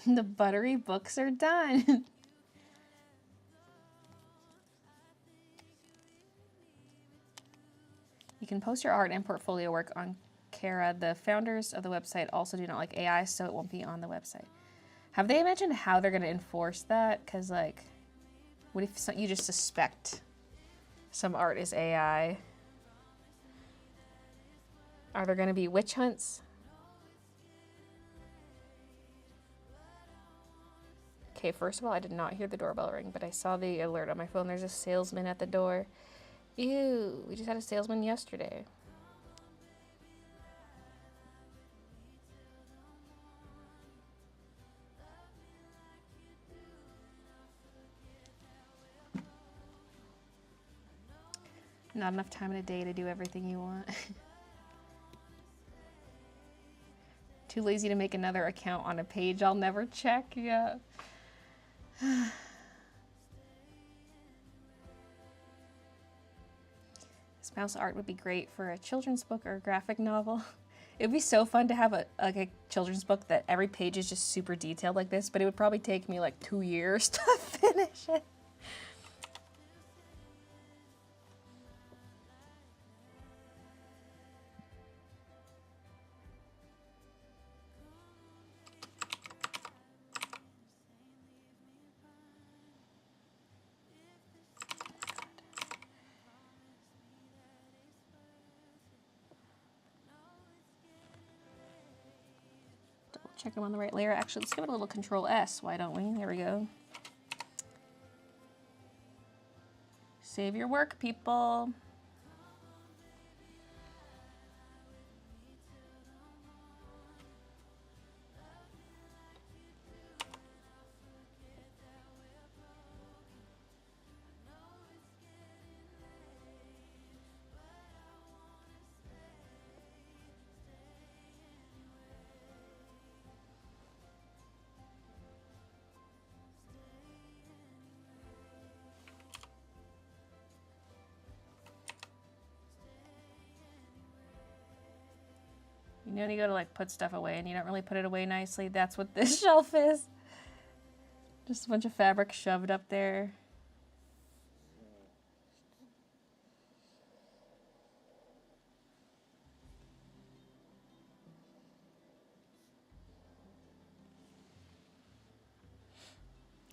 The buttery books are done. You can post your art and portfolio work on Kara. The founders of the website also do not like AI, so it won't be on the website. Have they mentioned how they're going to enforce that? Because, like, what if you just suspect some art is AI? Are there going to be witch hunts? Okay, first of all, I did not hear the doorbell ring, but I saw the alert on my phone. There's a salesman at the door. Ew, we just had a salesman yesterday. Not enough time in a day to do everything you want. Too lazy to make another account on a page I'll never check. Yeah. This Mouse art would be great for a children's book or a graphic novel. It'd be so fun to have a children's book that every page is just super detailed like this, but it would probably take me like 2 years to finish it. Check them on the right layer. Actually, let's give it a little Control S. Why don't we? There we go. Save your work, people. You know, you go to like put stuff away and you don't really put it away nicely. That's what this shelf is. Just a bunch of fabric shoved up there.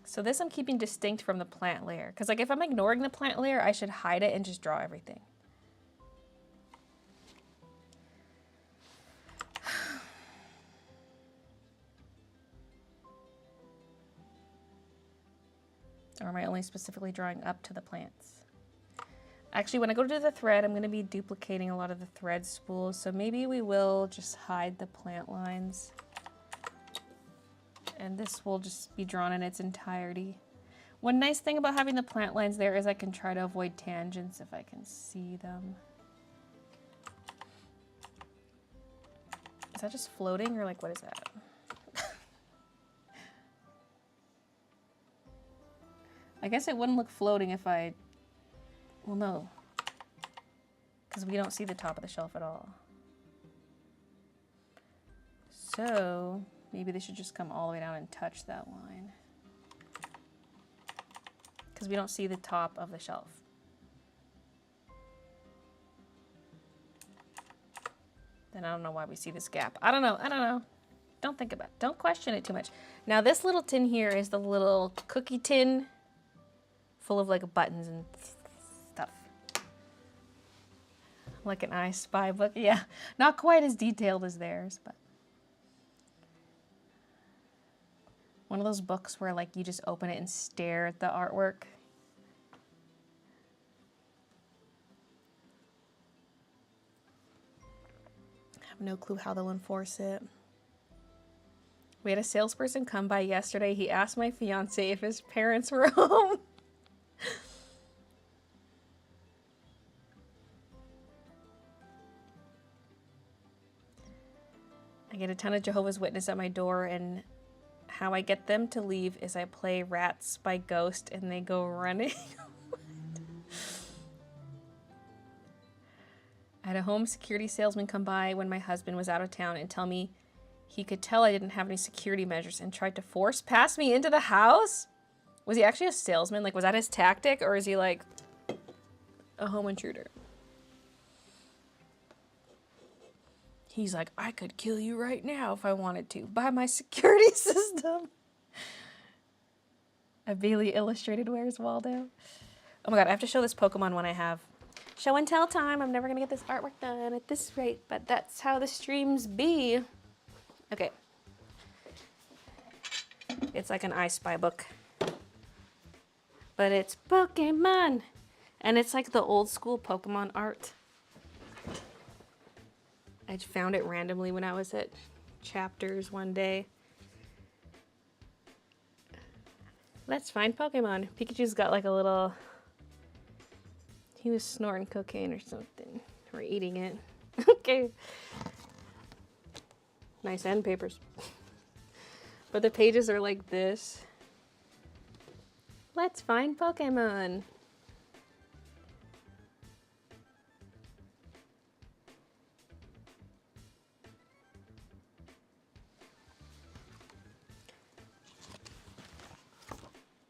So this I'm keeping distinct from the plant layer. Because like if I'm ignoring the plant layer, I should hide it and just draw everything. Or am I only specifically drawing up to the plants? Actually, when I go to the thread, I'm going to be duplicating a lot of the thread spools, so maybe we will just hide the plant lines. And this will just be drawn in its entirety. One nice thing about having the plant lines there is I can try to avoid tangents if I can see them. Is that just floating or like what is that? I guess it wouldn't look floating if I, well no, because we don't see the top of the shelf at all. So maybe they should just come all the way down and touch that line. Because we don't see the top of the shelf. Then I don't know why we see this gap. I don't know. Don't think about it. Don't question it too much. Now this little tin here is the little cookie tin full of like buttons and stuff. Like an I Spy book. Yeah, not quite as detailed as theirs, but. One of those books where like you just open it and stare at the artwork. I have no clue how they'll enforce it. We had a salesperson come by yesterday. He asked my fiance if his parents were home. I get a ton of Jehovah's Witnesses at my door, and how I get them to leave is I play Rats by Ghost and they go running. I had a home security salesman come by when my husband was out of town and tell me he could tell I didn't have any security measures and tried to force pass me into the house. Was he actually a salesman? Like, was that his tactic, or is he like a home intruder? He's like, I could kill you right now if I wanted to, by my security system. A Baylee illustrated Where's Waldo? Oh my god, I have to show this Pokemon one I have. Show and tell time. I'm never gonna get this artwork done at this rate, but that's how the streams be. Okay. It's like an I Spy book. But it's Pokemon. And it's like the old school Pokemon art. I found it randomly when I was at Chapters one day. Let's find Pokemon. Pikachu's got like a little... He was snorting cocaine or something. Or eating it. Okay. Nice end papers. But the pages are like this. Let's find Pokemon.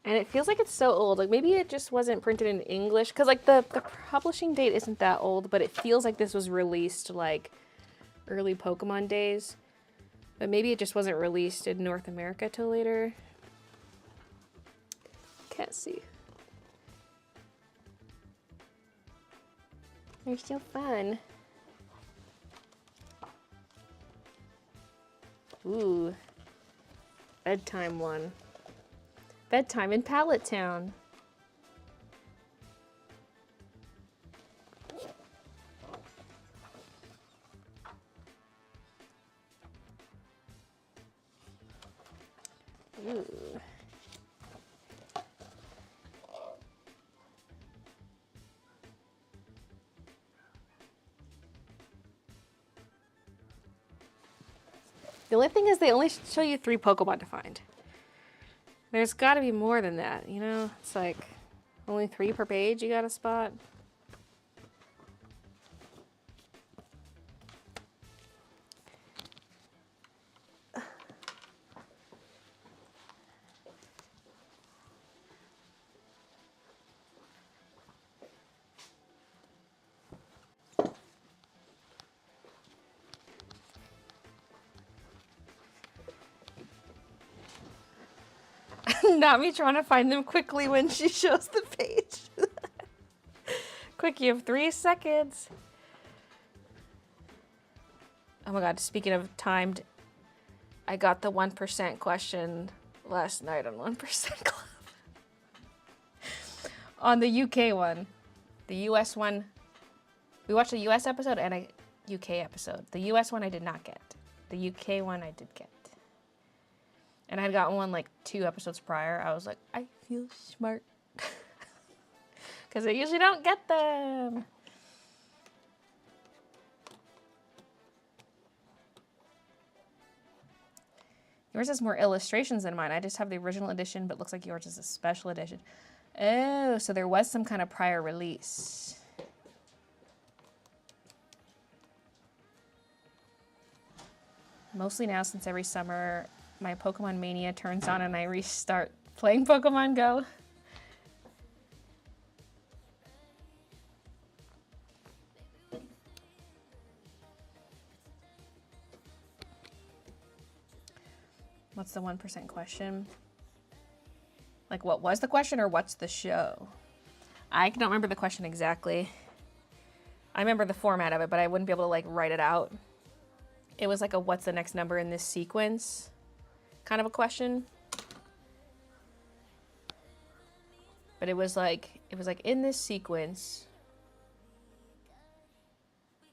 And it feels like it's so old. Like maybe it just wasn't printed in English. Because like the publishing date isn't that old, but it feels like this was released like early Pokemon days. But maybe it just wasn't released in North America till later. Can't see. They're so fun. Ooh. Bedtime one. Bedtime in Pallet Town. Ooh. The only thing is they only show you 3 Pokemon to find. There's got to be more than that, you know? It's like only 3 per page you got to spot. Not me trying to find them quickly when she shows the page. Quick, you have 3 seconds. Oh my god, speaking of timed, I got the 1% question last night on 1% Club. On the UK one. The US one, we watched the US episode and a UK episode. The US one I did not get. The UK one I did get. And I had gotten one like 2 episodes prior. I was like, I feel smart. Because I usually don't get them. Yours has more illustrations than mine. I just have the original edition, but looks like yours is a special edition. Oh, so there was some kind of prior release. Mostly now, since every summer my Pokemon Mania turns on and I restart playing Pokemon Go. What's the 1% question? Like, what was the question or what's the show? I don't remember the question exactly. I remember the format of it, but I wouldn't be able to like write it out. It was like a what's the next number in this sequence kind of a question. But it was like in this sequence,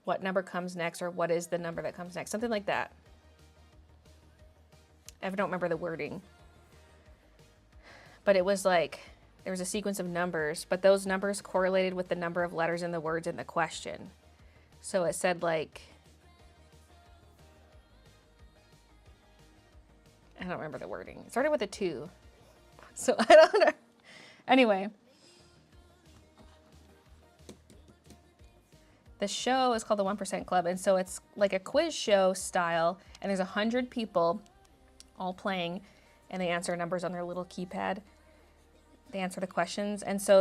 what number comes next or what is the number that comes next? Something like that. I don't remember the wording. But it was like, there was a sequence of numbers, but those numbers correlated with the number of letters in the words in the question. So it said like, I don't remember the wording. It started with a 2. So I don't know. Anyway. The show is called the 1% Club. And so it's like a quiz show style. And there's 100 people all playing. And they answer numbers on their little keypad. They answer the questions. And so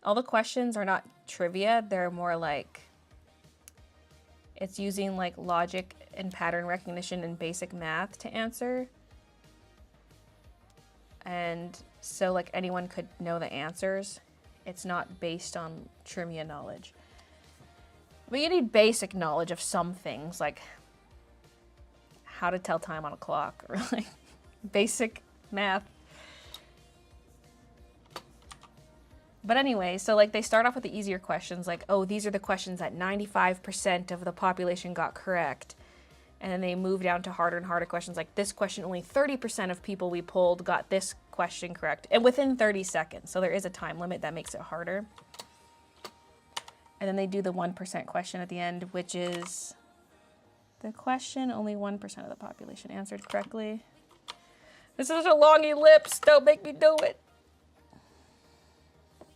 all the questions are not trivia. They're more like, it's using like logic and pattern recognition and basic math to answer. And so like anyone could know the answers. It's not based on trivia knowledge. But you need basic knowledge of some things, like how to tell time on a clock, or like basic math. But anyway, so like they start off with the easier questions, like, oh, these are the questions that 95% of the population got correct. And then they move down to harder and harder questions, like this question, only 30% of people we polled got this question correct, and within 30 seconds. So there is a time limit that makes it harder. And then they do the 1% question at the end, which is the question only 1% of the population answered correctly. This is a long ellipse. Don't make me do it.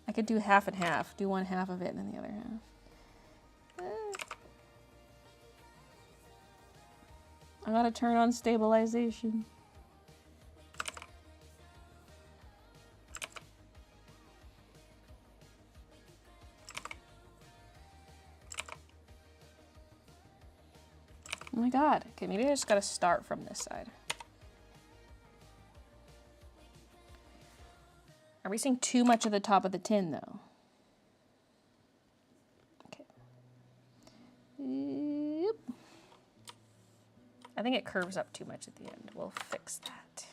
I could do half and half. Do one half of it and then the other half. I gotta turn on stabilization. my god. Okay, maybe I just gotta start from this side. Are we seeing too much of the top of the tin, though? Okay. Yep. I think it curves up too much at the end. We'll fix that.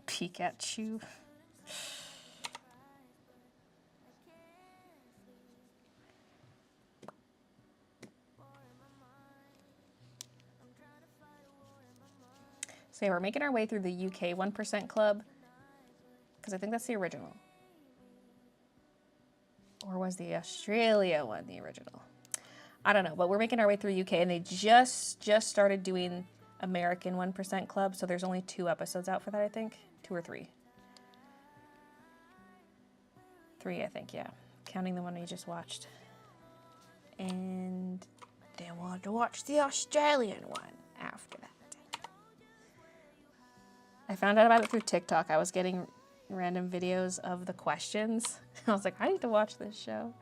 Pikachu. So yeah, we're making our way through the UK 1% Club, because I think that's the original. Or was the Australia one the original? I don't know, but we're making our way through UK, and they just started doing American 1% Club, so there's only 2 episodes out for that, I think. 2 or 3. 3, I think, yeah. Counting the one we just watched. And then we'll have to watch the Australian one after that. I found out about it through TikTok. I was getting random videos of the questions. I was like, I need to watch this show.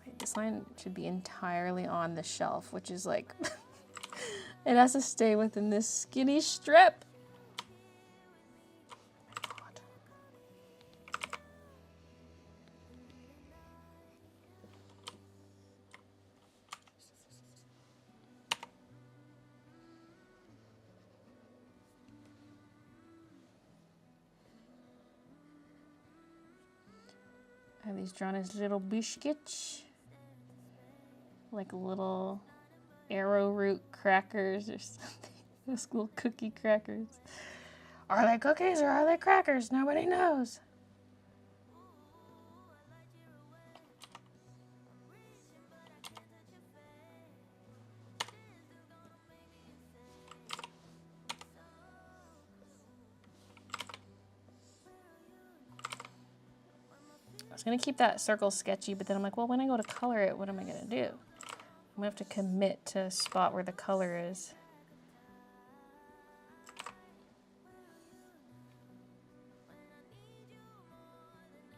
Wait, this line should be entirely on the shelf, which is like, it has to stay within this skinny strip. I have these drawn as little biscuits, like little arrowroot crackers or something. Those little cookie crackers. Are they cookies or are they crackers? Nobody knows. I was gonna keep that circle sketchy, but then I'm like, well, when I go to color it, what am I gonna do? I'm gonna have to commit to a spot where the color is.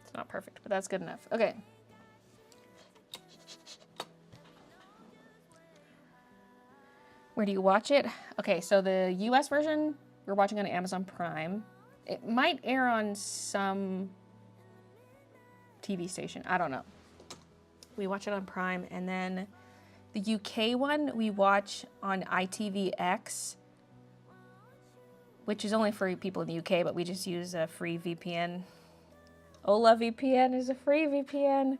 It's not perfect, but that's good enough. Okay. Where do you watch it? Okay, so the US version, we're watching on Amazon Prime. It might air on some TV station. I don't know. We watch it on Prime, and then the UK one we watch on ITVX, which is only for people in the UK, but we just use a free VPN. Ola VPN is a free VPN.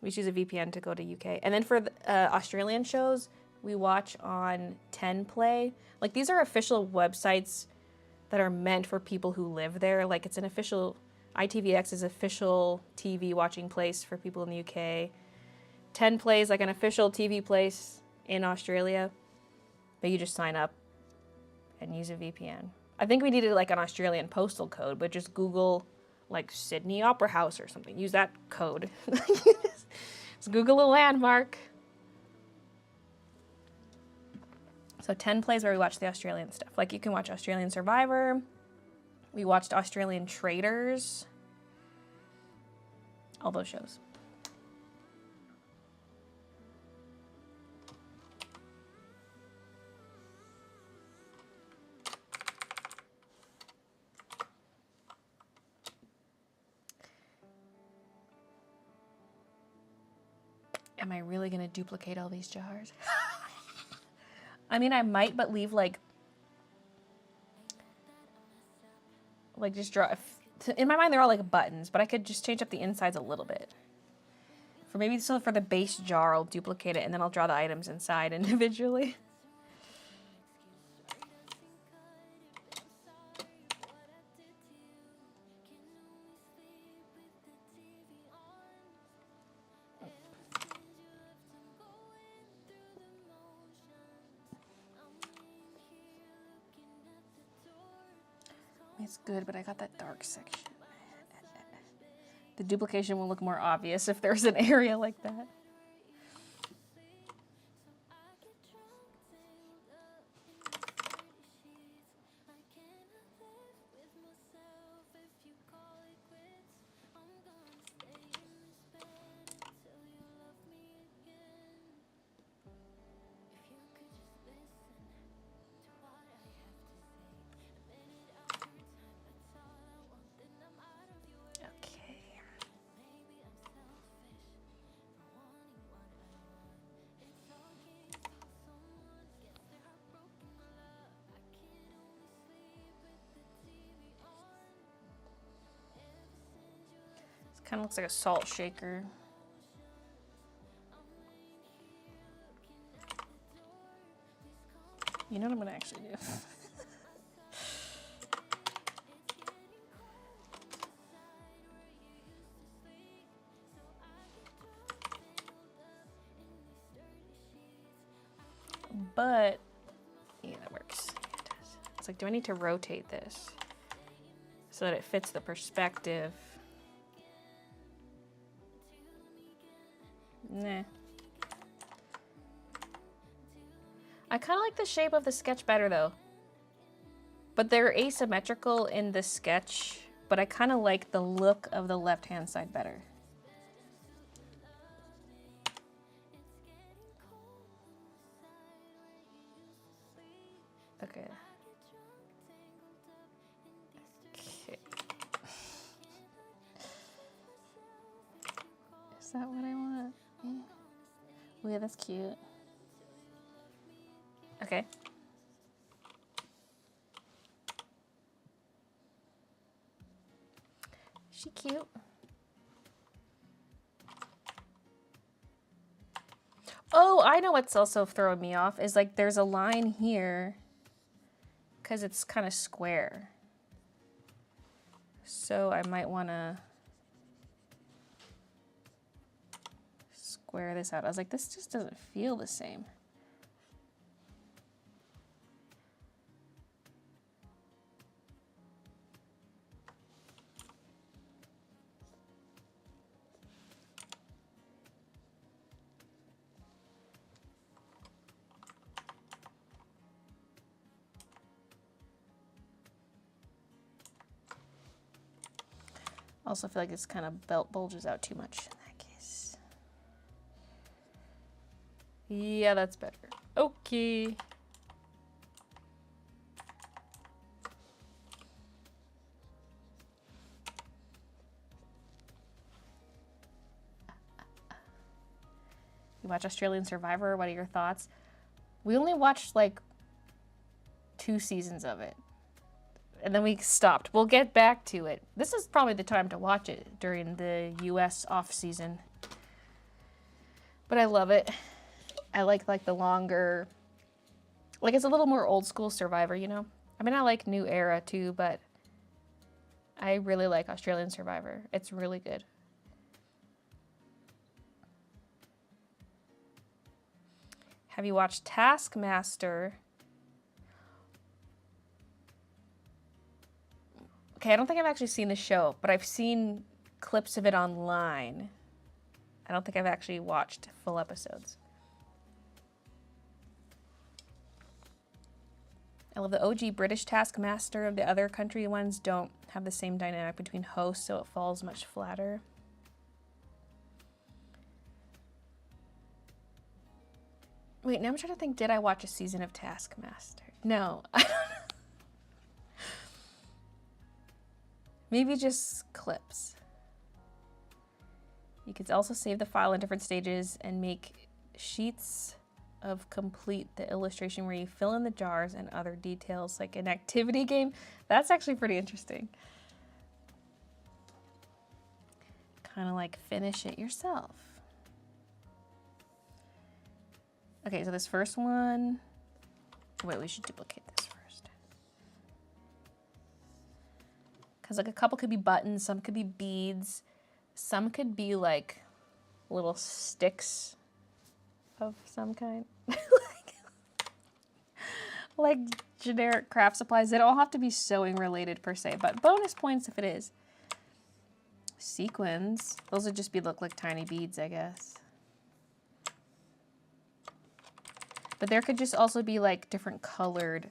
We choose a VPN to go to UK. And then for the, Australian shows, we watch on 10 Play. Like, these are official websites that are meant for people who live there. Like, it's an official... ITVX is official TV watching place for people in the UK. 10 Play is like an official TV place in Australia, but you just sign up and use a VPN. I think we needed like an Australian postal code, but just Google like Sydney Opera House or something. Use that code. Just Google a landmark. So 10 Play is where we watch the Australian stuff. Like, you can watch Australian Survivor. We watched Australian Traders. All those shows. Am I really going to duplicate all these jars? I mean, I might, but leave like just draw. In my mind, they're all like buttons, but I could just change up the insides a little bit. For maybe, so for the base jar, I'll duplicate it and then I'll draw the items inside individually. It's good, but I got that dark section. The duplication will look more obvious if there's an area like that. Kind of looks like a salt shaker. You know what I'm gonna actually do? But yeah, that works. It's like, do I need to rotate this so that it fits the perspective? Nah. I kind of like the shape of the sketch better though. But they're asymmetrical in the sketch, but I kind of like the look of the left-hand side better. Okay. Okay. Is that what I want? Yeah. Oh yeah, that's cute. Okay. She cute. Oh, I know what's also throwing me off is like there's a line here because it's kind of square. So I might want to square this out. I was like, this just doesn't feel the same. Also feel like this kind of belt bulges out too much in that case. Yeah, that's better. Okay. You watch Australian Survivor, what are your thoughts? We only watched like 2 seasons of it. And then we stopped. We'll get back to it. This is probably the time to watch it during the US off season. But I love it. I like the longer, like it's a little more old school Survivor, you know? I mean, I like New Era too, but I really like Australian Survivor. It's really good. Have you watched Taskmaster? Okay, I don't think I've actually seen the show, but I've seen clips of it online. I don't think I've actually watched full episodes. I love the OG British Taskmaster. The other country ones don't have the same dynamic between hosts, so it falls much flatter. Wait, now I'm trying to think, did I watch a season of Taskmaster? No, I don't know. Maybe just clips. You could also save the file in different stages and make sheets of complete the illustration where you fill in the jars and other details like an activity game. That's actually pretty interesting. Kind of like finish it yourself. Okay, so this first one, wait, we should duplicate this first. Because like a couple could be buttons, some could be beads, some could be like little sticks of some kind. like generic craft supplies. They don't have to be sewing related per se, but bonus points if it is. Sequins. Those would just look like tiny beads, I guess. But there could just also be like different colored,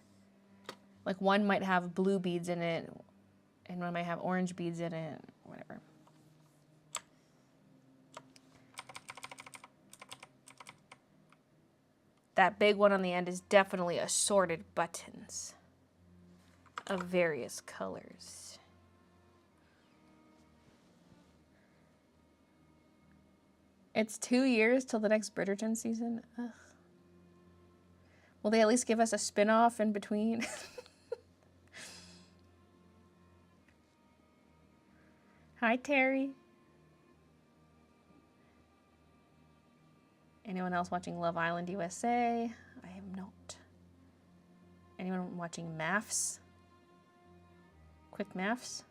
like one might have blue beads in it and one might have orange beads in it, whatever. That big one on the end is definitely assorted buttons of various colors. It's 2 years till the next Bridgerton season. Ugh. Will they at least give us a spin-off in between? Hi, Terry. Anyone else watching Love Island USA? I am not. Anyone watching maths? Quick maths?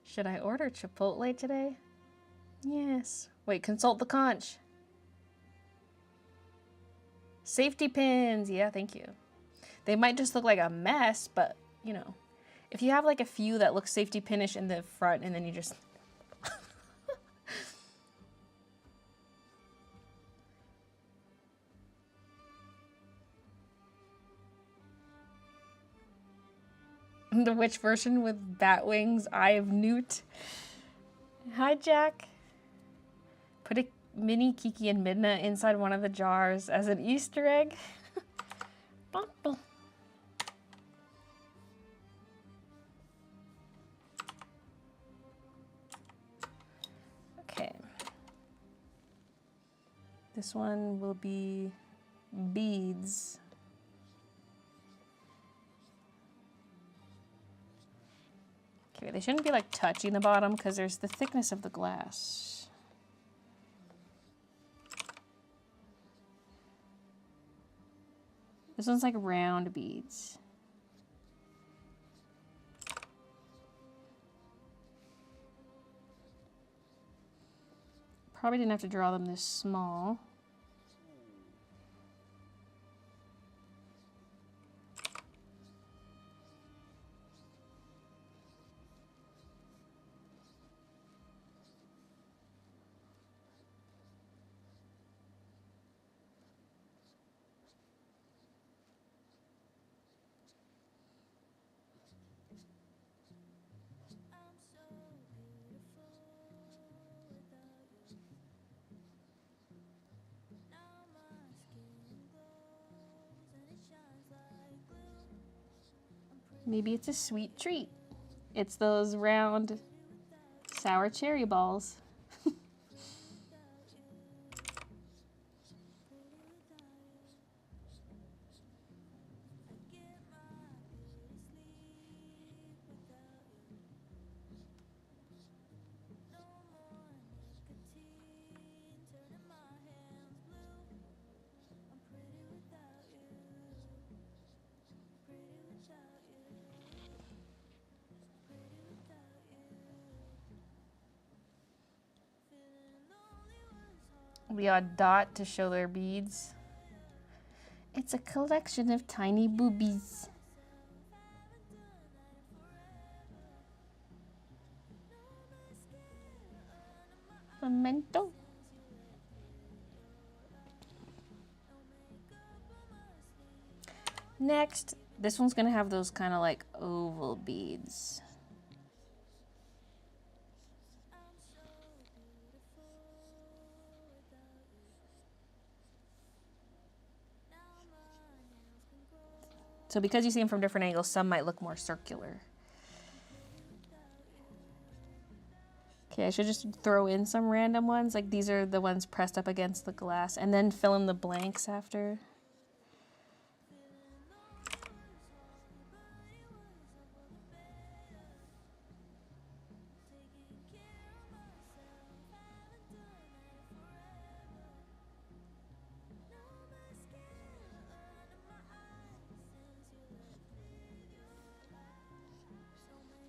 Should I order Chipotle today? Yes. Wait, consult the conch. Safety pins. Yeah, thank you. They might just look like a mess, but, you know, if you have like a few that look safety pinish in the front and then you just... The witch version with bat wings, Eye of Newt. Hi, Jack. Put a mini Kiki and Midna inside one of the jars as an Easter egg. Okay. This one will be beads. Okay, they shouldn't be like touching the bottom because there's the thickness of the glass. This one's like round beads. Probably didn't have to draw them this small. Maybe it's a sweet treat. It's those round sour cherry balls. The odd dot to show their beads. It's a collection of tiny boobies. Memento. Next, this one's gonna have those kind of like oval beads. So because you see them from different angles, some might look more circular. Okay, I should just throw in some random ones. Like these are the ones pressed up against the glass and then fill in the blanks after.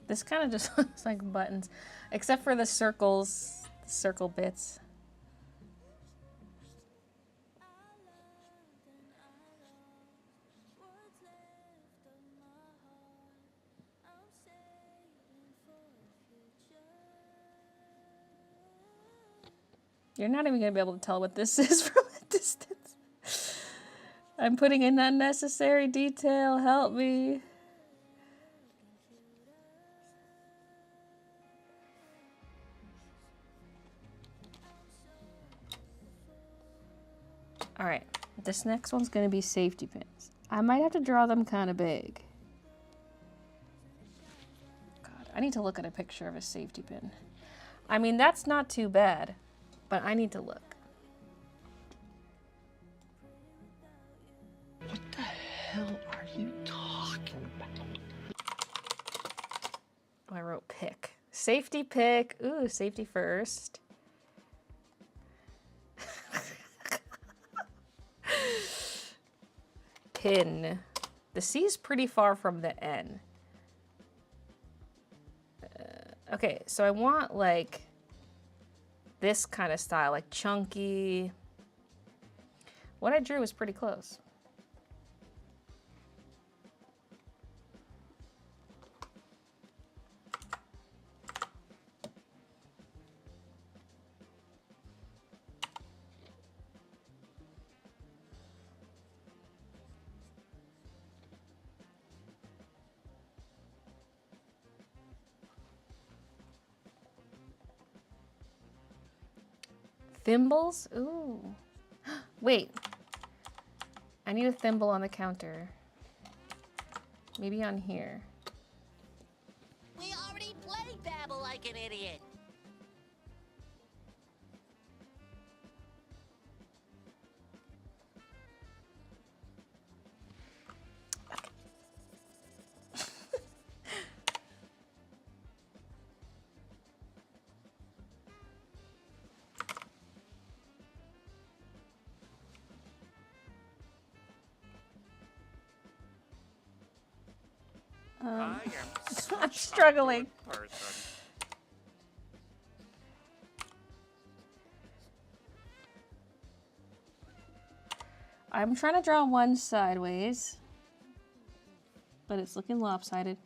This kind of just looks like buttons, except for the circles, the circle bits. You're not even gonna be able to tell what this is from a distance. I'm putting in unnecessary detail, help me. All right, this next one's gonna be safety pins. I might have to draw them kind of big. God, I need to look at a picture of a safety pin. I mean, that's not too bad, but I need to look. What the hell are you talking about? Oh, I wrote pick. Safety pick. Ooh, safety first. Pin. The C is pretty far from the N. Okay, so I want like this kind of style, like chunky. What I drew was pretty close. Thimbles? Ooh. Wait. I need a thimble on the counter. Maybe on here. We already played Babble Like an Idiot. I am I'm such struggling. a good person. I'm trying to draw one sideways, but it's looking lopsided.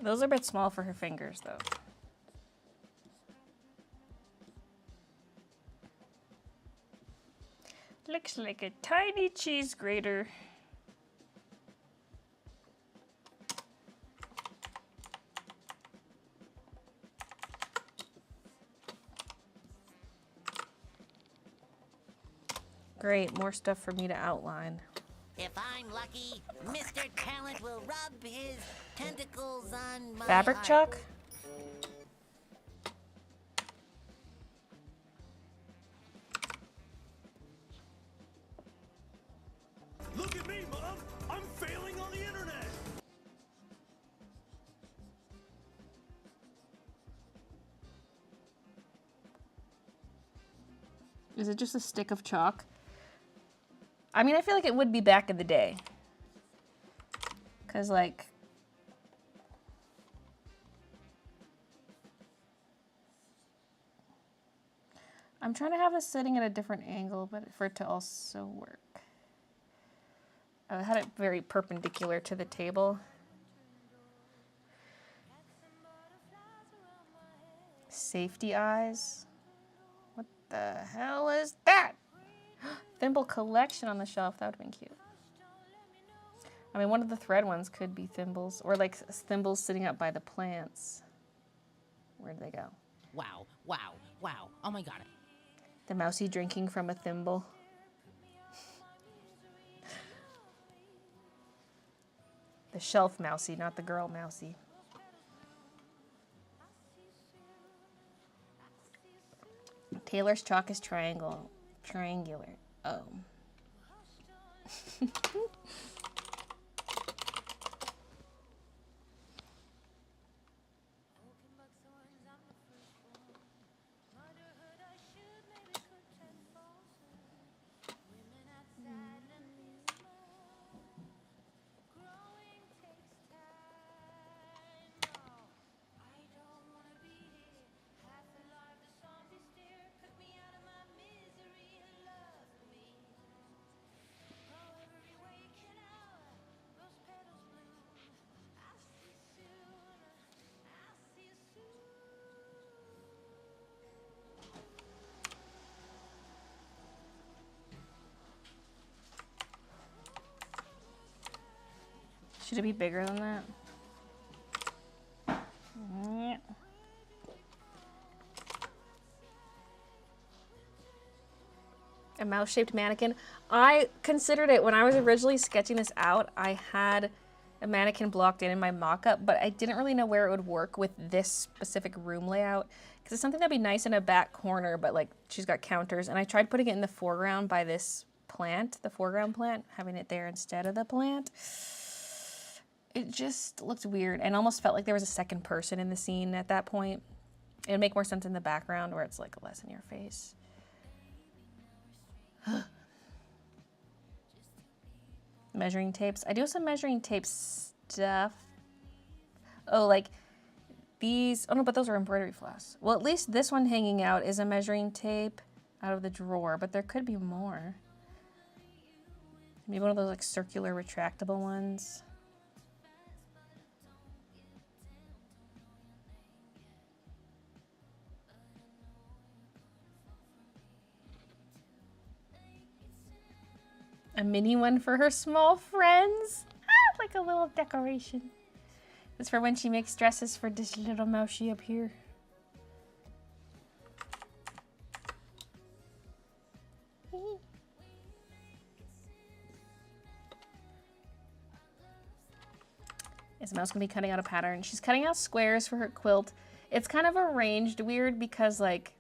Those are a bit small for her fingers, though. Looks like a tiny cheese grater. Great, more stuff for me to outline. If I'm lucky, Mr. Talent will rub his tentacles on my Fabric heart. chalk? Look at me, Mom! I'm failing on the internet! Is it just a stick of chalk? I mean, I feel like it would be back in the day. Because, like... I'm trying to have this sitting at a different angle, but for it to also work. I had it very perpendicular to the table. Safety eyes. What the hell is that? Thimble collection on the shelf. That would have been cute. I mean, one of the thread ones could be thimbles. Or like thimbles sitting up by the plants. Where'd they go? Wow, wow, wow. Oh my god. The mousy drinking from a thimble. The shelf mousy, not the girl mousy. Taylor's chalk is triangular. Oh. Should it be bigger than that? Yeah. A mouse-shaped mannequin. I considered it when I was originally sketching this out. I had a mannequin blocked in my mock-up, but I didn't really know where it would work with this specific room layout because it's something that'd be nice in a back corner, but like she's got counters, and I tried putting it in the foreground by this plant, the foreground plant, having it there instead of the plant. It just looked weird and almost felt like there was a second person in the scene at that point. It would make more sense in the background where it's like less in your face. Measuring tapes. I do some measuring tape stuff. Oh, like these. Oh no, but those are embroidery floss. Well, at least this one hanging out is a measuring tape out of the drawer, but there could be more. Maybe one of those like circular retractable ones. A mini one for her small friends. Ah, like a little decoration. It's for when she makes dresses for this little mousey up here. Is Mouse gonna be cutting out a pattern? She's cutting out squares for her quilt. It's kind of arranged weird because like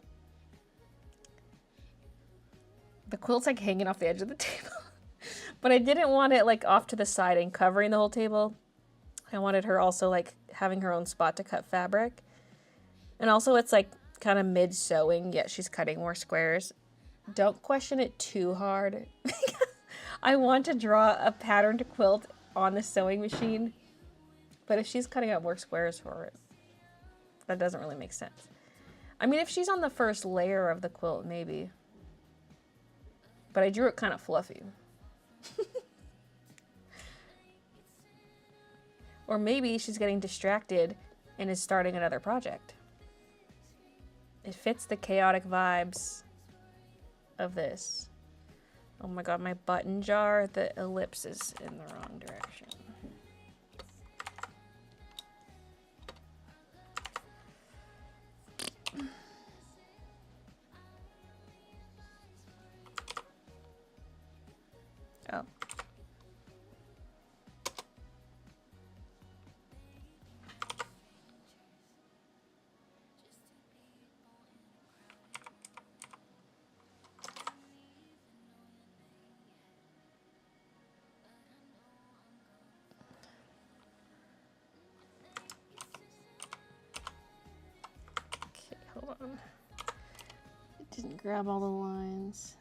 the quilt's like hanging off the edge of the table. But I didn't want it like off to the side and covering the whole table. I wanted her also like having her own spot to cut fabric. And also it's like kind of mid sewing, yet she's cutting more squares. Don't question it too hard. I want to draw a patterned quilt on the sewing machine. But if she's cutting out more squares for it, that doesn't really make sense. I mean, if she's on the first layer of the quilt, maybe. But I drew it kind of fluffy. Or maybe she's getting distracted and is starting another project. It fits the chaotic vibes of this. Oh my god, my button jar, the ellipse is in the wrong direction. Oh. Okay, hold on. It didn't grab all the lines.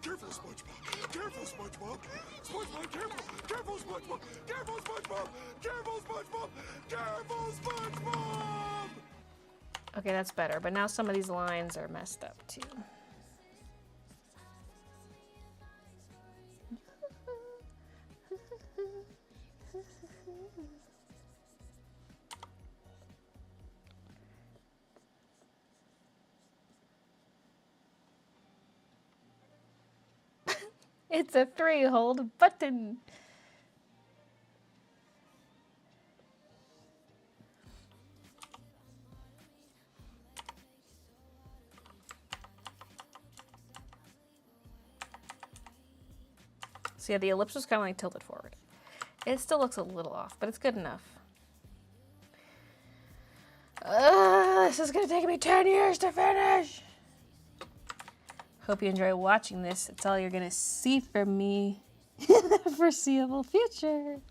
Careful, SpongeBob! Careful, SpongeBob! SpongeBob, careful! Careful, SpongeBob! Careful, SpongeBob! Careful, SpongeBob! Careful, SpongeBob! Okay, that's better, but now some of these lines are messed up too. It's a 3-hold button. So yeah, the ellipse was kind of like tilted forward. It still looks a little off, but it's good enough. This is gonna take me 10 years to finish. Hope you enjoy watching this. It's all you're gonna see from me in the foreseeable future.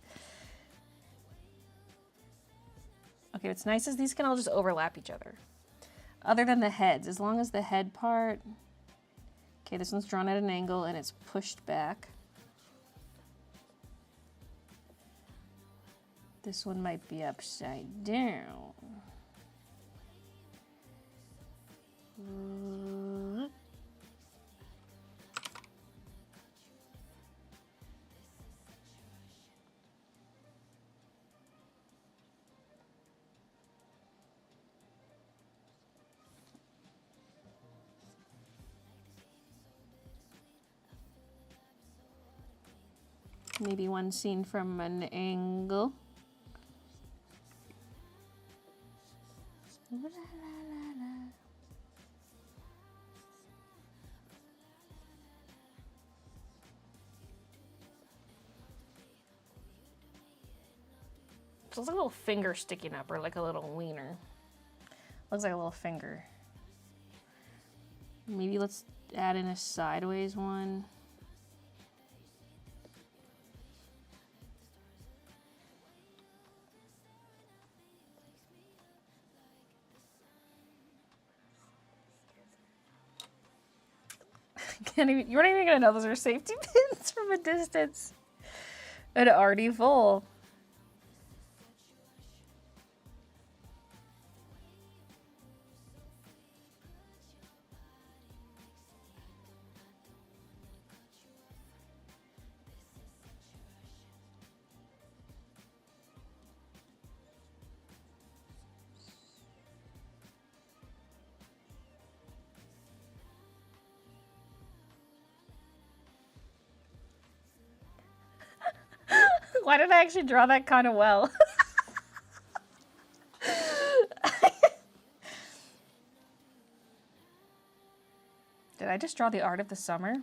Okay, what's nice is these can all just overlap each other. Other than the heads, as long as the head part... Okay, this one's drawn at an angle and it's pushed back. This one might be upside down. Maybe one seen from an angle. So it's like a little finger sticking up, or like a little wiener. Looks like a little finger. Maybe let's add in a sideways one. You're not even gonna know those are safety pins from a distance. An already full. Why did I actually draw that kind of well? Did I just draw the art of the summer?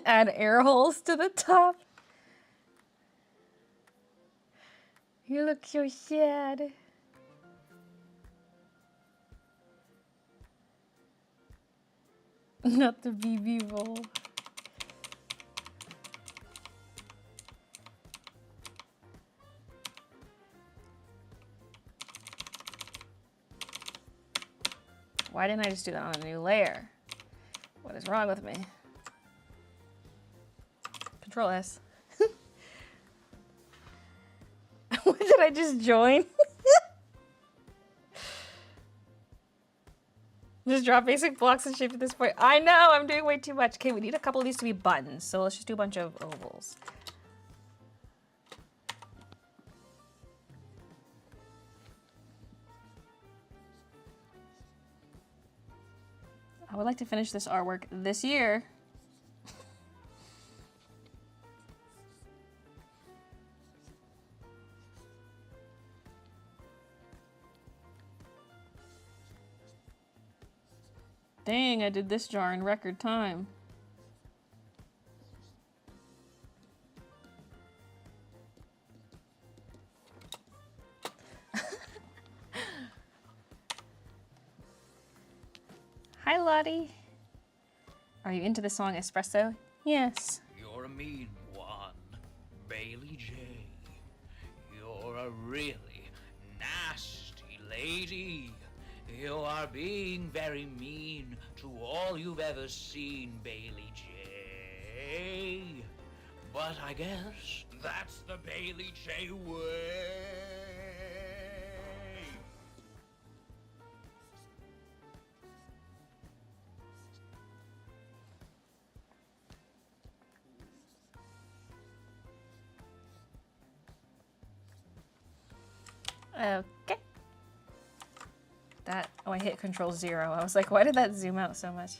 Add air holes to the top. You look so sad. Not the BB roll. Why didn't I just do that on a new layer? What is wrong with me? Control S. What did I just join? Just draw basic blocks and shape at this point. I know, I'm doing way too much. Okay, we need a couple of these to be buttons, so let's just do a bunch of ovals. I would like to finish this artwork this year. Dang, I did this jar in record time. Hi, Lottie. Are you into the song Espresso? Yes. You're a mean one, Baylee J. You're a really nasty lady. You are being very mean to all you've ever seen, Baylee J. But I guess that's the Baylee J way. Okay. That, oh, I hit Control 0. I was like, why did that zoom out so much?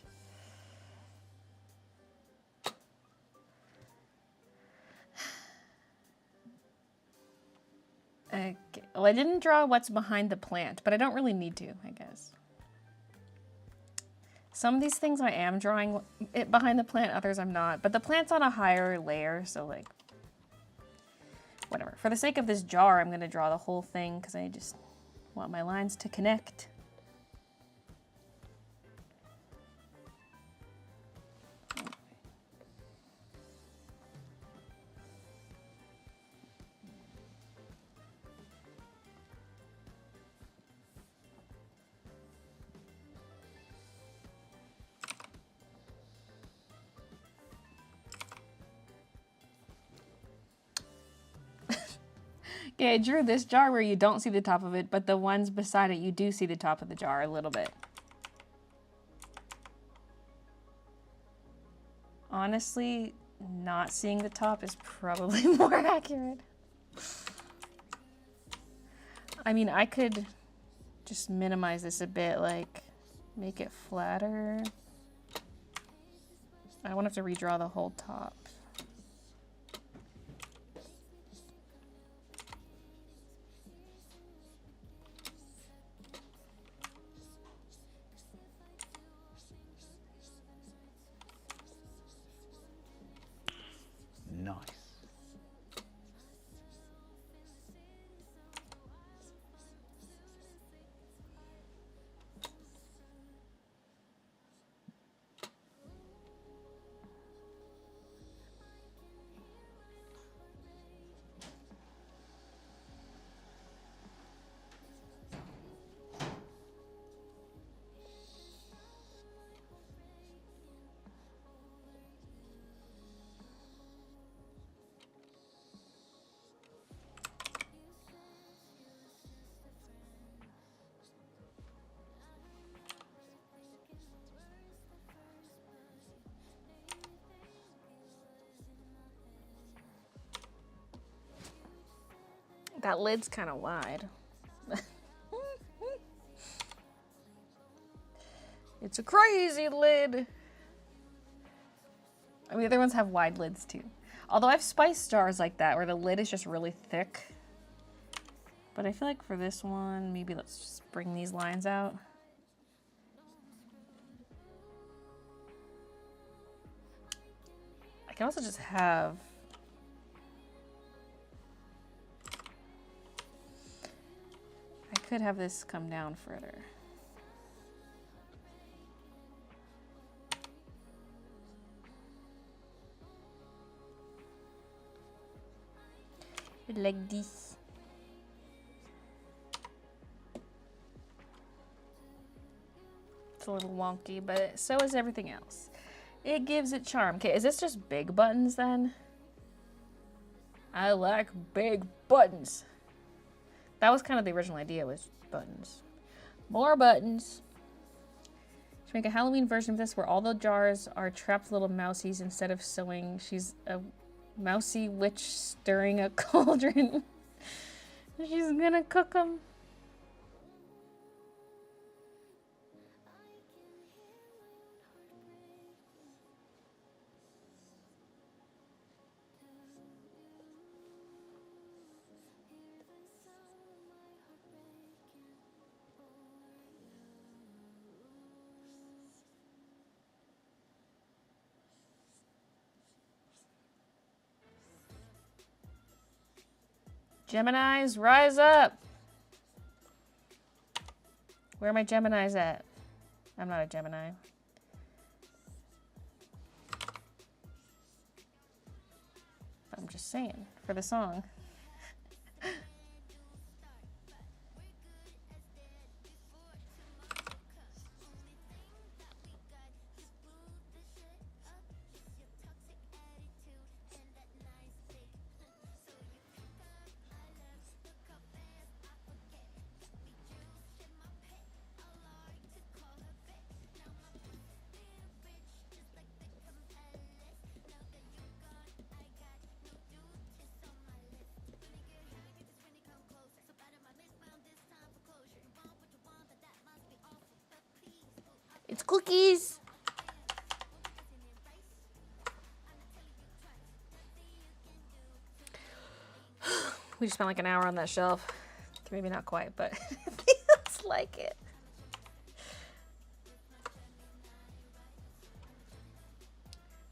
Okay. Well, I didn't draw what's behind the plant, but I don't really need to, I guess. Some of these things I am drawing it behind the plant, others I'm not. But the plant's on a higher layer, so like, whatever. For the sake of this jar, I'm going to draw the whole thing because I just want my lines to connect. Okay, I drew this jar where you don't see the top of it, but the ones beside it, you do see the top of the jar a little bit. Honestly, not seeing the top is probably more accurate. I mean, I could just minimize this a bit, like make it flatter. I won't have to redraw the whole top. Nice. That lid's kind of wide. It's a crazy lid. I mean, the other ones have wide lids too. Although I've spiced jars like that where the lid is just really thick. But I feel like for this one, maybe let's just bring these lines out. I can also just have... I could have this come down further. Like this. It's a little wonky, but so is everything else. It gives it charm. Okay, is this just big buttons then? I like big buttons. That was kind of the original idea, was buttons. More buttons. Should make a Halloween version of this where all the jars are trapped little mousies instead of sewing. She's a mousy witch stirring a cauldron. She's gonna cook them. Geminis, rise up! Where are my Geminis at? I'm not a Gemini. I'm just saying, for the song. It's cookies! We just spent like an hour on that shelf. Maybe not quite, but it feels like it.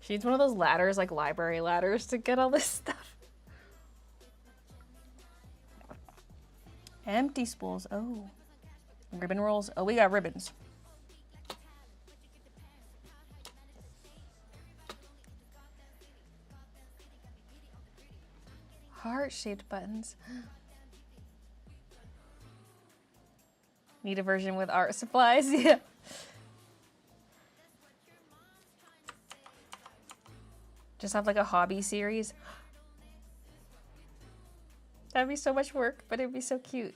She needs one of those ladders, like library ladders, to get all this stuff. Empty spools. Oh. Ribbon rolls. Oh, we got ribbons. Heart-shaped buttons. Need a version with art supplies? Yeah. Just have like a hobby series. That'd be so much work, but it'd be so cute.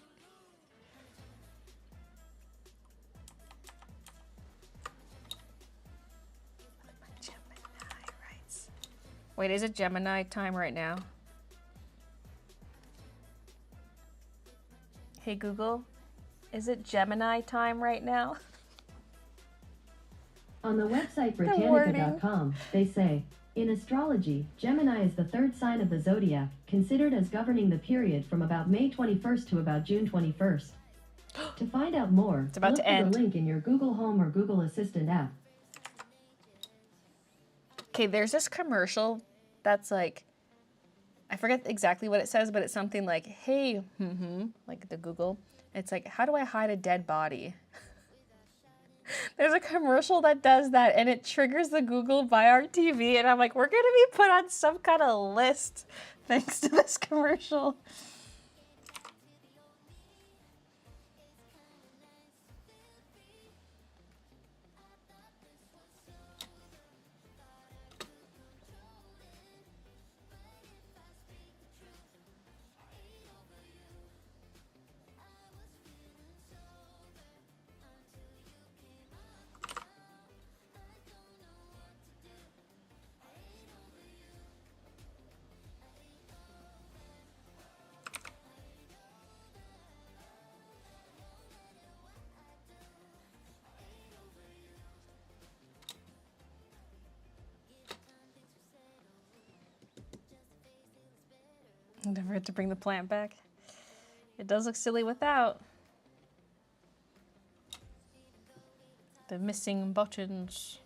Wait, is it Gemini time right now? Hey Google, is it Gemini time right now? On the website The wording. Britannica.com, they say, in astrology, Gemini is the third sign of the zodiac, considered as governing the period from about May 21st to about June 21st. To find out more, It's about look to for end. the link in your Google Home or Google Assistant app. Okay, there's this commercial that's like, I forget exactly what it says, but it's something like, hey, like the Google. It's like, how do I hide a dead body? There's a commercial that does that, and it triggers the Google by our TV, and I'm like, we're gonna be put on some kind of list thanks to this commercial. Don't forget to bring the plant back. It does look silly without. The missing buttons.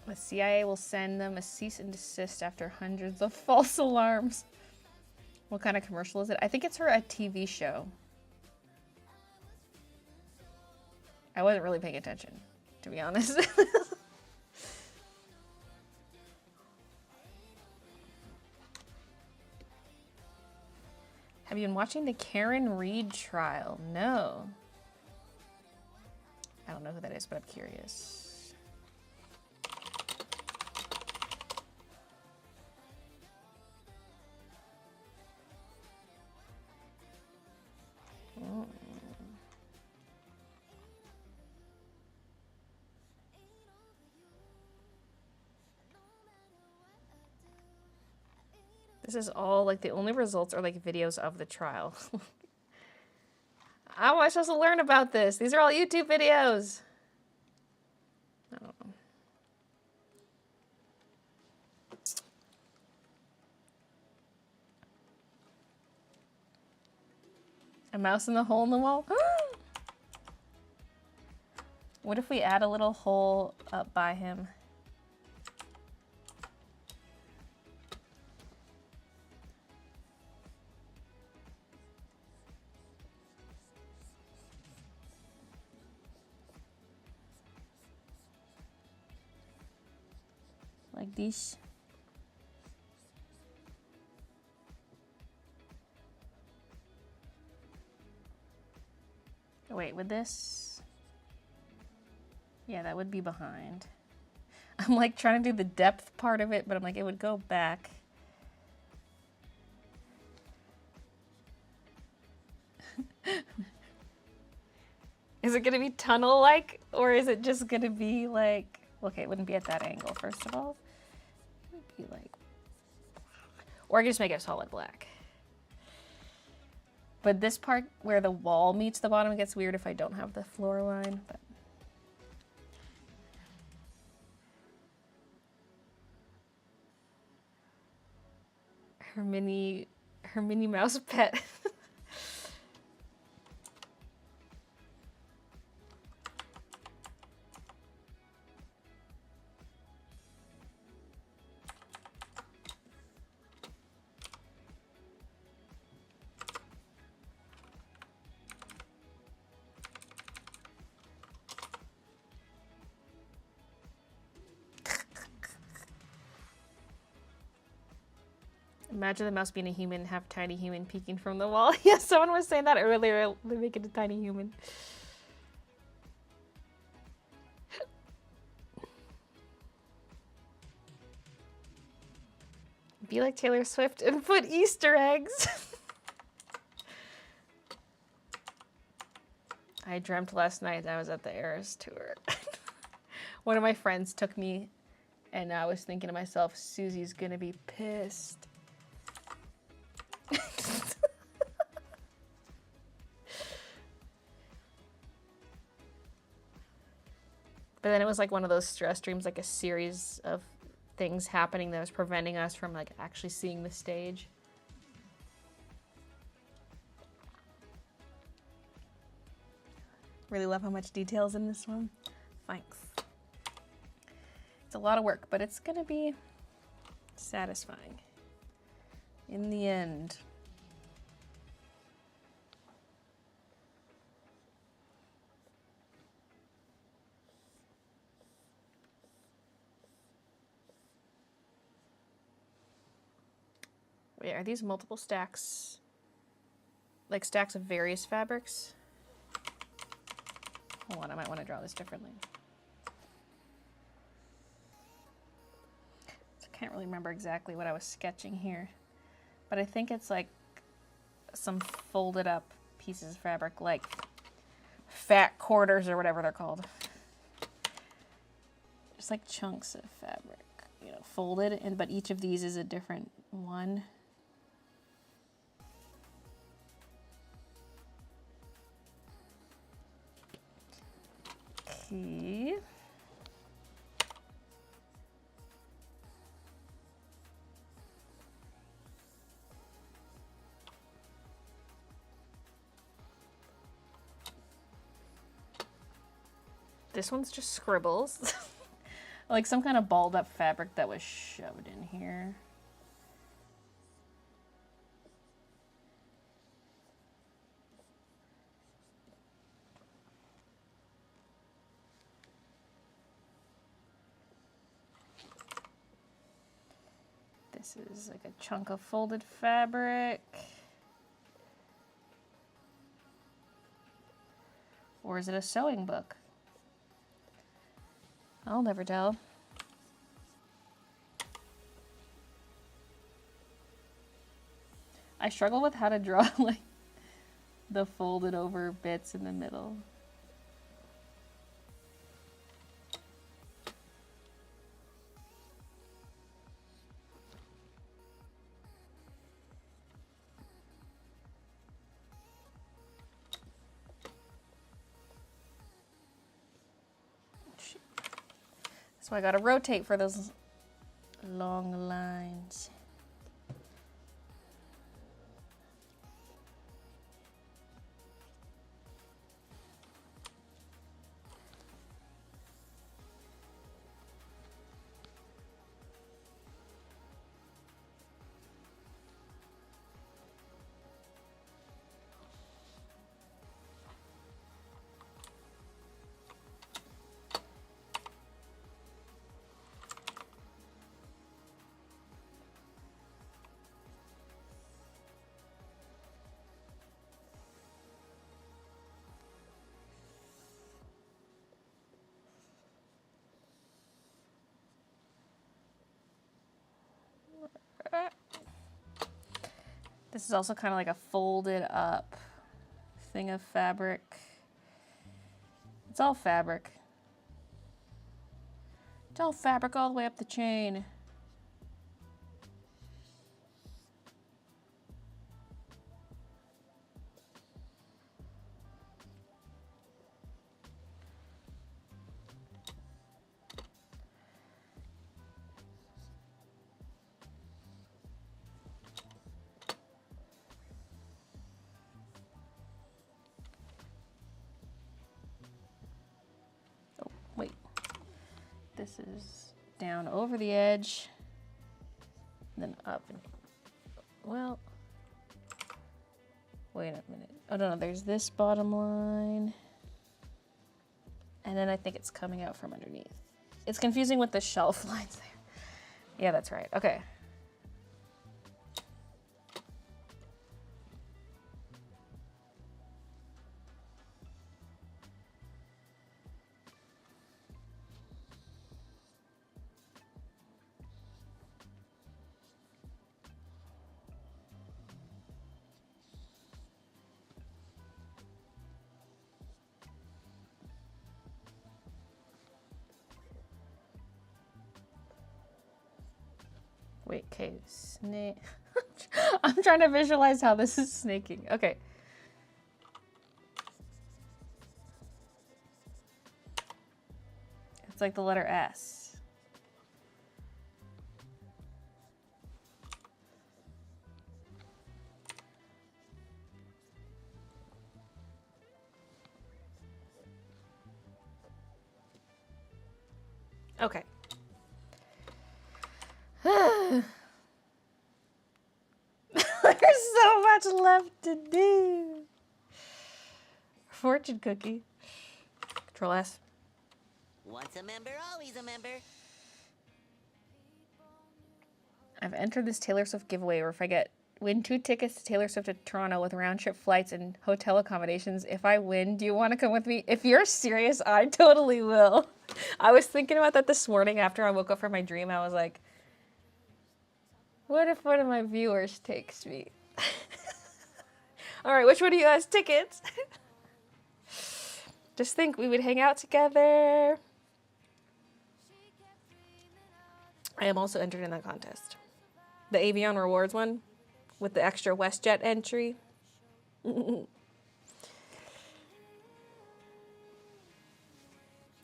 The CIA will send them a cease and desist after hundreds of false alarms. What kind of commercial is it? I think it's for a TV show. I wasn't really paying attention, to be honest. Have you been watching the Karen Reed trial? No. I don't know who that is, but I'm curious. Oh. This is all like the only results are like videos of the trial. How am I supposed to learn about this? These are all YouTube videos. I don't know. A mouse in the hole in the wall? What if we add a little hole up by him? Like this. Wait, would this? Yeah, that would be behind. I'm like trying to do the depth part of it, but I'm like, it would go back. Is it gonna be tunnel-like, or is it just gonna be like, okay, it wouldn't be at that angle, first of all. It would be like, or I could just make it solid black. But this part where the wall meets the bottom gets weird if I don't have the floor line. But her Minnie Mouse pet. Imagine the mouse being a human, half tiny human peeking from the wall. Yeah, someone was saying that earlier. They make it a tiny human. Be like Taylor Swift and put Easter eggs. I dreamt last night that I was at the Eras tour. One of my friends took me, and I was thinking to myself, Susie's gonna be pissed. But then it was like one of those stress dreams, like a series of things happening that was preventing us from like actually seeing the stage. Really love how much detail's in this one. Thanks. It's a lot of work, but it's gonna be satisfying in the end. Wait, are these multiple stacks? Like stacks of various fabrics? Hold on, I might want to draw this differently. I can't really remember exactly what I was sketching here, but I think it's like some folded up pieces of fabric, like fat quarters or whatever they're called. Just like chunks of fabric, you know, folded, and but each of these is a different one. Okay. This one's just scribbles. Like some kind of balled up fabric that was shoved in here. This is like a chunk of folded fabric. Or is it a sewing book? I'll never tell. I struggle with how to draw like the folded over bits in the middle. So I gotta rotate for those long lines. This is also kind of like a folded up thing of fabric. It's all fabric. It's all fabric all the way up the chain. Wait, this is down over the edge, then up. Well, wait a minute. Oh no, there's this bottom line, and then I think it's coming out from underneath. It's confusing with the shelf lines there. Yeah, that's right. Okay. Wait, okay, snake. I'm trying to visualize how this is snaking. Okay. It's like the letter S. Okay. There's so much left to do. Fortune cookie. Control S. Once a member, always a member. I've entered this Taylor Swift giveaway where if I win 2 tickets to Taylor Swift to Toronto with round trip flights and hotel accommodations. If I win, do you want to come with me? If you're serious, I totally will. I was thinking about that this morning after I woke up from my dream. I was like, what if one of my viewers takes me? All right, which one of you has tickets? Just think we would hang out together. I am also entered in that contest. The Avion Rewards one with the extra WestJet entry.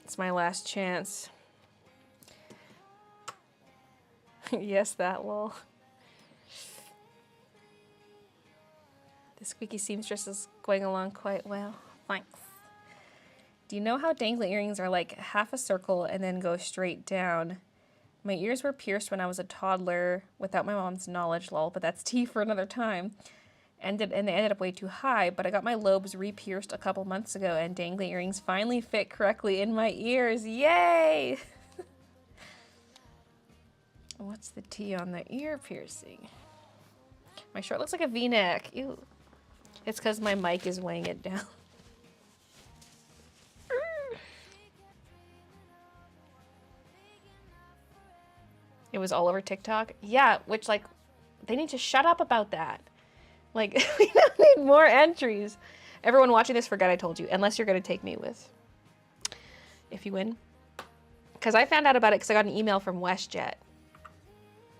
It's my last chance. Yes, that lol. The Squeaky Seamstress is going along quite well. Thanks. Do you know how dangly earrings are like half a circle and then go straight down? My ears were pierced when I was a toddler without my mom's knowledge, lol, but that's tea for another time. And they ended up way too high, but I got my lobes re-pierced a couple months ago and dangly earrings finally fit correctly in my ears. Yay! What's the T on the ear piercing? My shirt looks like a V-neck. Ew. It's because my mic is weighing it down. It was all over TikTok. Yeah, which, like, they need to shut up about that. Like, we don't need more entries. Everyone watching this, forget I told you, unless you're going to take me with. If you win. Because I found out about it because I got an email from WestJet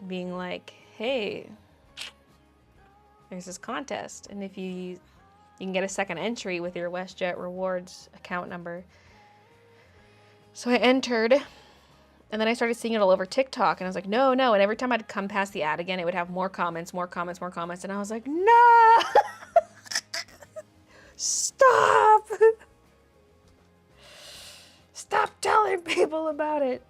being like, hey, there's this contest. And if you can get a second entry with your WestJet rewards account number. So I entered. And then I started seeing it all over TikTok, and I was like, no, no. And every time I'd come past the ad again, it would have more comments, more comments, more comments. And I was like, no! Stop! Stop telling people about it.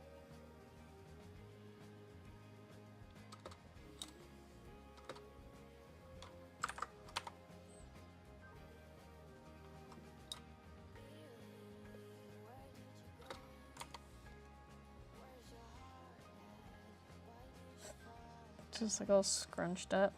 Just like all scrunched up.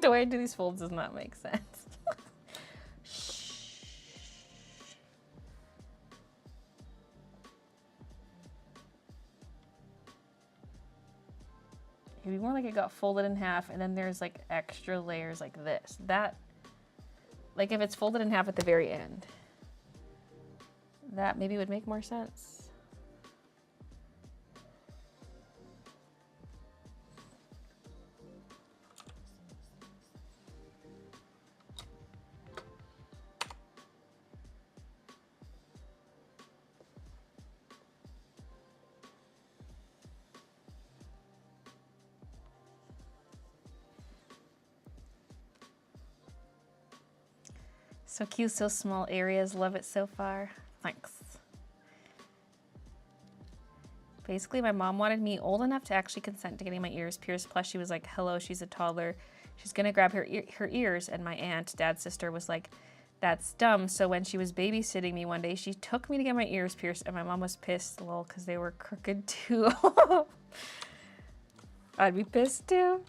The way I do these folds does not make sense. It'd be more like it got folded in half and then there's like extra layers like this. That, like if it's folded in half at the very end, that maybe would make more sense. So cute, so small areas. Love it so far. Thanks. Basically, my mom wanted me old enough to actually consent to getting my ears pierced. Plus, she was like, hello, she's a toddler. She's going to grab her ears. And my aunt, dad's sister, was like, that's dumb. So when she was babysitting me one day, she took me to get my ears pierced. And my mom was pissed, lol, because they were crooked too. I'd be pissed too.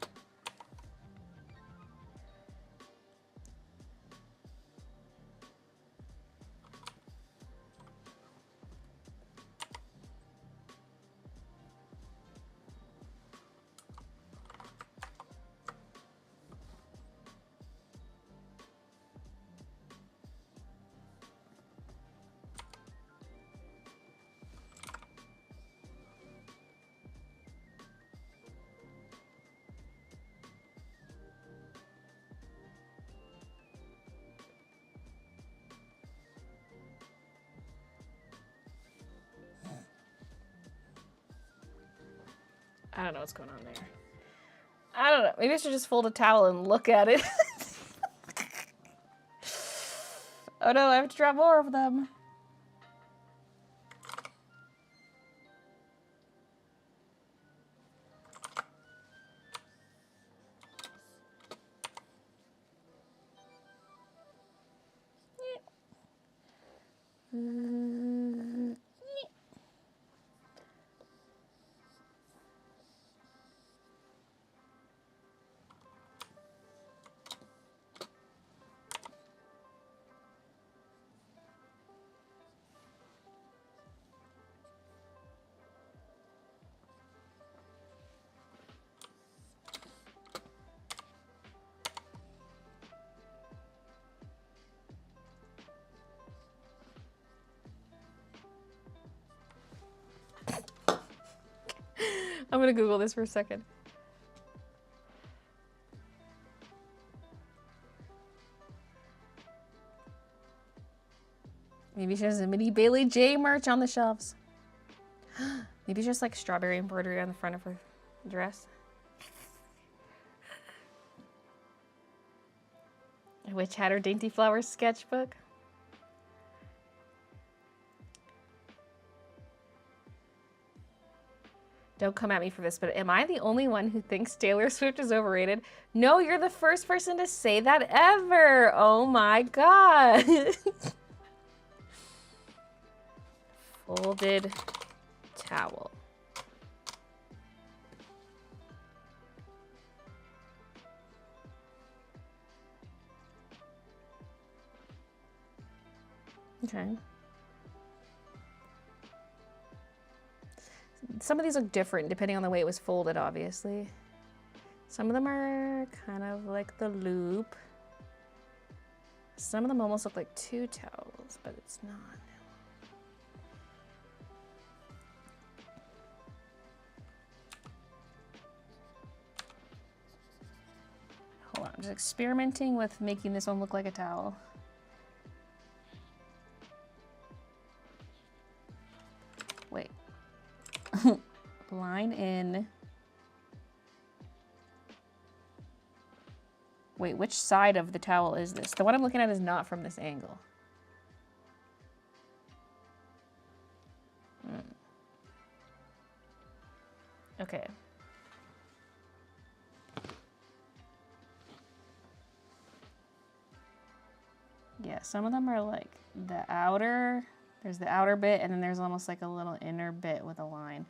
I don't know what's going on there. I don't know. Maybe I should just fold a towel and look at it. Oh no, I have to drop more of them. I'm gonna Google this for a second. Maybe she has a mini Baylee J merch on the shelves. Maybe it's just like strawberry embroidery on the front of her dress. A witch hat or dainty flowers sketchbook. Don't come at me for this, but am I the only one who thinks Taylor Swift is overrated? No, you're the first person to say that ever. Oh my god. Folded towel. Okay. Some of these look different depending on the way it was folded, obviously. Some of them are kind of like the loop. Some of them almost look like two towels, but it's not. Hold on, I'm just experimenting with making this one look like a towel. Wait. Line in. Wait, which side of the towel is this? The one I'm looking at is not from this angle. Okay. Yeah, some of them are like the outer, there's the outer bit, and then there's almost like a little inner bit with a line.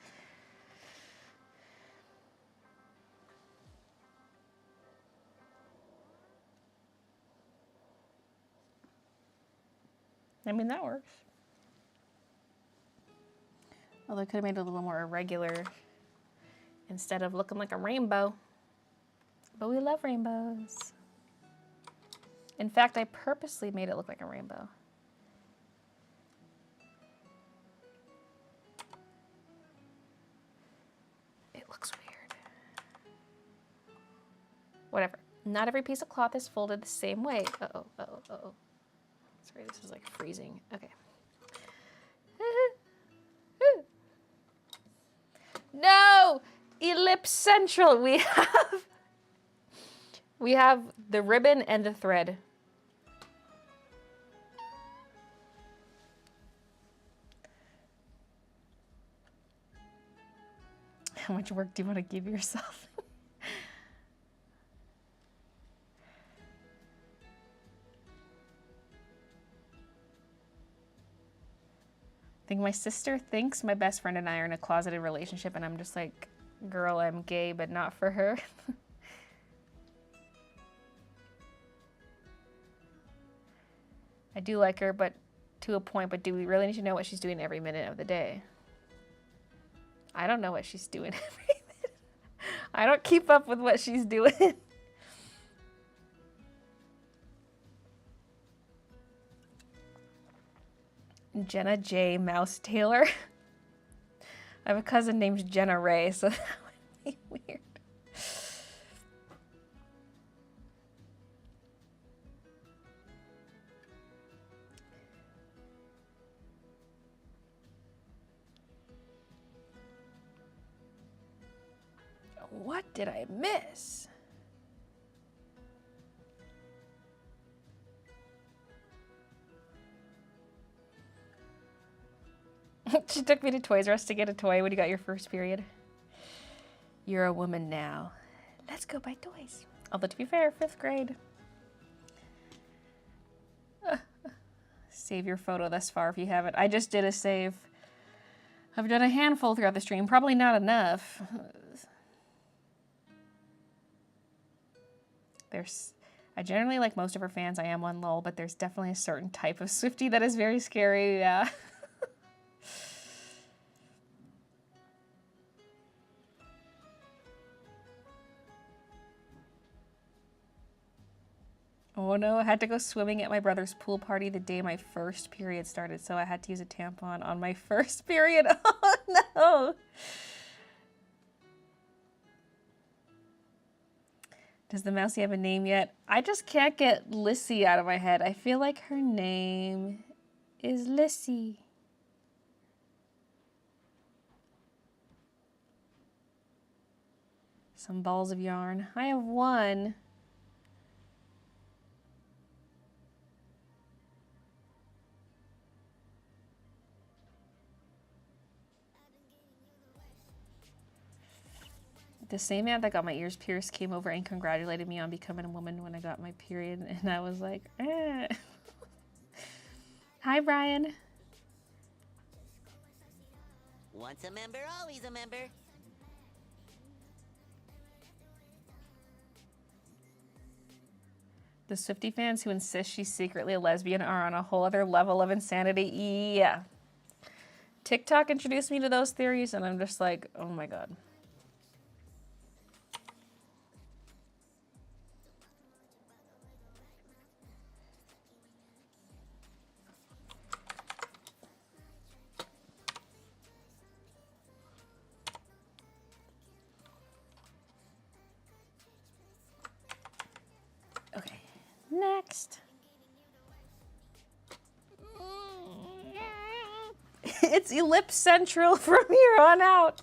I mean, that works. Although I could have made it a little more irregular instead of looking like a rainbow. But we love rainbows. In fact, I purposely made it look like a rainbow. It looks weird. Whatever. Not every piece of cloth is folded the same way. Uh-oh, uh-oh, uh-oh. Sorry, this is like freezing. Okay. No! Ellipse Central! We have the ribbon and the thread. How much work do you want to give yourself? I think my sister thinks my best friend and I are in a closeted relationship, and I'm just like Girl, I'm gay, but not for her. I do like her, but to a point, but do we really need to know what she's doing every minute of the day? I don't know what she's doing every minute. I don't keep up with what she's doing. Jenna J. Mouse Taylor. I have a cousin named Jenna Ray, so that would be weird. What did I miss? She took me to Toys R Us to get a toy when you got your first period. You're a woman now. Let's go buy toys. Although to be fair, 5th grade. Save your photo thus far if you haven't. I just did a save. I've done a handful throughout the stream. Probably not enough. I generally like most of her fans. I am one lol, but there's definitely a certain type of Swiftie that is very scary. Yeah. Oh no, I had to go swimming at my brother's pool party the day my first period started, so I had to use a tampon on my first period. Oh no! Does the mousey have a name yet? I just can't get Lissy out of my head. I feel like her name is Lissy. Some balls of yarn. I have one. The same man that got my ears pierced came over and congratulated me on becoming a woman when I got my period, and I was like, eh. Hi, Brian. Once a member, always a member. The Swiftie fans who insist she's secretly a lesbian are on a whole other level of insanity. Yeah. TikTok introduced me to those theories, and I'm just like, oh my god. Okay, next. It's Ellipse Central from here on out.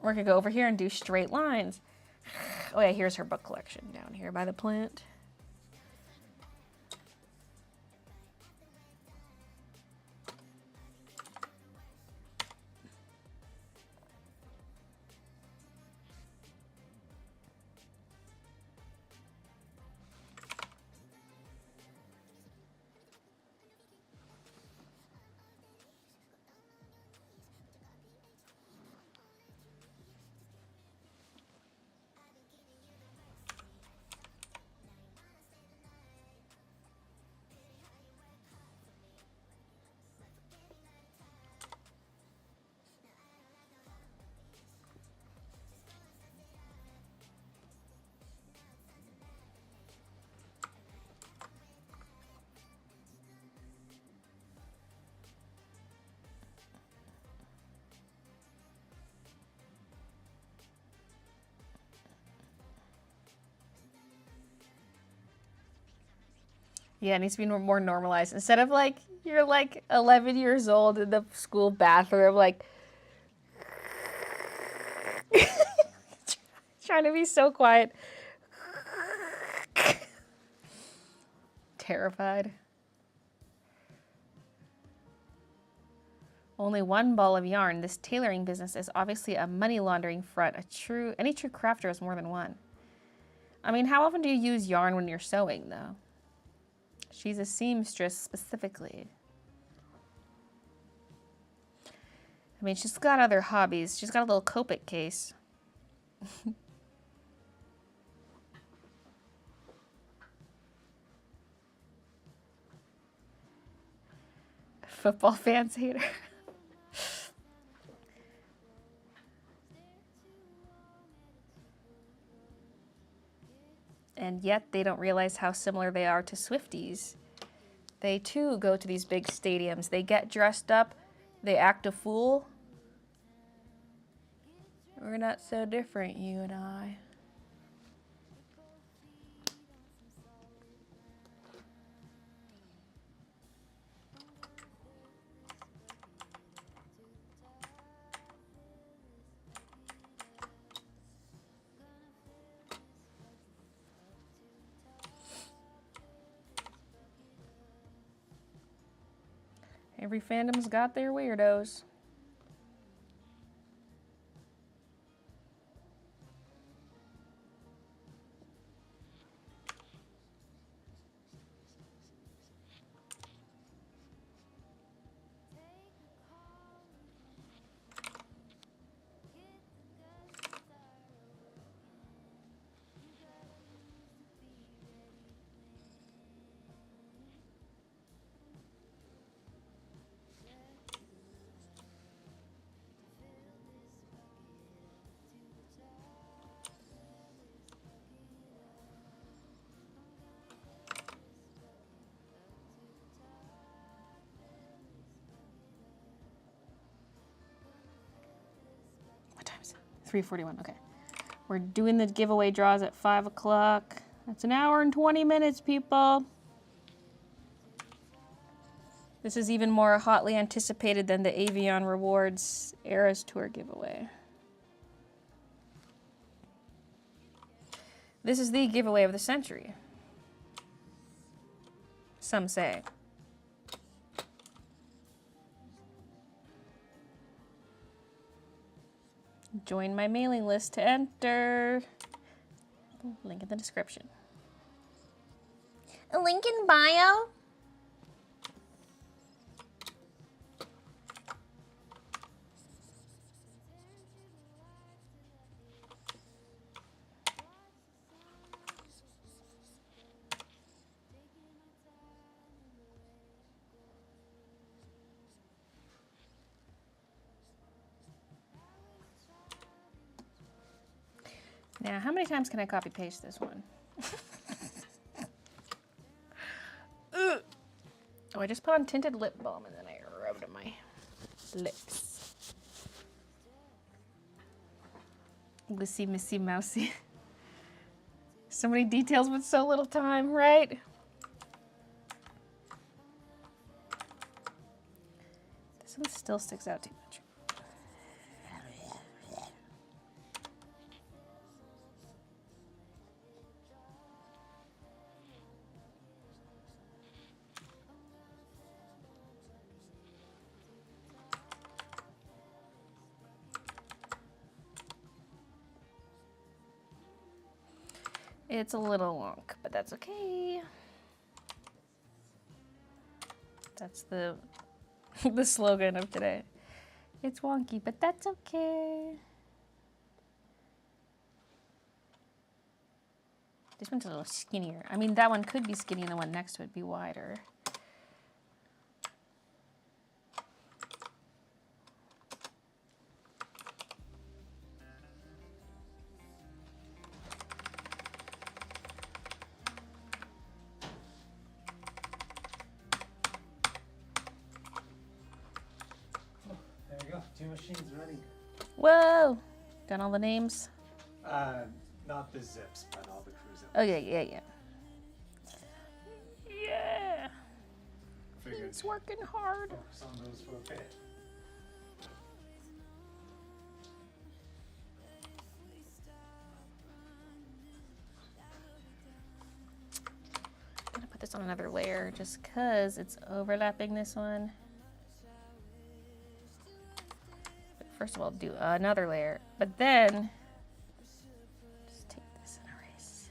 We're gonna go over here and do straight lines. Oh yeah, here's her book collection down here by the plant. Yeah, it needs to be more normalized. Instead of like, you're like 11 years old in the school bathroom, like, trying to be so quiet. Terrified. Only one ball of yarn. This tailoring business is obviously a money laundering front. Any true crafter has more than one. I mean, how often do you use yarn when you're sewing, though? She's a seamstress specifically. I mean, she's got other hobbies. She's got a little Copic case. Football fans hate her. And yet they don't realize how similar they are to Swifties. They too go to these big stadiums. They get dressed up. They act a fool. We're not so different, you and I. Every fandom's got their weirdos. What time is it? 3:41, okay. We're doing the giveaway draws at 5 o'clock. That's an hour and 20 minutes, people. This is even more hotly anticipated than the Avion Rewards Eras Tour giveaway. This is the giveaway of the century. Some say. Join my mailing list to enter. Link in the description. A link in bio? Now, how many times can I copy paste this one? Ugh. Oh, I just put on tinted lip balm and then I rubbed on my lips. Lissy, missy, mousy. So many details with so little time, right? This one still sticks out too much. It's a little wonk, but that's okay. That's the the slogan of today. It's wonky, but that's okay. This one's a little skinnier. I mean, that one could be skinny and the one next to it be wider. Two machines running. Whoa! Done all the names? Not the zips, but all the crews. Oh, yeah. Yeah! Figured. It's working hard. Focus on those for a bit. I'm gonna put this on another layer just because it's overlapping this one. First of all, do another layer, but then just take this and erase.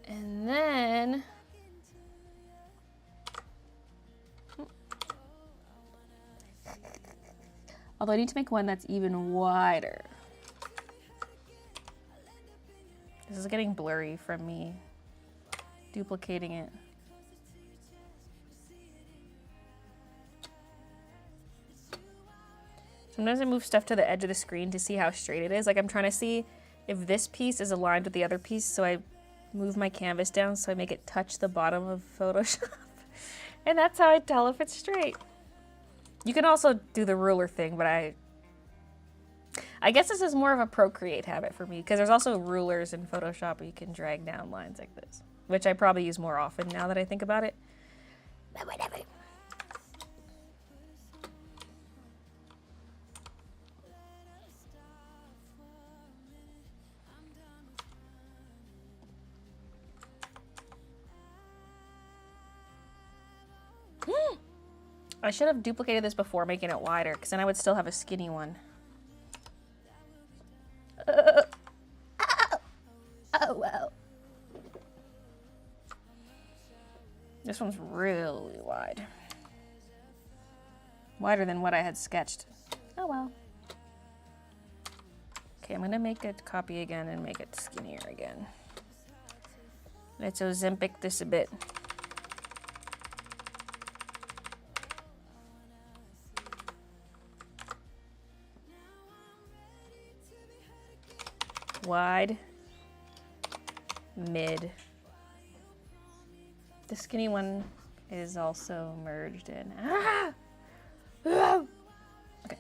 And then Although I need to make one that's even wider. This is getting blurry from me duplicating it. Sometimes I move stuff to the edge of the screen to see how straight it is. Like I'm trying to see if this piece is aligned with the other piece, so I move my canvas down so I make it touch the bottom of Photoshop. And that's how I tell if it's straight. You can also do the ruler thing, but I guess this is more of a Procreate habit for me, because there's also rulers in Photoshop where you can drag down lines like this, which I probably use more often now that I think about it. But whatever. I should have duplicated this before making it wider, because then I would still have a skinny one. Oh, well. This one's really wide. Wider than what I had sketched. Oh, well. Okay, I'm going to make a copy again and make it skinnier again. Let's Ozempic this a bit. Wide, mid. The skinny one is also merged in. Ah! Okay.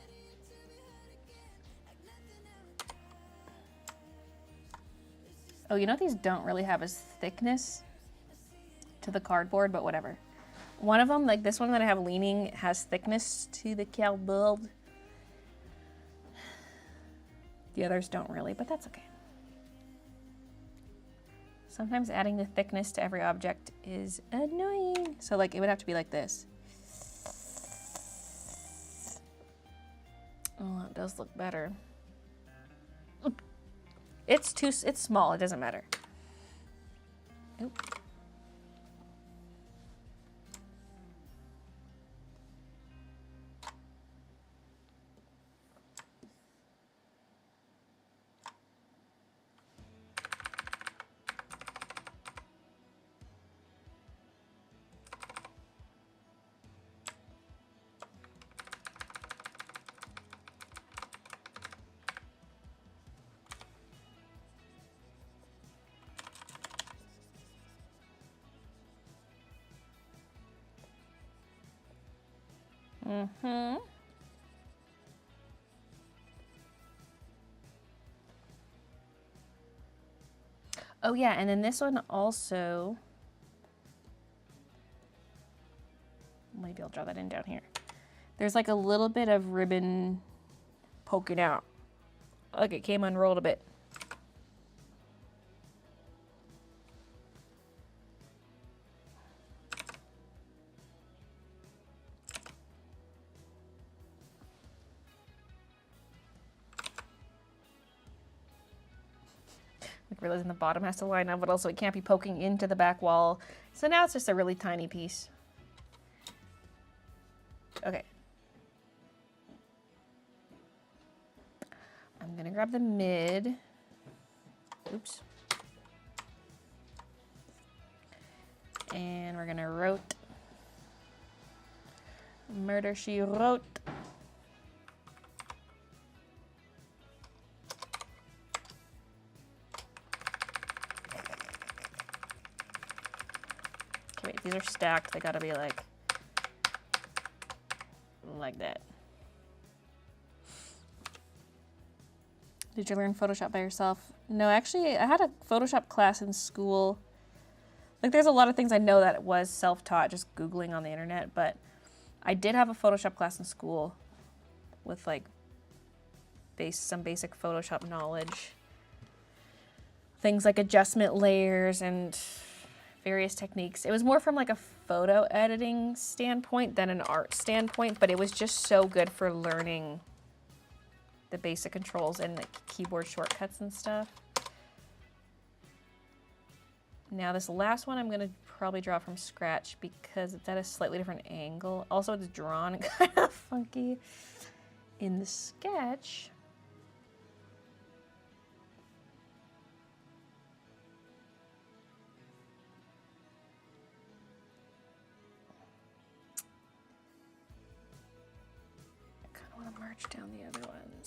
Oh, you know these don't really have a thickness to the cardboard, but whatever. One of them, like this one that I have leaning, has thickness to the cardboard. The others don't really, but that's okay. Sometimes adding the thickness to every object is annoying. So like it would have to be like this. Oh, it does look better. It's small, it doesn't matter. Oop. Mm-hmm. Oh yeah, and then this one also, maybe I'll draw that in down here. There's like a little bit of ribbon poking out. Look, it came unrolled a bit. Like realizing the bottom has to line up, but also it can't be poking into the back wall. So now it's just a really tiny piece. Okay. I'm gonna grab the mid. Oops. And we're gonna wrote. Murder, She Wrote. Okay, wait, these are stacked. They gotta be like that. Did you learn Photoshop by yourself? No, actually, I had a Photoshop class in school. Like, there's a lot of things I know that was self-taught, just Googling on the internet, but I did have a Photoshop class in school with, like, some basic Photoshop knowledge. Things like adjustment layers and various techniques. It was more from, like, a photo editing standpoint than an art standpoint, but it was just so good for learning the basic controls and the keyboard shortcuts and stuff. Now this last one I'm gonna probably draw from scratch because it's at a slightly different angle. Also it's drawn kind of funky. in the sketch. I kind of want to merge down the other ones.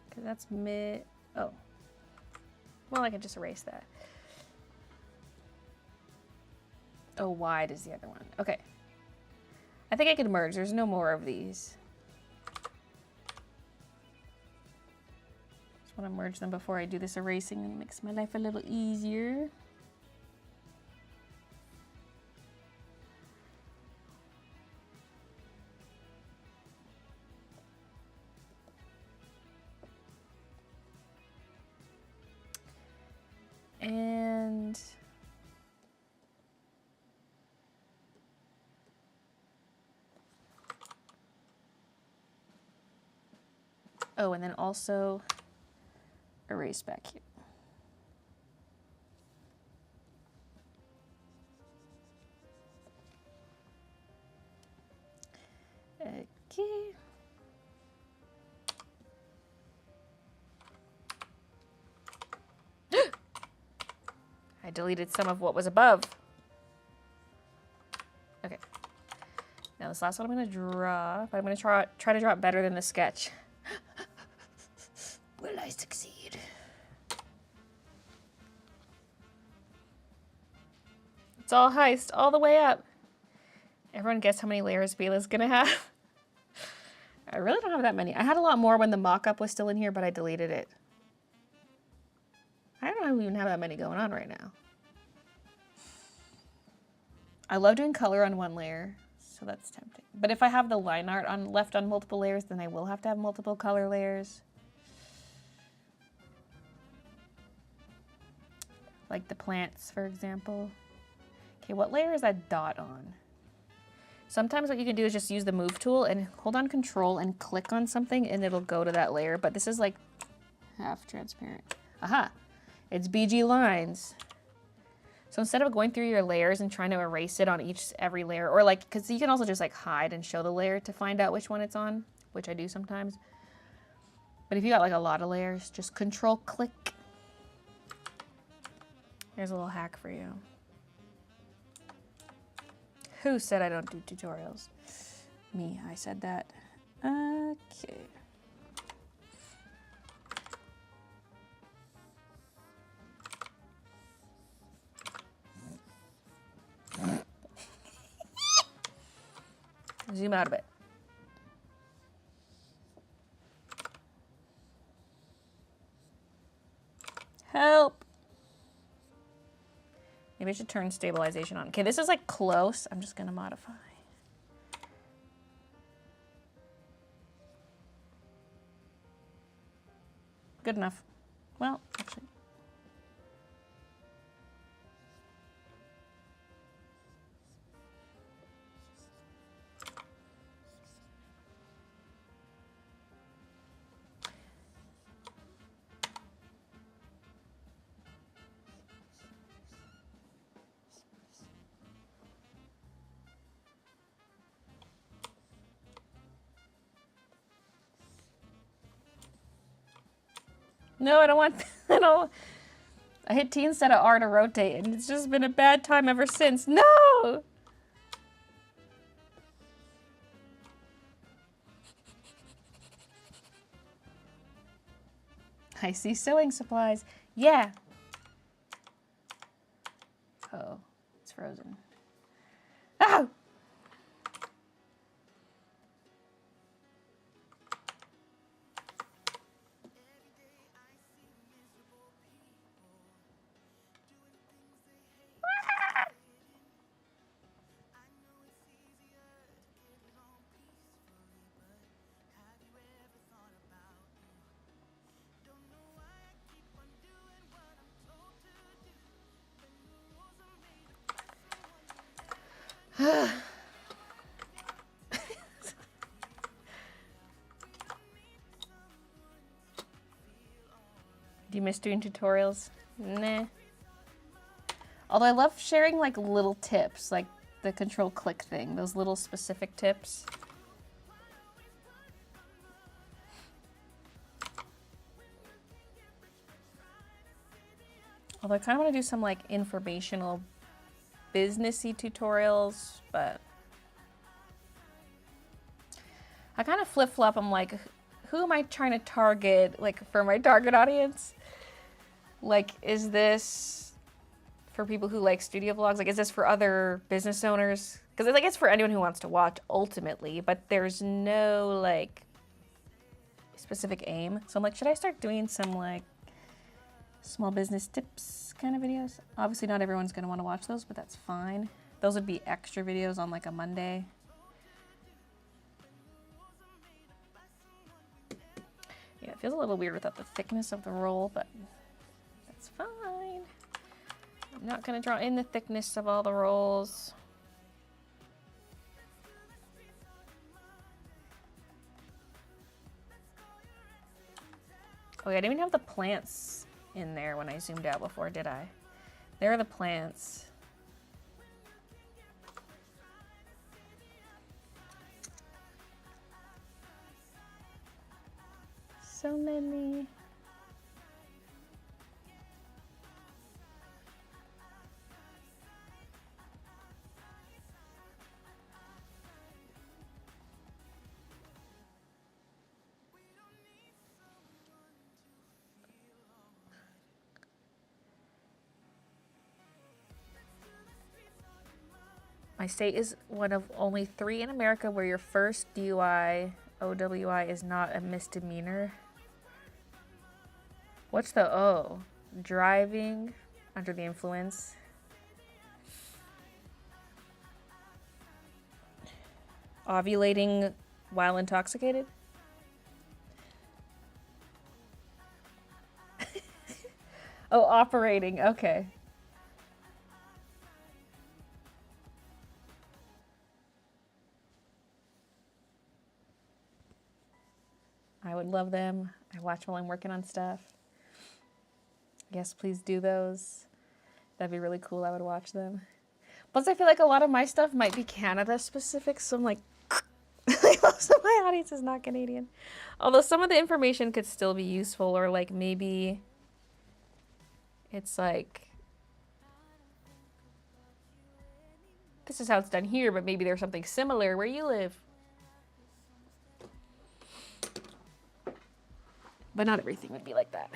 Because that's mid. Oh. Well, I can just erase that. Oh, wide is the other one. Okay. I think I can merge. There's no more of these. Just want to merge them before I do this erasing, and it makes my life a little easier. And oh, and then also erase back here. Okay. I deleted some of what was above. Okay. Now this last one I'm going to draw, but I'm going to try to draw it better than the sketch. Will I succeed? It's all heist, all the way up. Everyone guess how many layers Baylee's going to have? I really don't have that many. I had a lot more when the mock-up was still in here, but I deleted it. I don't even have that many going on right now. I love doing color on one layer, so that's tempting. But if I have the line art left on multiple layers, then I will have to have multiple color layers. Like the plants, for example. Okay, what layer is that dot on? Sometimes what you can do is just use the move tool and hold on control and click on something and it'll go to that layer, but this is like half transparent. Aha, it's BG lines. So instead of going through your layers and trying to erase it on every layer, or like, because you can also just like hide and show the layer to find out which one it's on, which I do sometimes. But if you got like a lot of layers, just control click. Here's a little hack for you. Who said I don't do tutorials? Me, I said that. Okay. Zoom out a bit. Help. Maybe I should turn stabilization on. Okay, this is like close. I'm just gonna modify. Good enough. Well, actually. No, I don't want, I hit T instead of R to rotate, and it's just been a bad time ever since. No! I see sewing supplies. Yeah. Oh, it's frozen. Oh! Do you miss doing tutorials? Nah. Although I love sharing like little tips, like the control click thing, those little specific tips. Although I kind of want to do some like informational businessy tutorials, but I kind of flip-flop. I'm like, who am I trying to target, like, for my target audience? Like, is this for people who like studio vlogs? Like, is this for other business owners? Because like, it's for anyone who wants to watch ultimately, but there's no like specific aim. So I'm like, should I start doing some like small business tips kind of videos? Obviously not everyone's gonna want to watch those, but that's fine. Those would be extra videos on like a Monday. Yeah, it feels a little weird without the thickness of the roll, but that's fine. I'm not gonna draw in the thickness of all the rolls. Oh yeah, I didn't even have the plants in there when I zoomed out before, did I? There are the plants. So many. My state is one of only 3 in America where your first DUI, OWI, is not a misdemeanor. What's the O? Driving under the influence. Ovulating while intoxicated. Oh, operating, okay. I would love them. I watch while I'm working on stuff. Yes, please do those. That'd be really cool. I would watch them. Plus, I feel like a lot of my stuff might be Canada specific, so I'm like, most of my audience is not Canadian. Although some of the information could still be useful, or like maybe it's like, this is how it's done here, but maybe there's something similar where you live. But not everything would be like that.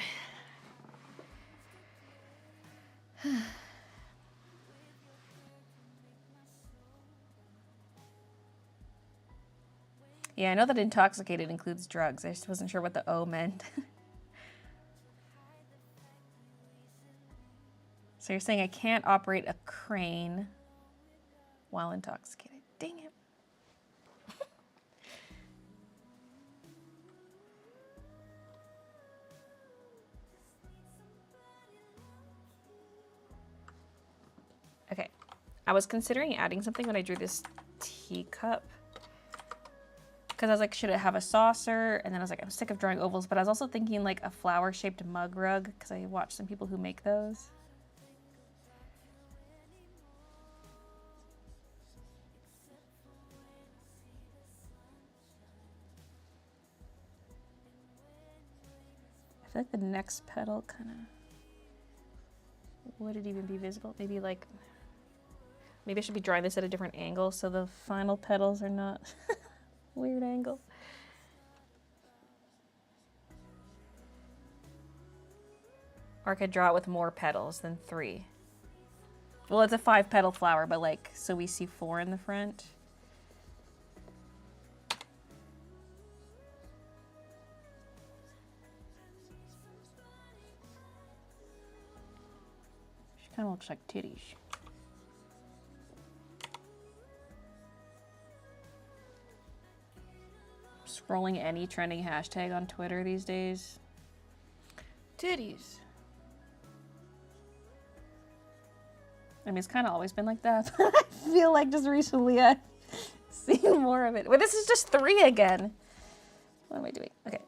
Yeah, I know that intoxicated includes drugs. I just wasn't sure what the O meant. So you're saying I can't operate a crane while intoxicated. Dang it. Okay, I was considering adding something when I drew this teacup. Because I was like, should it have a saucer? And then I was like, I'm sick of drawing ovals. But I was also thinking like a flower-shaped mug rug, because I watched some people who make those. I feel like the next petal kind of, would it even be visible? Maybe like, maybe I should be drawing this at a different angle so the final petals are not weird angle. Or I could draw it with more petals than 3. Well, it's a 5-petal flower, but like, so we see 4 in the front. She kind of looks like titties. Scrolling any trending hashtag on Twitter these days. Titties. I mean, it's kind of always been like that. I feel like just recently I've seen more of it. Wait, this is just 3 again. What am I doing? Okay.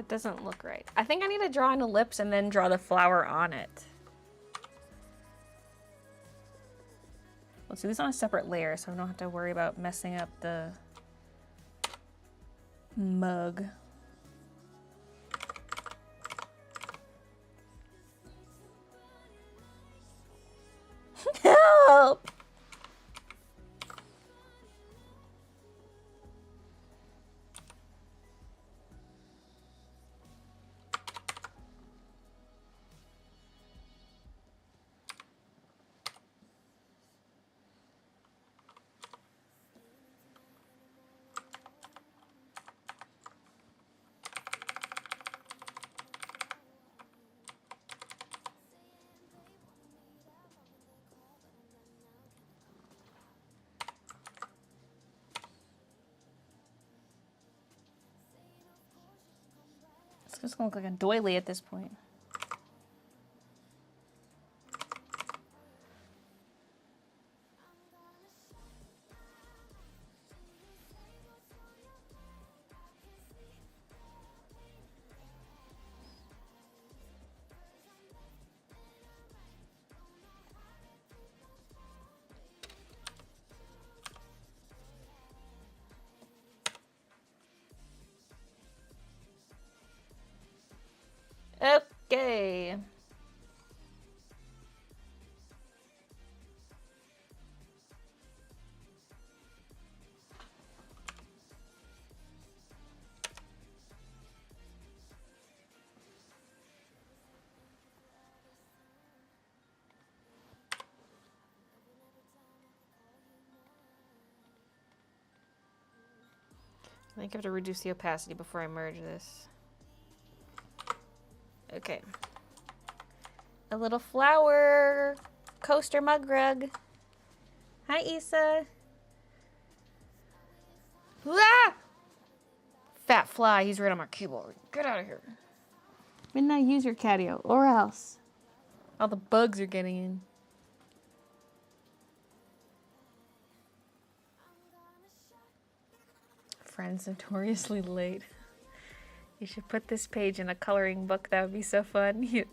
That doesn't look right. I think I need to draw an ellipse and then draw the flower on it. Let's do this on a separate layer so I don't have to worry about messing up the mug. Help! It's just gonna look like a doily at this point. Okay. I think I have to reduce the opacity before I merge this. Okay. A little flower coaster mug rug. Hi, Issa. Ah! Fat fly, he's right on my keyboard. Get out of here. Midnight, use your catio, or else. All the bugs are getting in. Friends notoriously late. You should put this page in a coloring book. That would be so fun.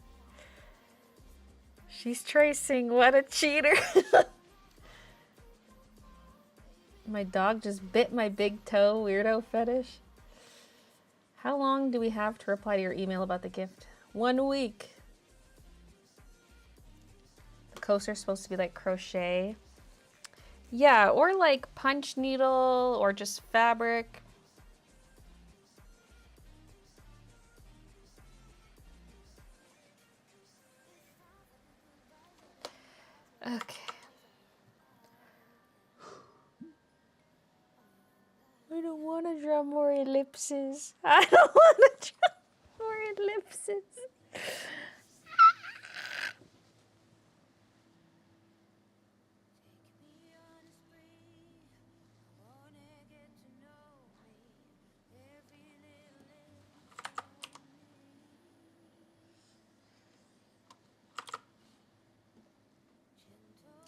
She's tracing. What a cheater. My dog just bit my big toe. Weirdo fetish. How long do we have to reply to your email about the gift? 1 week. The coaster's supposed to be like crochet. Yeah, or like punch needle or just fabric. Okay. I don't want to draw more ellipses. I don't want to draw more ellipses.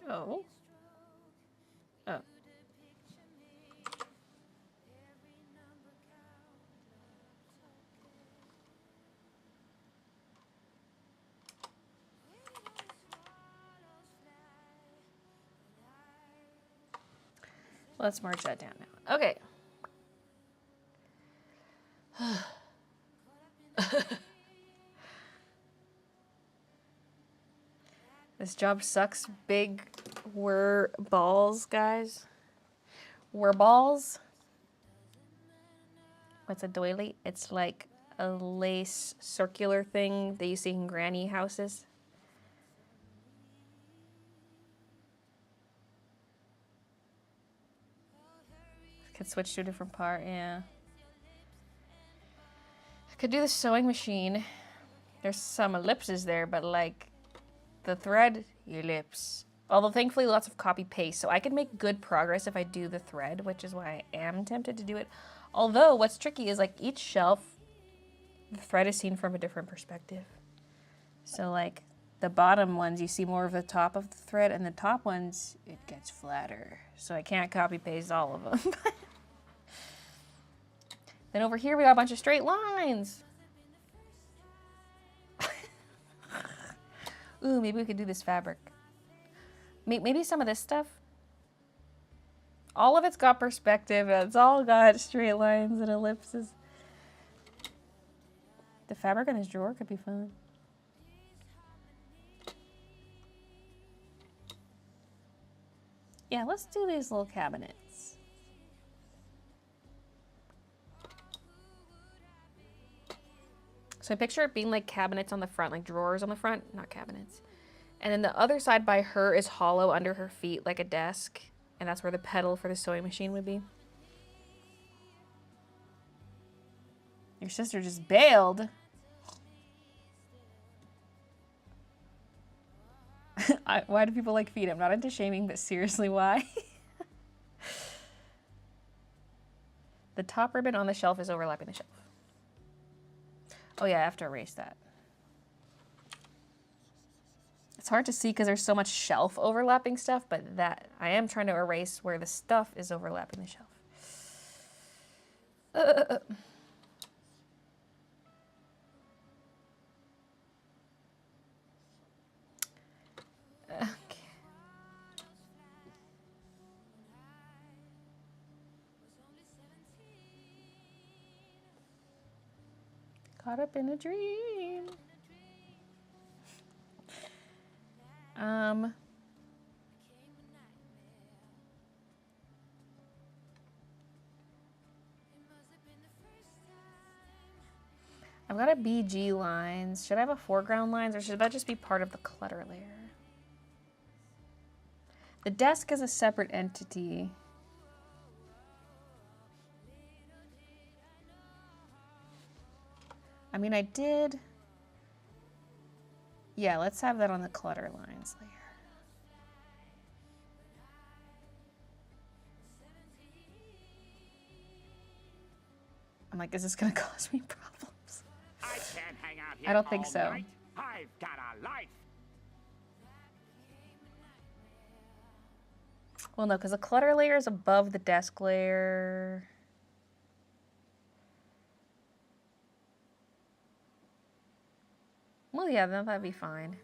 Oh. Oh. Let's merge that down now. Okay. This job sucks. Big were balls, guys. Were balls. What's a doily? It's like a lace circular thing that you see in granny houses. Could switch to a different part, yeah. I could do the sewing machine. There's some ellipses there, but like the thread ellipse. Although thankfully lots of copy paste, so I can make good progress if I do the thread, which is why I am tempted to do it. Although what's tricky is like each shelf, the thread is seen from a different perspective. So like the bottom ones, you see more of the top of the thread, and the top ones, it gets flatter. So I can't copy paste all of them. Then over here we got a bunch of straight lines. Ooh, maybe we could do this fabric. Maybe some of this stuff. All of it's got perspective. It's all got straight lines and ellipses. The fabric in this drawer could be fun. Yeah, let's do these little cabinets. So I picture it being like cabinets on the front, like drawers on the front, not cabinets. And then the other side by her is hollow under her feet, like a desk. And that's where the pedal for the sewing machine would be. Your sister just bailed. Why do people like feet? I'm not into shaming, but seriously, why? The top ribbon on the shelf is overlapping the shelf. Oh yeah, I have to erase that. It's hard to see because there's so much shelf overlapping stuff, but that I am trying to erase where the stuff is overlapping the shelf. Okay. Caught up in a dream. I've got a BG lines. Should I have a foreground lines or should that just be part of the clutter layer? The desk is a separate entity. I mean, I did. Yeah, let's have that on the clutter lines layer. I'm like, is this gonna cause me problems? I can't hang out here I don't think all so. night. I've got a life. Well, no, because the clutter layer is above the desk layer. Well, yeah, then that'd be fine.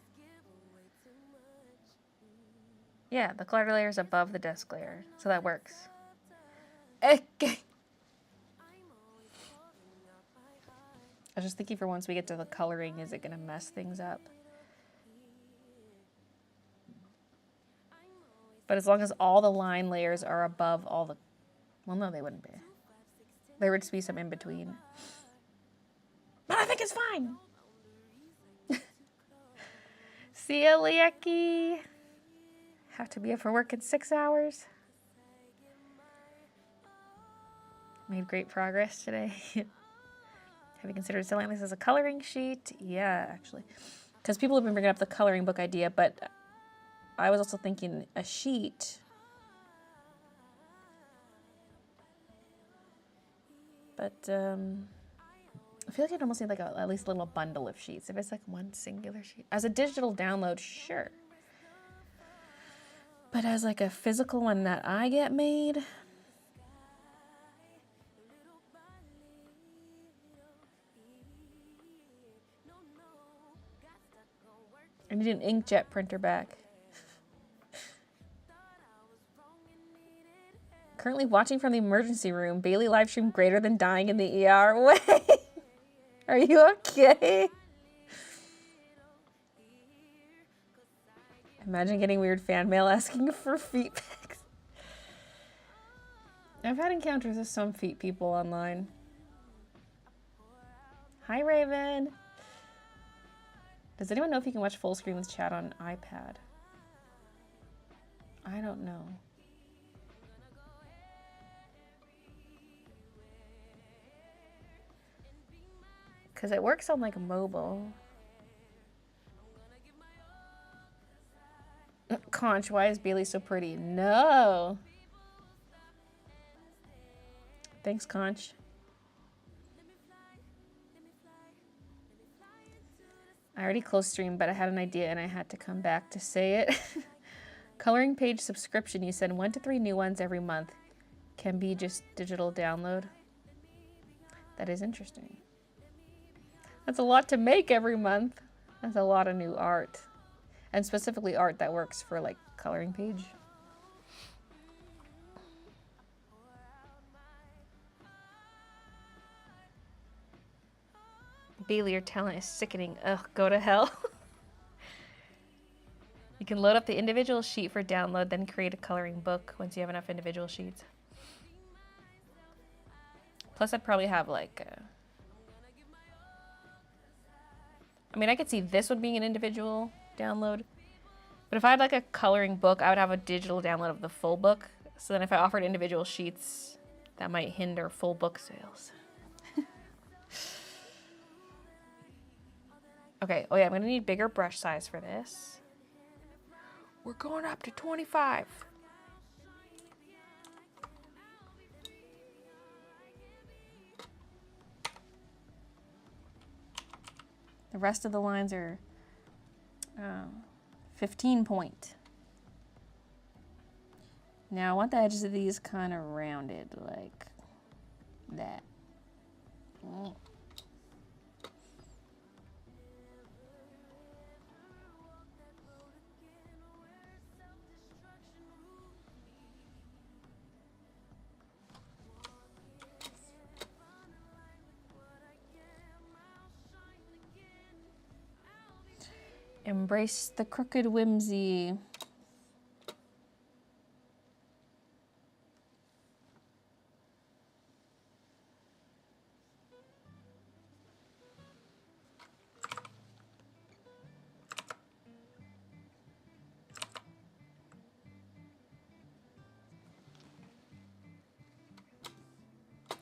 Yeah, the clutter layer is above the desk layer, so that works. Okay. I was just thinking for once we get to the coloring, is it going to mess things up? But as long as all the line layers are above all the... Well, no, they wouldn't be. There would just be some in between. But I think it's fine. See ya, Lieki. Have to be up for work in 6 hours. Made great progress today. Have you considered selling this as a coloring sheet? Yeah, actually. Because people have been bringing up the coloring book idea, but I was also thinking a sheet. But I feel like I'd almost need like at least a little bundle of sheets. If it's like one singular sheet. As a digital download, sure. But as like a physical one that I get made... I need an inkjet printer back. Currently watching from the emergency room. Baylee livestream greater than dying in the ER. Wait. Are you okay? Imagine getting weird fan mail asking for feet pics. I've had encounters with some feet people online. Hi, Raven. Does anyone know if you can watch full screen with chat on iPad? I don't know. Because it works on like mobile. Conch, why is Baylee so pretty? No. Thanks, Conch. I already closed stream, but I had an idea and I had to come back to say it. Coloring page subscription, you said 1 to 3 new ones every month. Can be just digital download. That is interesting. That's a lot to make every month. That's a lot of new art. And specifically art that works for like coloring page. Baylee, your talent is sickening. Ugh, go to hell. You can load up the individual sheet for download, then create a coloring book once you have enough individual sheets. Plus, I'd probably have like I mean, I could see this one being an individual download. But if I had like a coloring book, I would have a digital download of the full book. So then if I offered individual sheets, that might hinder full book sales. Okay, oh yeah, I'm gonna need bigger brush size for this. We're going up to 25. The rest of the lines are 15 point. Now I want the edges of these kind of rounded like that. Embrace the crooked whimsy.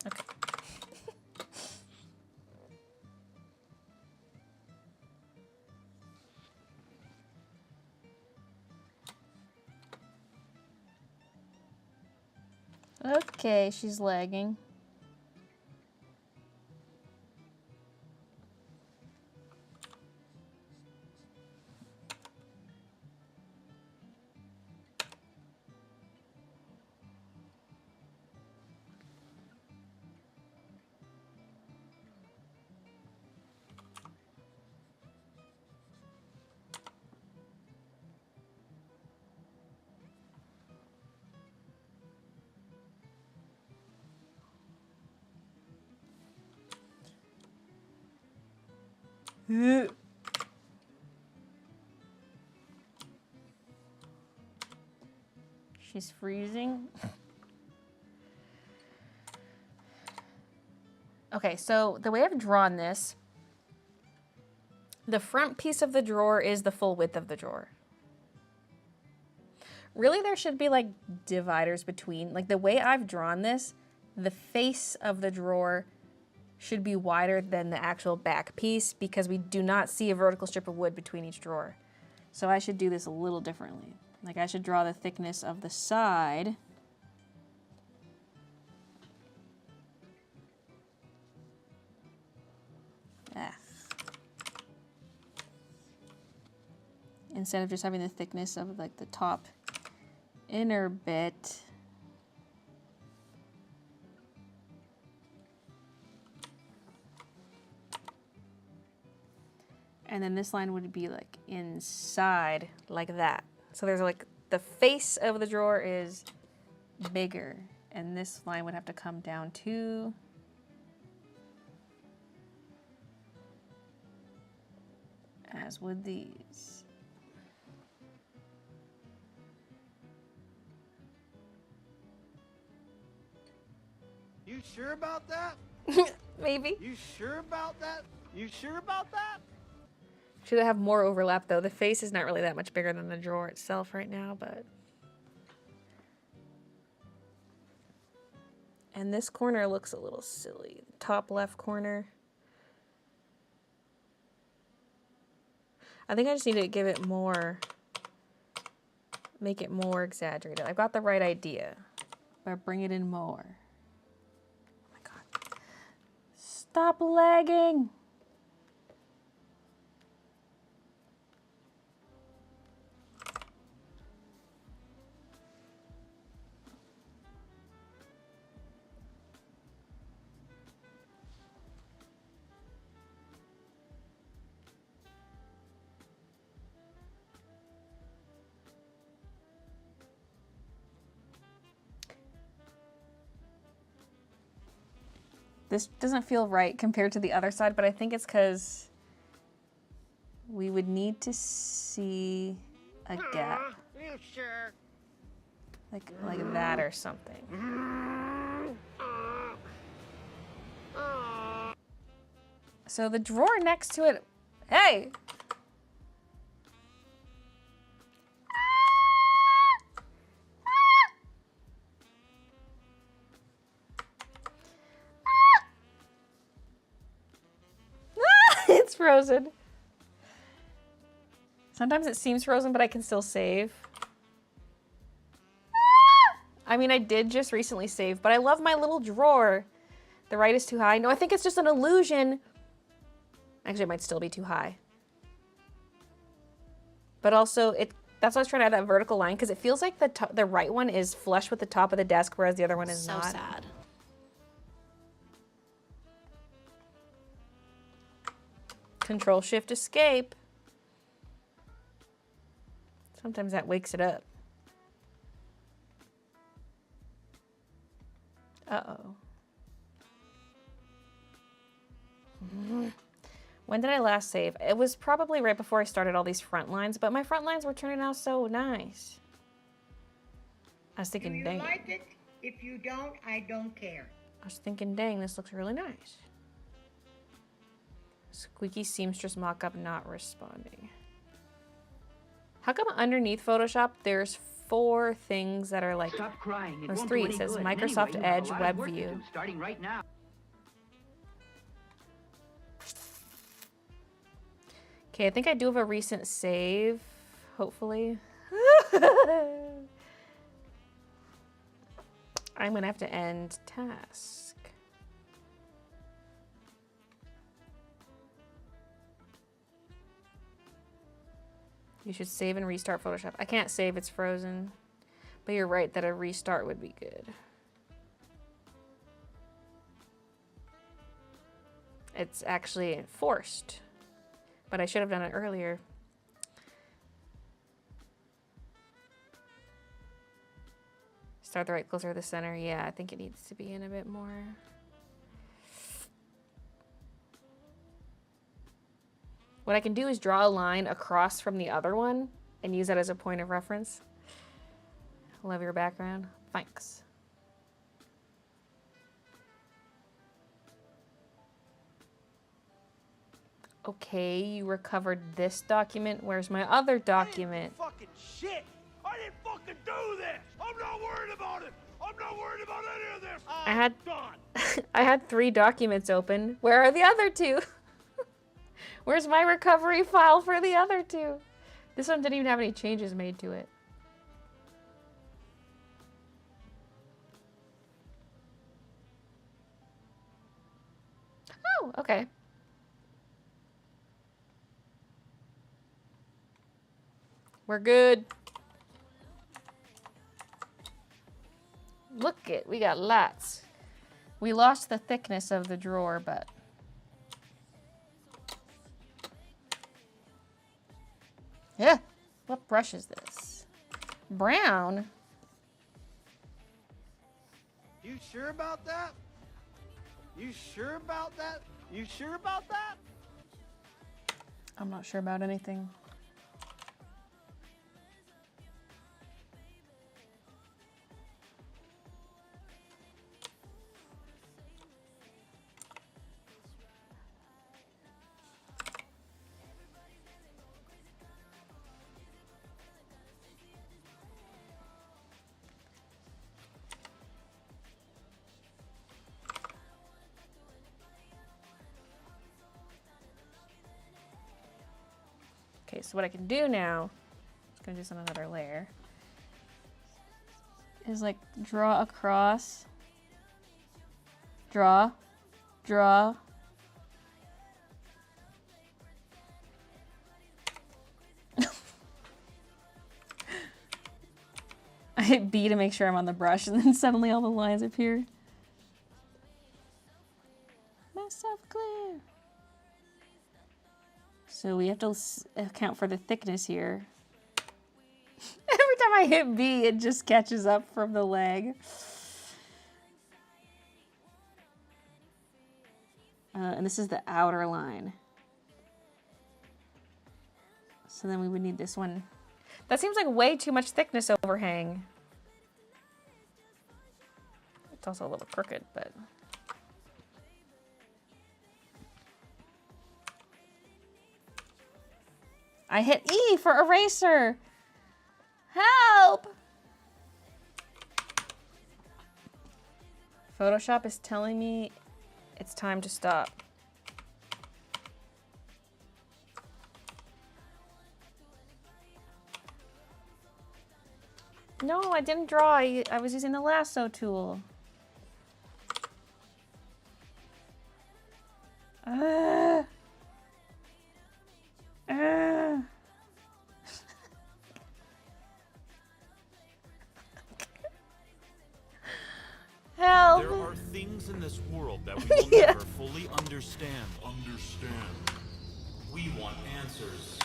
Okay. Okay, she's lagging. She's freezing. Okay, so the way I've drawn this, the front piece of the drawer is the full width of the drawer. Really, there should be like dividers between, like the way I've drawn this, the face of the drawer should be wider than the actual back piece because we do not see a vertical strip of wood between each drawer. So I should do this a little differently. Like I should draw the thickness of the side. Instead of just having the thickness of like the top inner bit. And then this line would be like inside like that. So there's like the face of the drawer is bigger and this line would have to come down too. As would these. You sure about that? Maybe. You sure about that? You sure about that? Should have more overlap though. The face is not really that much bigger than the drawer itself right now, but. And this corner looks a little silly. Top left corner. I think I just need to give it more, make it more exaggerated. I've got the right idea, but bring it in more. Oh my God. Stop lagging. This doesn't feel right compared to the other side, but I think it's because we would need to see a gap. You sure? Like that or something. So the drawer next to it, hey! It's frozen. Sometimes it seems frozen, but I can still save. I mean, I did just recently save, but I love my little drawer. The right is too high. No, I think it's just an illusion. Actually, it might still be too high. But also, that's why I was trying to add that vertical line, because it feels like the right one is flush with the top of the desk, whereas the other one is So not. sad. Control Shift Escape. Sometimes that wakes it up. Uh-oh. When did I last save? It was probably right before I started all these front lines, but my front lines were turning out so nice. I was thinking, dang. Do you like it? If you don't, I don't care. I was thinking, dang, this looks really nice. Squeaky Seamstress mock-up not responding. How come underneath Photoshop there's 4 things that are like... Stop crying. It There's won't 3. do It any says good. Microsoft Anyway, you have Edge a lot Web of work to View. do, starting right now. Okay, I think I do have a recent save, hopefully. I'm gonna have to end task. You should save and restart Photoshop. I can't save, it's frozen. But you're right that a restart would be good. It's actually forced. But I should have done it earlier. Start the right closer to the center. Yeah, I think it needs to be in a bit more. What I can do is draw a line across from the other one and use that as a point of reference. Love your background. Thanks. Okay, you recovered this document. Where's my other document? Fucking shit! I didn't fucking do this! I'm not worried about it! I'm not worried about any of this! I had 3 documents open. Where are the other 2? Where's my recovery file for the other 2? This one didn't even have any changes made to it. Oh, okay. We're good. Look it, we got lots. We lost the thickness of the drawer, but... Yeah, what brush is this? Brown? You sure about that? You sure about that? You sure about that? I'm not sure about anything. Okay, so what I can do now, just gonna do this on another layer, is like draw across, draw, draw. I hit B to make sure I'm on the brush, and then suddenly all the lines appear. Myself clear. So we have to account for the thickness here. Every time I hit B, it just catches up from the leg. And this is the outer line. So then we would need this one. That seems like way too much thickness overhang. It's also a little crooked, but... I hit E for eraser. Help! Photoshop is telling me it's time to stop. No, I didn't draw. I was using the lasso tool. Help! There are things in this world that we will never fully understand. We want answers.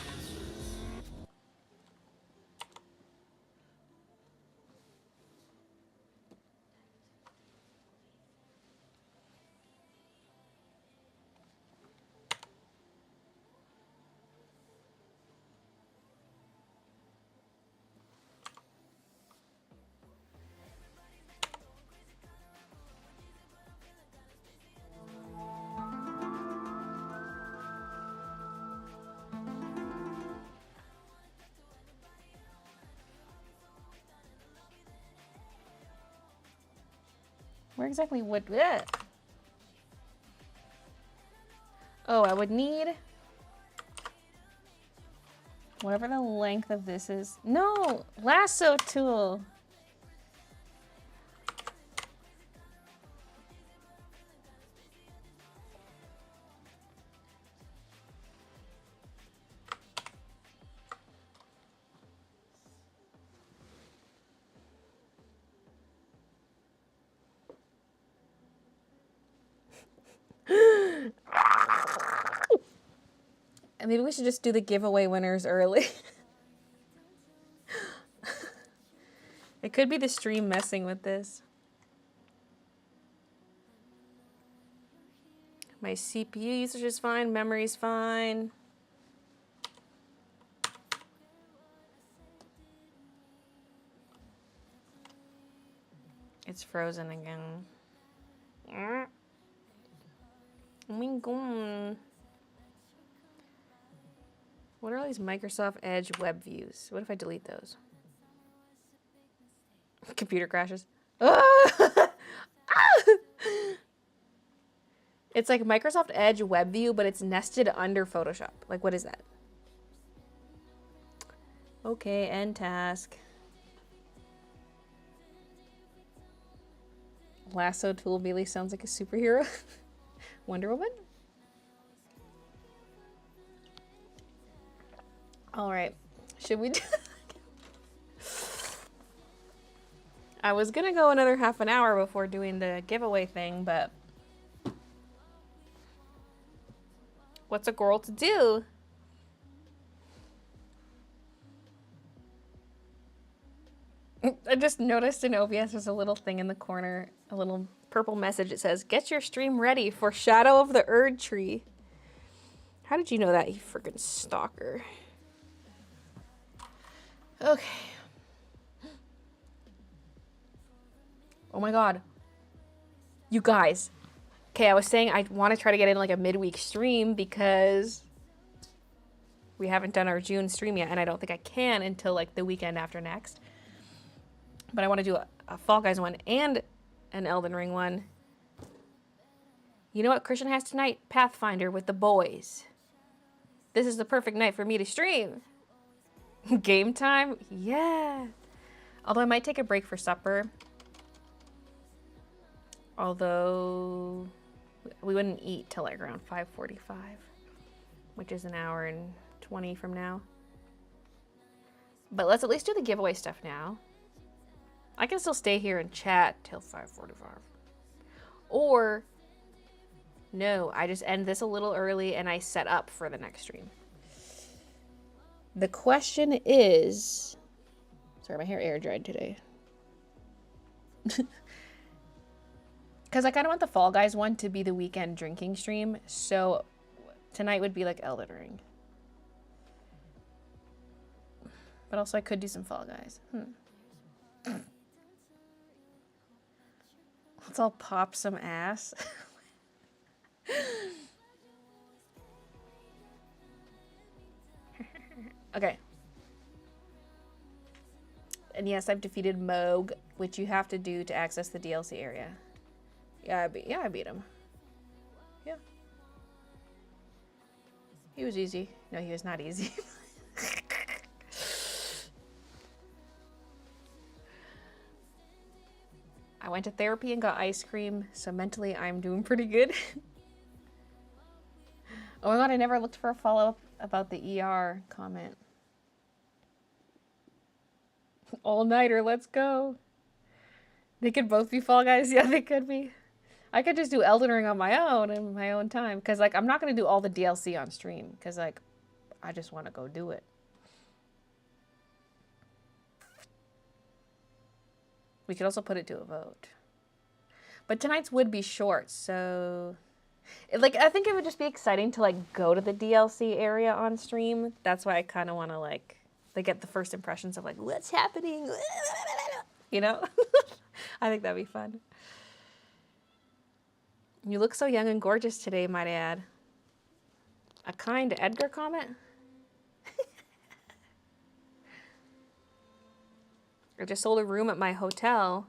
Where exactly would... Ugh. Oh, I would need... whatever the length of this is. No! Lasso tool! And maybe we should just do the giveaway winners early. It could be the stream messing with this. My CPU usage is fine, memory's fine. It's frozen again. Oh my god. What are all these Microsoft Edge web views? What if I delete those? Computer crashes. It's like Microsoft Edge web view, but it's nested under Photoshop. Like, what is that? Okay, end task. Lasso tool Baylee sounds like a superhero. Wonder Woman? All right, should we do... I was gonna go another half an hour before doing the giveaway thing, but what's a girl to do? I just noticed in OBS there's a little thing in the corner, a little purple message. It says, "Get your stream ready for Shadow of the Erd Tree." How did you know that, you freaking stalker? Okay. Oh my god. You guys. Okay, I was saying I want to try to get in like a midweek stream because we haven't done our June stream yet, and I don't think I can until like the weekend after next. But I want to do a Fall Guys one and an Elden Ring one. You know what Christian has tonight? Pathfinder with the boys. This is the perfect night for me to stream. Game time? Yeah. Although I might take a break for supper. Although we wouldn't eat till like around 5:45, which is an hour and 20 from now. But let's at least do the giveaway stuff now. I can still stay here and chat till 5:45. Or, no, I just end this a little early and I set up for the next stream. The question is... Sorry, my hair air dried today. Because I kind of want the Fall Guys one to be the weekend drinking stream. So tonight would be like Elden Ring. But also I could do some Fall Guys. Let's all pop some ass. Okay. And yes, I've defeated Moog, which you have to do to access the DLC area. Yeah, I beat him. Yeah. He was easy. No, he was not easy. I went to therapy and got ice cream, so mentally I'm doing pretty good. Oh my god, I never looked for a follow-up about the ER comment. All-nighter, let's go. They could both be Fall Guys. Yeah, they could be. I could just do Elden Ring on my own in my own time. Because, like, I'm not going to do all the DLC on stream. Because, like, I just want to go do it. We could also put it to a vote. But tonight's would be short, so... Like, I think it would just be exciting to, like, go to the DLC area on stream. That's why I kind of want to, like get the first impressions of, like, what's happening? You know? I think that'd be fun. You look so young and gorgeous today, might I add. A kind Edgar comment? I just sold a room at my hotel,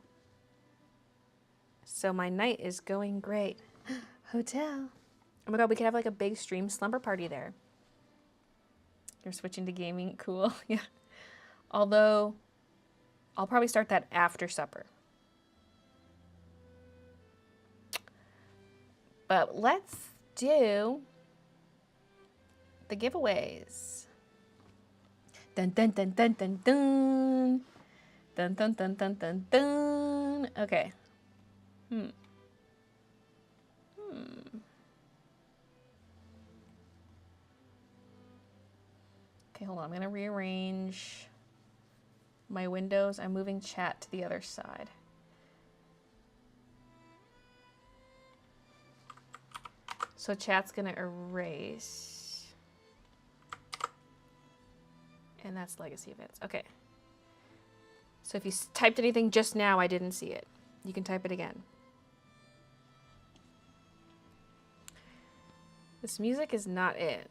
so my night is going great. Hotel. Oh my god, we could have like a big stream slumber party there. You're switching to gaming. Cool. Yeah. Although, I'll probably start that after supper. But let's do the giveaways. Dun dun dun dun dun dun. Dun dun dun dun dun dun. Okay. Okay, hold on. I'm going to rearrange my windows. I'm moving chat to the other side. So chat's going to erase. And that's legacy events. Okay. So if you typed anything just now, I didn't see it. You can type it again. This music is not it.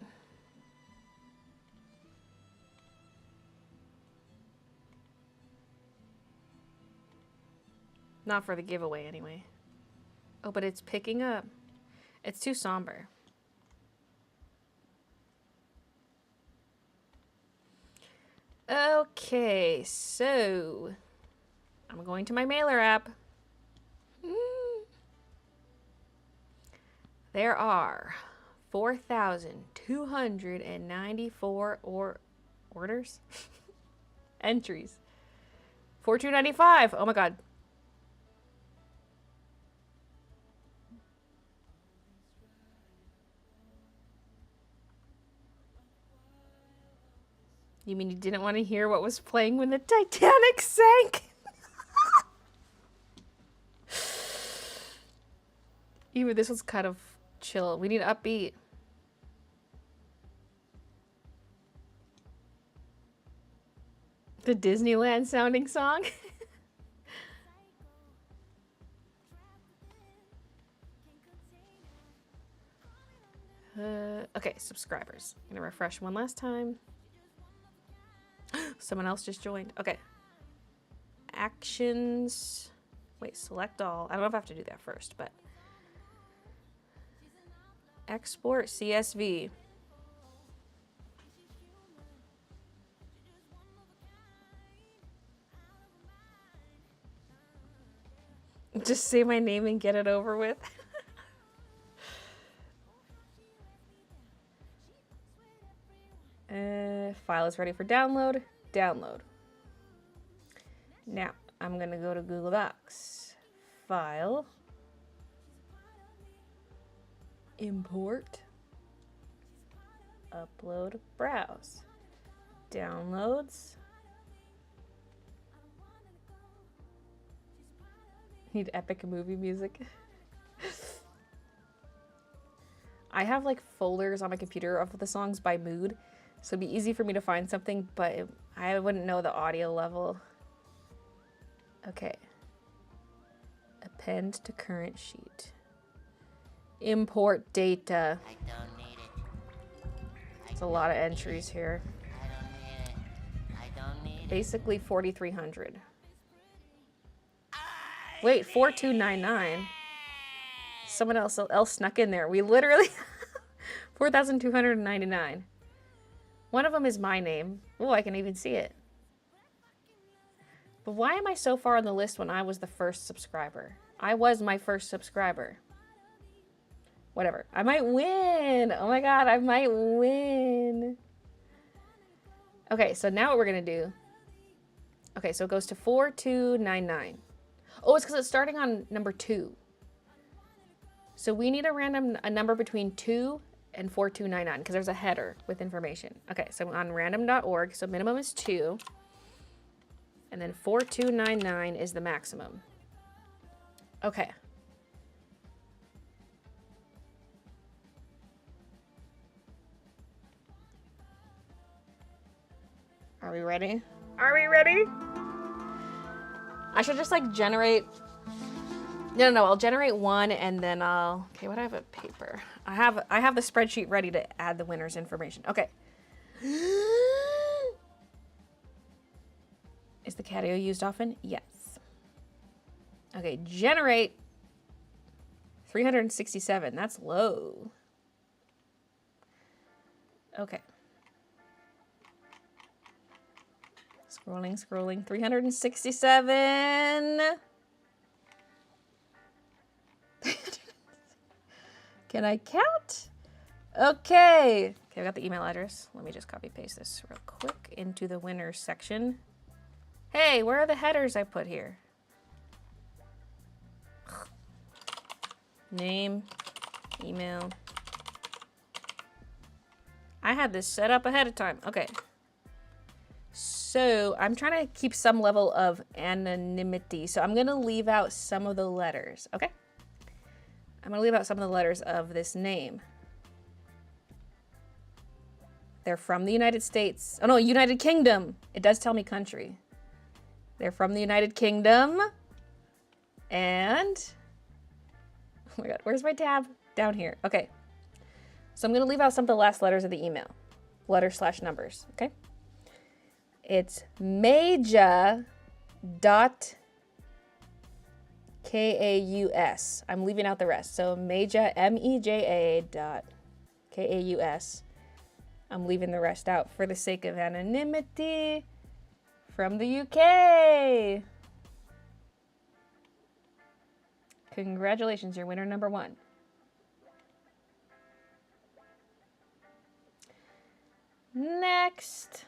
Not for the giveaway, anyway. Oh, but it's picking up. It's too somber. Okay, so I'm going to my mailer app. There are 4,294 orders? Entries. For $2.95. Oh my god. You mean you didn't want to hear what was playing when the Titanic sank? Even this was kind of chill. We need upbeat. The Disneyland sounding song. Okay, subscribers. I'm gonna refresh one last time. Someone else just joined. Okay. Actions. Wait, select all. I don't know if I have to do that first, but. Export CSV. Just say my name and get it over with. File is ready for download. Download. Now, I'm going to go to Google Docs. File. Import. Upload. Browse. Downloads. Need epic movie music. I have like folders on my computer of the songs by mood, so it'd be easy for me to find something, but I wouldn't know the audio level. Okay. Append to current sheet. Import data. I don't need it. It's a lot of entries here. I don't need it. I don't need it. Basically 4,300. Wait, 4,299. Someone else snuck in there. We literally 4,299. One of them is my name. Oh, I can even see it. But why am I so far on the list when I was the first subscriber? I was my first subscriber. Whatever. I might win. Oh my god, I might win. Okay, so now what we're going to do. Okay, so it goes to 4,299. Oh, it's because it's starting on number 2. So we need a number between 2 and 4,299 because there's a header with information. Okay, so on random.org, so minimum is 2. And then 4,299 is the maximum. Okay. Are we ready? Are we ready? I should just like generate. No, I'll generate one and then I'll. Okay, what do I have at paper? I have the spreadsheet ready to add the winner's information. Okay. Is the catio used often? Yes. Okay, generate 367. That's low. Okay. Scrolling. 367. Can I count? Okay. Okay, I got the email address. Let me just copy paste this real quick into the winners section. Hey, where are the headers I put here? Name, email. I had this set up ahead of time. Okay. So I'm trying to keep some level of anonymity. So I'm going to leave out some of the letters. Okay. I'm going to leave out some of the letters of this name. They're from the United States. Oh no, United Kingdom. It does tell me country. They're from the United Kingdom. And, oh my god, where's my tab? Down here. Okay. So I'm going to leave out some of the last letters of the email. Letter/numbers, okay? It's Meja.kaus. I'm leaving out the rest. So Meja, MEJA.kaus. I'm leaving the rest out for the sake of anonymity. From the UK. Congratulations, you're winner number 1. Next.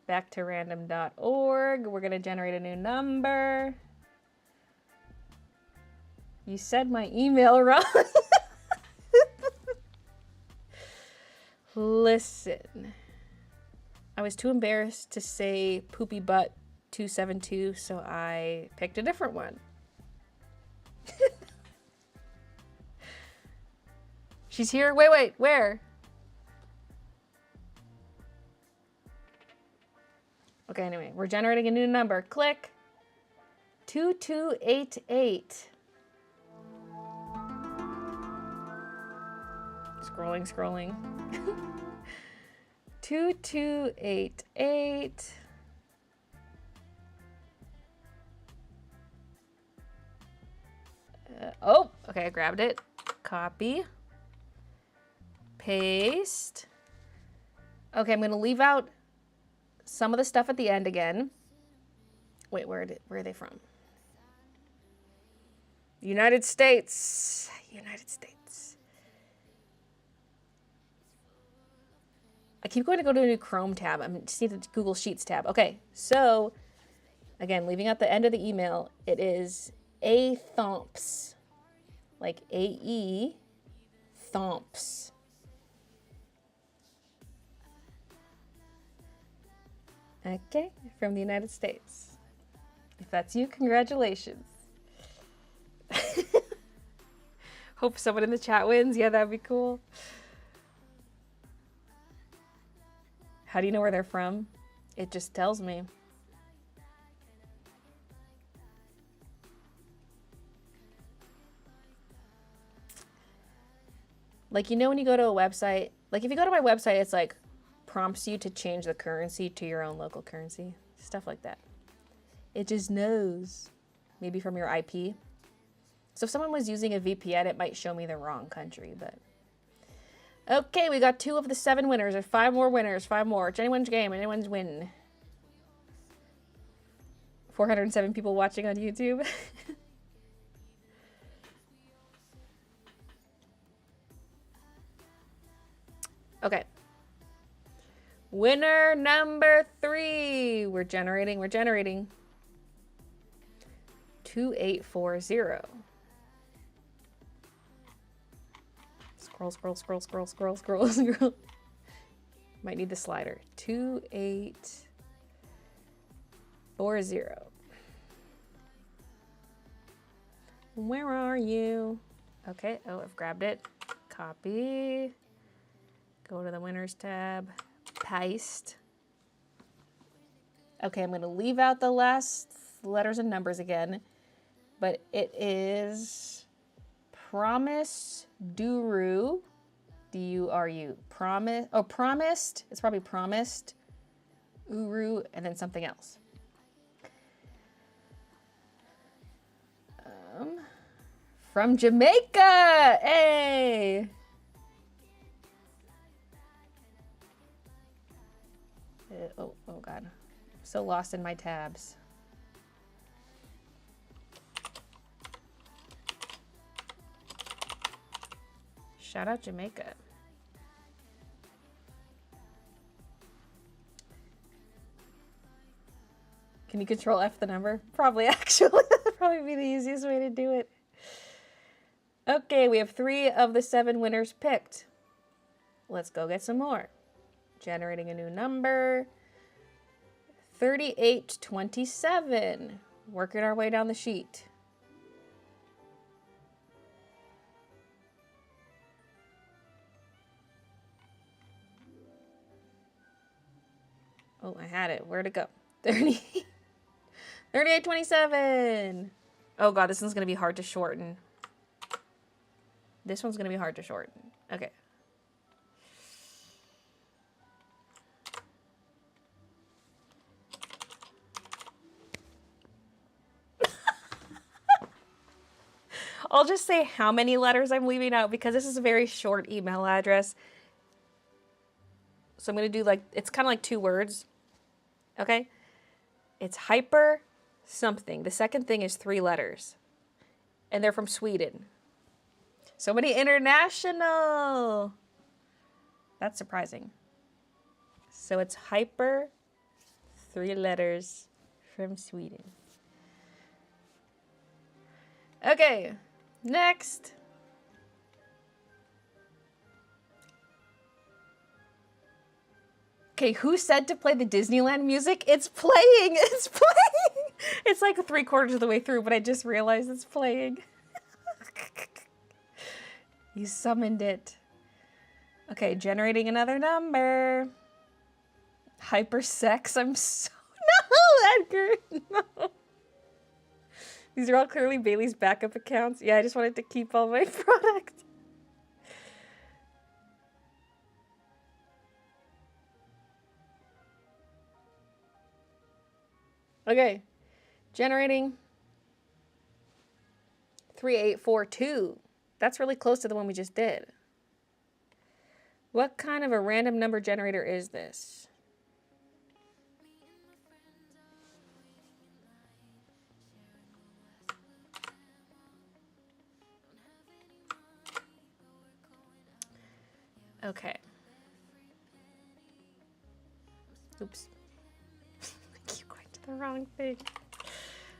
Back to random.org. We're going to generate a new number. You said my email wrong. Listen. I was too embarrassed to say poopy butt 272, so I picked a different one. She's here? Wait, where? Okay, anyway, we're generating a new number. Click. 2288. Scrolling. 2288. Oh, okay, I grabbed it. Copy. Paste. Okay, I'm going to leave out some of the stuff at the end again. Wait, where are they from? United States. I keep going to a new Chrome tab. I just need the Google Sheets tab. Okay, so again, leaving out the end of the email, it is A Thomps, like A-E Thomps. Okay, from the United States. If that's you, congratulations. Hope someone in the chat wins. Yeah, that'd be cool. How do you know where they're from? It just tells me. Like, you know when you go to a website, like if you go to my website, it's like prompts you to change the currency to your own local currency. Stuff like that. It just knows. Maybe from your IP. So if someone was using a VPN, it might show me the wrong country, but... Okay, we got 2 of the 7 winners. There's 5 more winners. 5 more. It's anyone's game. Anyone's win. 407 people watching on YouTube. Okay. Winner number 3. We're generating. 2840. Scroll. Might need the slider. 2840. Where are you? Okay. Oh, I've grabbed it. Copy. Go to the winners tab. Paste. Okay, I'm going to leave out the last letters and numbers again. But it is Promise Duru. D-U-R-U. Promise. Oh, promised. It's probably promised. Uru, and then something else. From Jamaica. Hey. Oh God. I'm so lost in my tabs. Shout out Jamaica. Can you control F the number? Probably, actually. That'd probably be the easiest way to do it. Okay, we have 3 of the 7 winners picked. Let's go get some more. Generating a new number. 3827. Working our way down the sheet. Oh, I had it. Where'd it go? 3827. Oh God, this one's going to be hard to shorten. This one's going to be hard to shorten. Okay. I'll just say how many letters I'm leaving out because this is a very short email address. So I'm going to do like, it's kind of like 2 words. Okay? It's hyper something. The second thing is 3 letters. And they're from Sweden. So many international. That's surprising. So it's hyper, 3 letters from Sweden. Okay. Next. Okay, who said to play the Disneyland music? It's playing! It's playing! It's like 3/4 of the way through, but I just realized it's playing. You summoned it. Okay, generating another number. Hypersex, I'm so... No, Edgar! No. These are all clearly Baylee's backup accounts. Yeah, I just wanted to keep all my products. Okay, generating 3842. That's really close to the one we just did. What kind of a random number generator is this? Okay. Oops. I keep going to the wrong thing.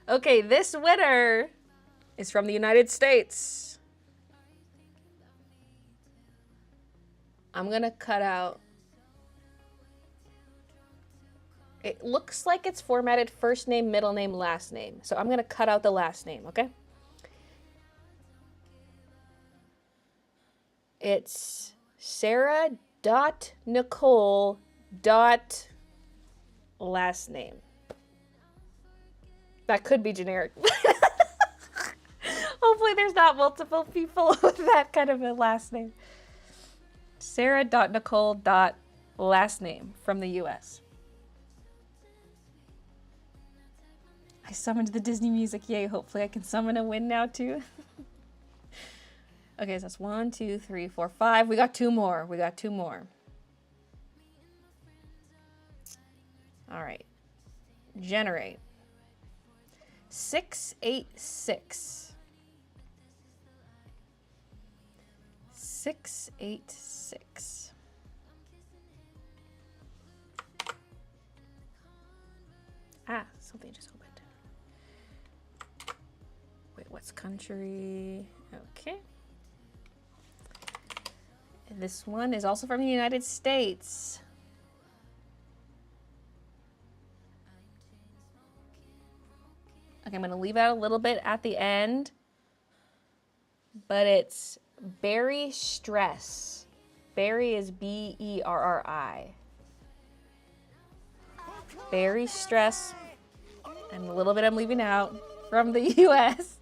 Okay, this winner is from the United States. I'm gonna cut out. It looks like it's formatted first name, middle name, last name. So I'm gonna cut out the last name, okay? It's Sarah.Nicole.last name. That could be generic. Hopefully there's not multiple people with that kind of a last name. Sarah.Nicole.last name from the US. I summoned the Disney music. Yay, hopefully I can summon a win now too. Okay, so that's 1, 2, 3, 4, 5. We got 2 more. We got 2 more. All right. Generate. 686. 686. Ah, something just opened. Wait, what's country? Okay. And this one is also from the United States. Okay, I'm going to leave out a little bit at the end. But it's Berry Stress. Berry is B-E-R-R-I. Berry Stress. And a little bit I'm leaving out from the US.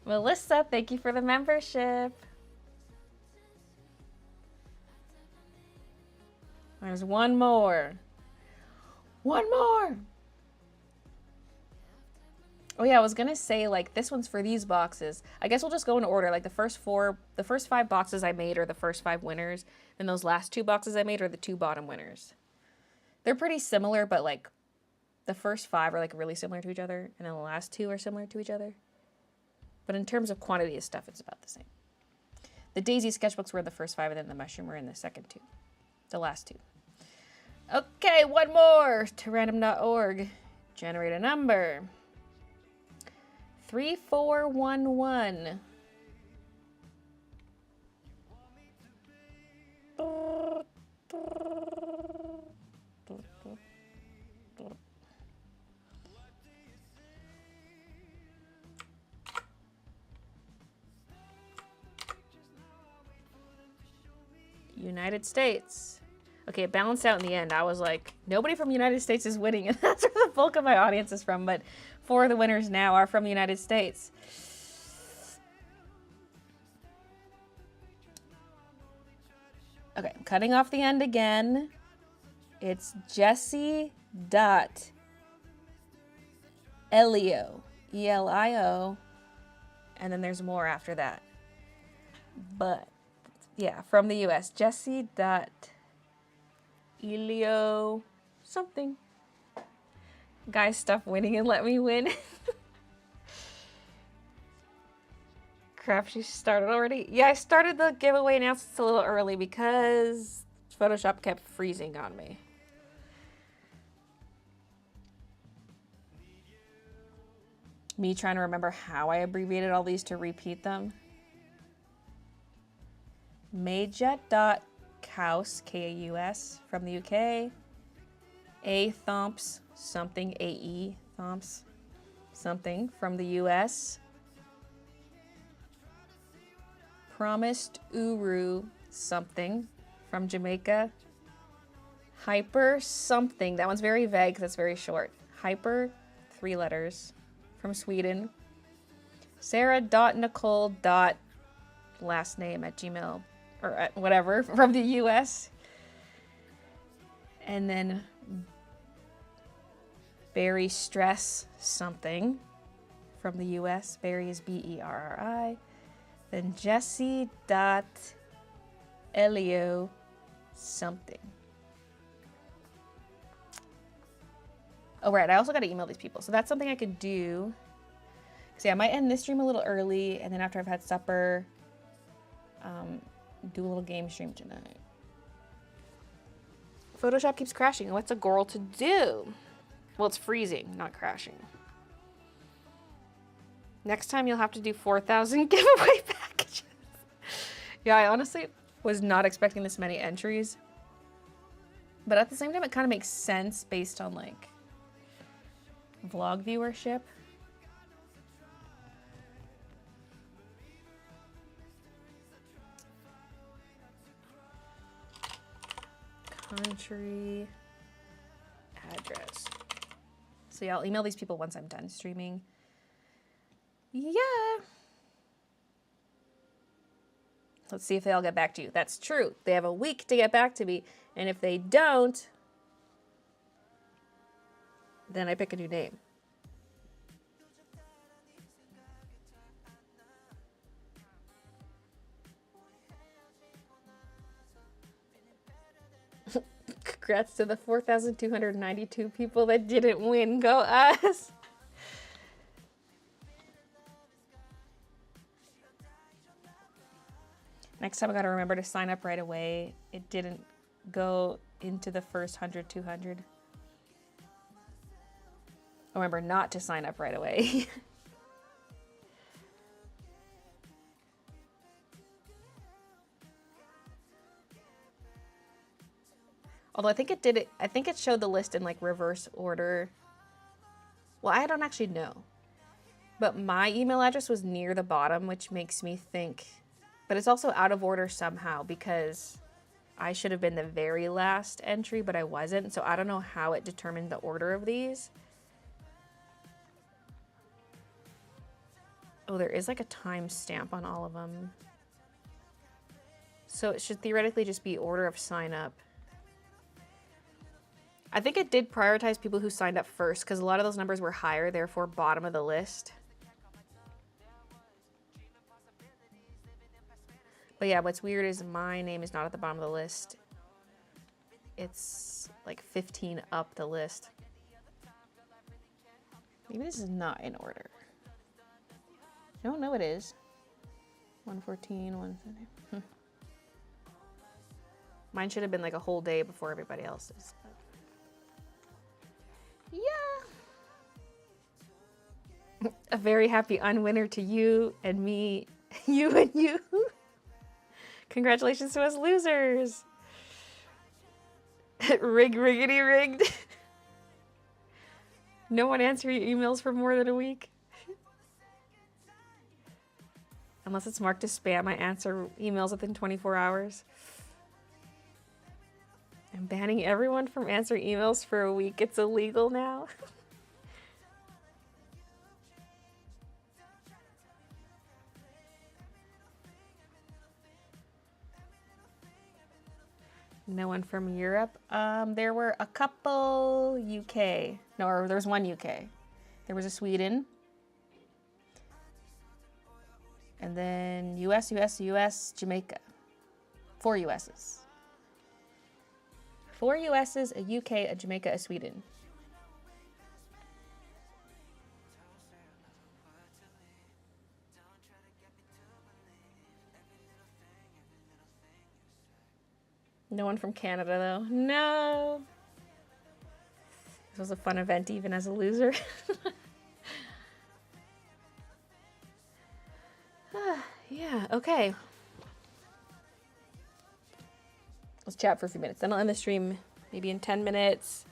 Melissa, thank you for the membership. There's one more. One more. Oh yeah, I was gonna say like this one's for these boxes. I guess we'll just go in order. Like the first 5 boxes I made are the first 5 winners, and those last 2 boxes I made are the 2 bottom winners. They're pretty similar, but like the first 5 are like really similar to each other, and then the last 2 are similar to each other. But in terms of quantity of stuff, it's about the same. The Daisy sketchbooks were in the first 5, and then the mushroom were in the second 2. The last 2. Okay, one more to random.org. Generate a number. 3411. United States. Okay, it balanced out in the end. I was like, nobody from the United States is winning, and that's where the bulk of my audience is from, but 4 of the winners now are from the United States. Okay, I'm cutting off the end again. It's Jessie dot Elio, E-L-I-O, and then there's more after that. But yeah, from the US, Jessie dot Elio something. Guys, stop winning and let me win. Crap, she started already? Yeah, I started the giveaway announcements a little early because Photoshop kept freezing on me. Me trying to remember how I abbreviated all these to repeat them. Maja.Kaus, K-A-U-S, from the UK. A. Thomps, something, A-E, Thomps, something, from the US. Promised Uru, something, from Jamaica. Hyper something, that one's very vague because it's very short. Hyper, 3 letters, from Sweden. Sarah.Nicole.last name at Gmail, or at whatever, from the US. And then Berry Stress something from the US. Berry is B-E-R-R-I. Then Jessie.Elio something. Oh, right. I also got to email these people. So that's something I could do. So yeah, I might end this stream a little early, and then after I've had supper, do a little game stream tonight. Photoshop keeps crashing. What's a girl to do? Well, it's freezing, not crashing. Next time you'll have to do 4,000 giveaway packages. Yeah, I honestly was not expecting this many entries. But at the same time, it kind of makes sense based on like vlog viewership. country, address. So yeah, I'll email these people once I'm done streaming. Yeah. Let's see if they all get back to you. That's true. They have a week to get back to me. And if they don't, then I pick a new name. Congrats to the 4,292 people that didn't win. Go us! Next time I gotta remember to sign up right away. It didn't go into the first 100, 200. Remember not to sign up right away. Although I think it did it, I think it showed the list in like reverse order. Well, I don't actually know. But my email address was near the bottom, which makes me think, but it's also out of order somehow because I should have been the very last entry, but I wasn't. So I don't know how it determined the order of these. Oh, there is like a timestamp on all of them. So it should theoretically just be order of sign up. I think it did prioritize people who signed up first because a lot of those numbers were higher, therefore bottom of the list. But yeah, what's weird is my name is not at the bottom of the list. It's like 15 up the list. Maybe this is not in order. I don't know it is. 114, 130. Mine should have been like a whole day before everybody else's. But yeah. A very happy unwinner to you and me, you and you. Congratulations to us losers. Riggedy rigged. No one answered your emails for more than a week. Unless it's marked as spam, I answer emails within 24 hours. I'm banning everyone from answering emails for a week. It's illegal now. No one from Europe. There were a couple UK. No, or there was one UK. There was a Sweden. And then US, Jamaica. 4 US's. 4 US's, a UK, a Jamaica, a Sweden. No one from Canada, though. No. This was a fun event, even as a loser. Yeah, okay. Let's chat for a few minutes. Then I'll end the stream maybe in 10 minutes.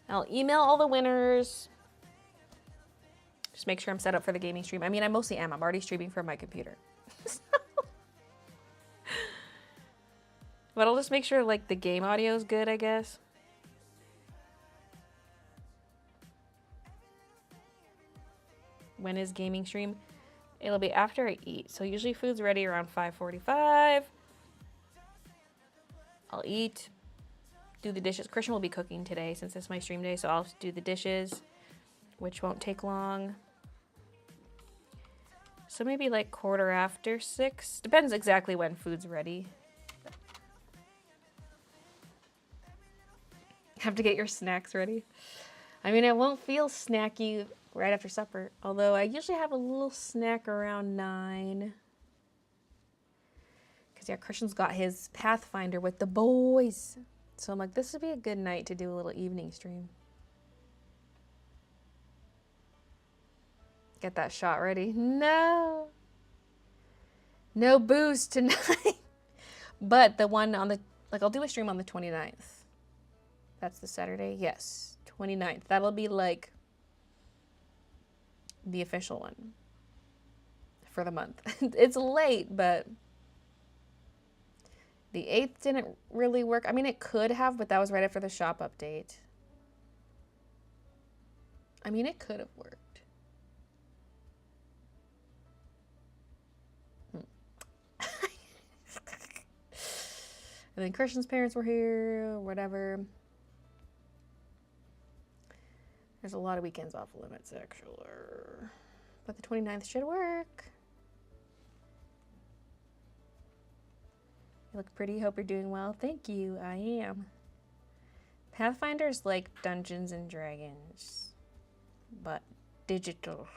I'll email all the winners. Just make sure I'm set up for the gaming stream. I mean, I mostly am. I'm already streaming from my computer. But I'll just make sure like the game audio is good, I guess. When is gaming stream? It'll be after I eat. So usually food's ready around 5:45. I'll eat, do the dishes. Christian will be cooking today since it's my stream day, so I'll do the dishes, which won't take long. So maybe like 6:15. Depends exactly when food's ready. Have to get your snacks ready. I mean, it won't feel snacky right after supper, although I usually have a little snack around 9. Because yeah, Christian's got his Pathfinder with the boys. So I'm like, this would be a good night to do a little evening stream. Get that shot ready. No. No booze tonight. But the one on the, like I'll do a stream on the 29th. That's the Saturday? Yes. 29th. That'll be like the official one for the month. It's late, but The 8th didn't really work. I mean, it could have, but that was right after the shop update. I mean, it could have worked. And then Christian's parents were here, whatever. There's a lot of weekends off limits, actually. But the 29th should work. You look pretty. Hope you're doing well. Thank you. I am. Pathfinder's like Dungeons and Dragons, but digital.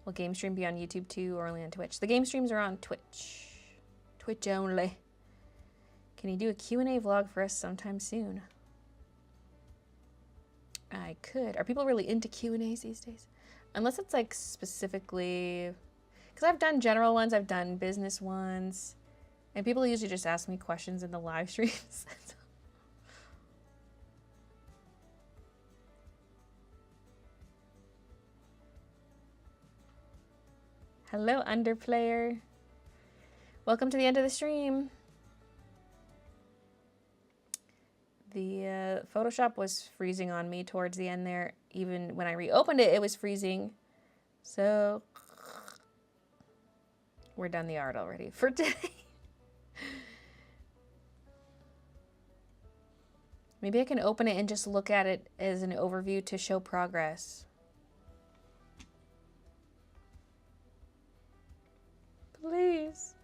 Will game stream be on YouTube too, or only on Twitch? The game streams are on Twitch. Twitch only. Can you do a Q&A vlog for us sometime soon? I could. Are people really into Q&As these days? Unless it's like specifically... Because I've done general ones, I've done business ones. And people usually just ask me questions in the live streams. Hello, Underplayer. Welcome to the end of the stream. The Photoshop was freezing on me towards the end there. Even when I reopened it, it was freezing. So we're done the art already for today. Maybe I can open it and just look at it as an overview to show progress. Please.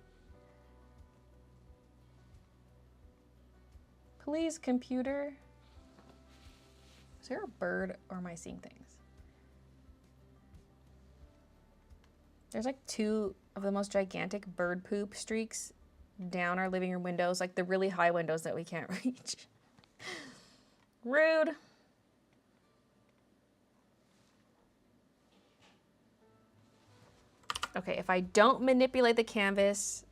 Please, computer. Is there a bird or am I seeing things? There's like 2 of the most gigantic bird poop streaks down our living room windows, like the really high windows that we can't reach. Rude. Okay, if I don't manipulate the canvas,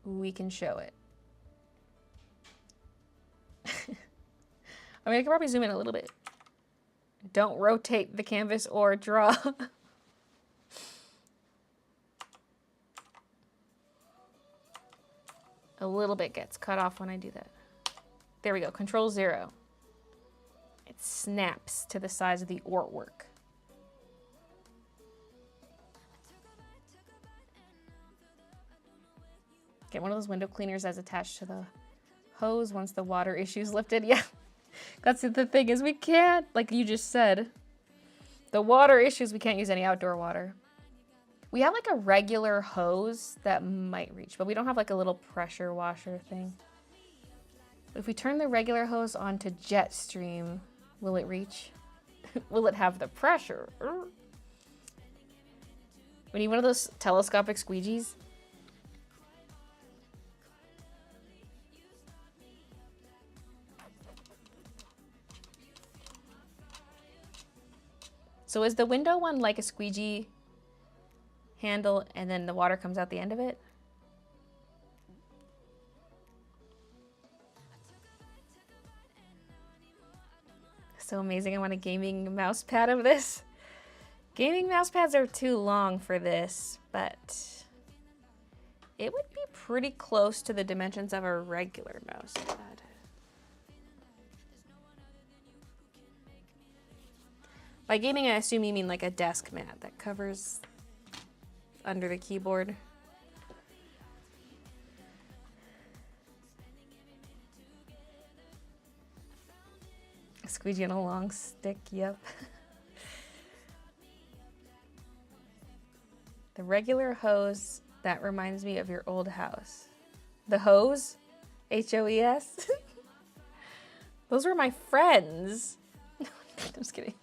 we can show it. I mean, I can probably zoom in a little bit. Don't rotate the canvas or draw. A little bit gets cut off when I do that. There we go, Control 0. It snaps to the size of the artwork. Get one of those window cleaners that's attached to the hose once the water issue's lifted. Yeah, that's the thing is we can't, like you just said, the water issues, we can't use any outdoor water. We have like a regular hose that might reach, but we don't have like a little pressure washer thing. If we turn the regular hose onto jet stream, will it reach? Will it have the pressure? We need one of those telescopic squeegees. So is the window one like a squeegee handle and then the water comes out the end of it? So amazing. I want a gaming mouse pad of this. Gaming mouse pads are too long for this, but it would be pretty close to the dimensions of a regular mouse pad. By gaming, I assume you mean like a desk mat that covers under the keyboard. A squeegee on a long stick, yep. The regular hose, that reminds me of your old house. The hose? H-O-E-S? Those were my friends. I'm just kidding.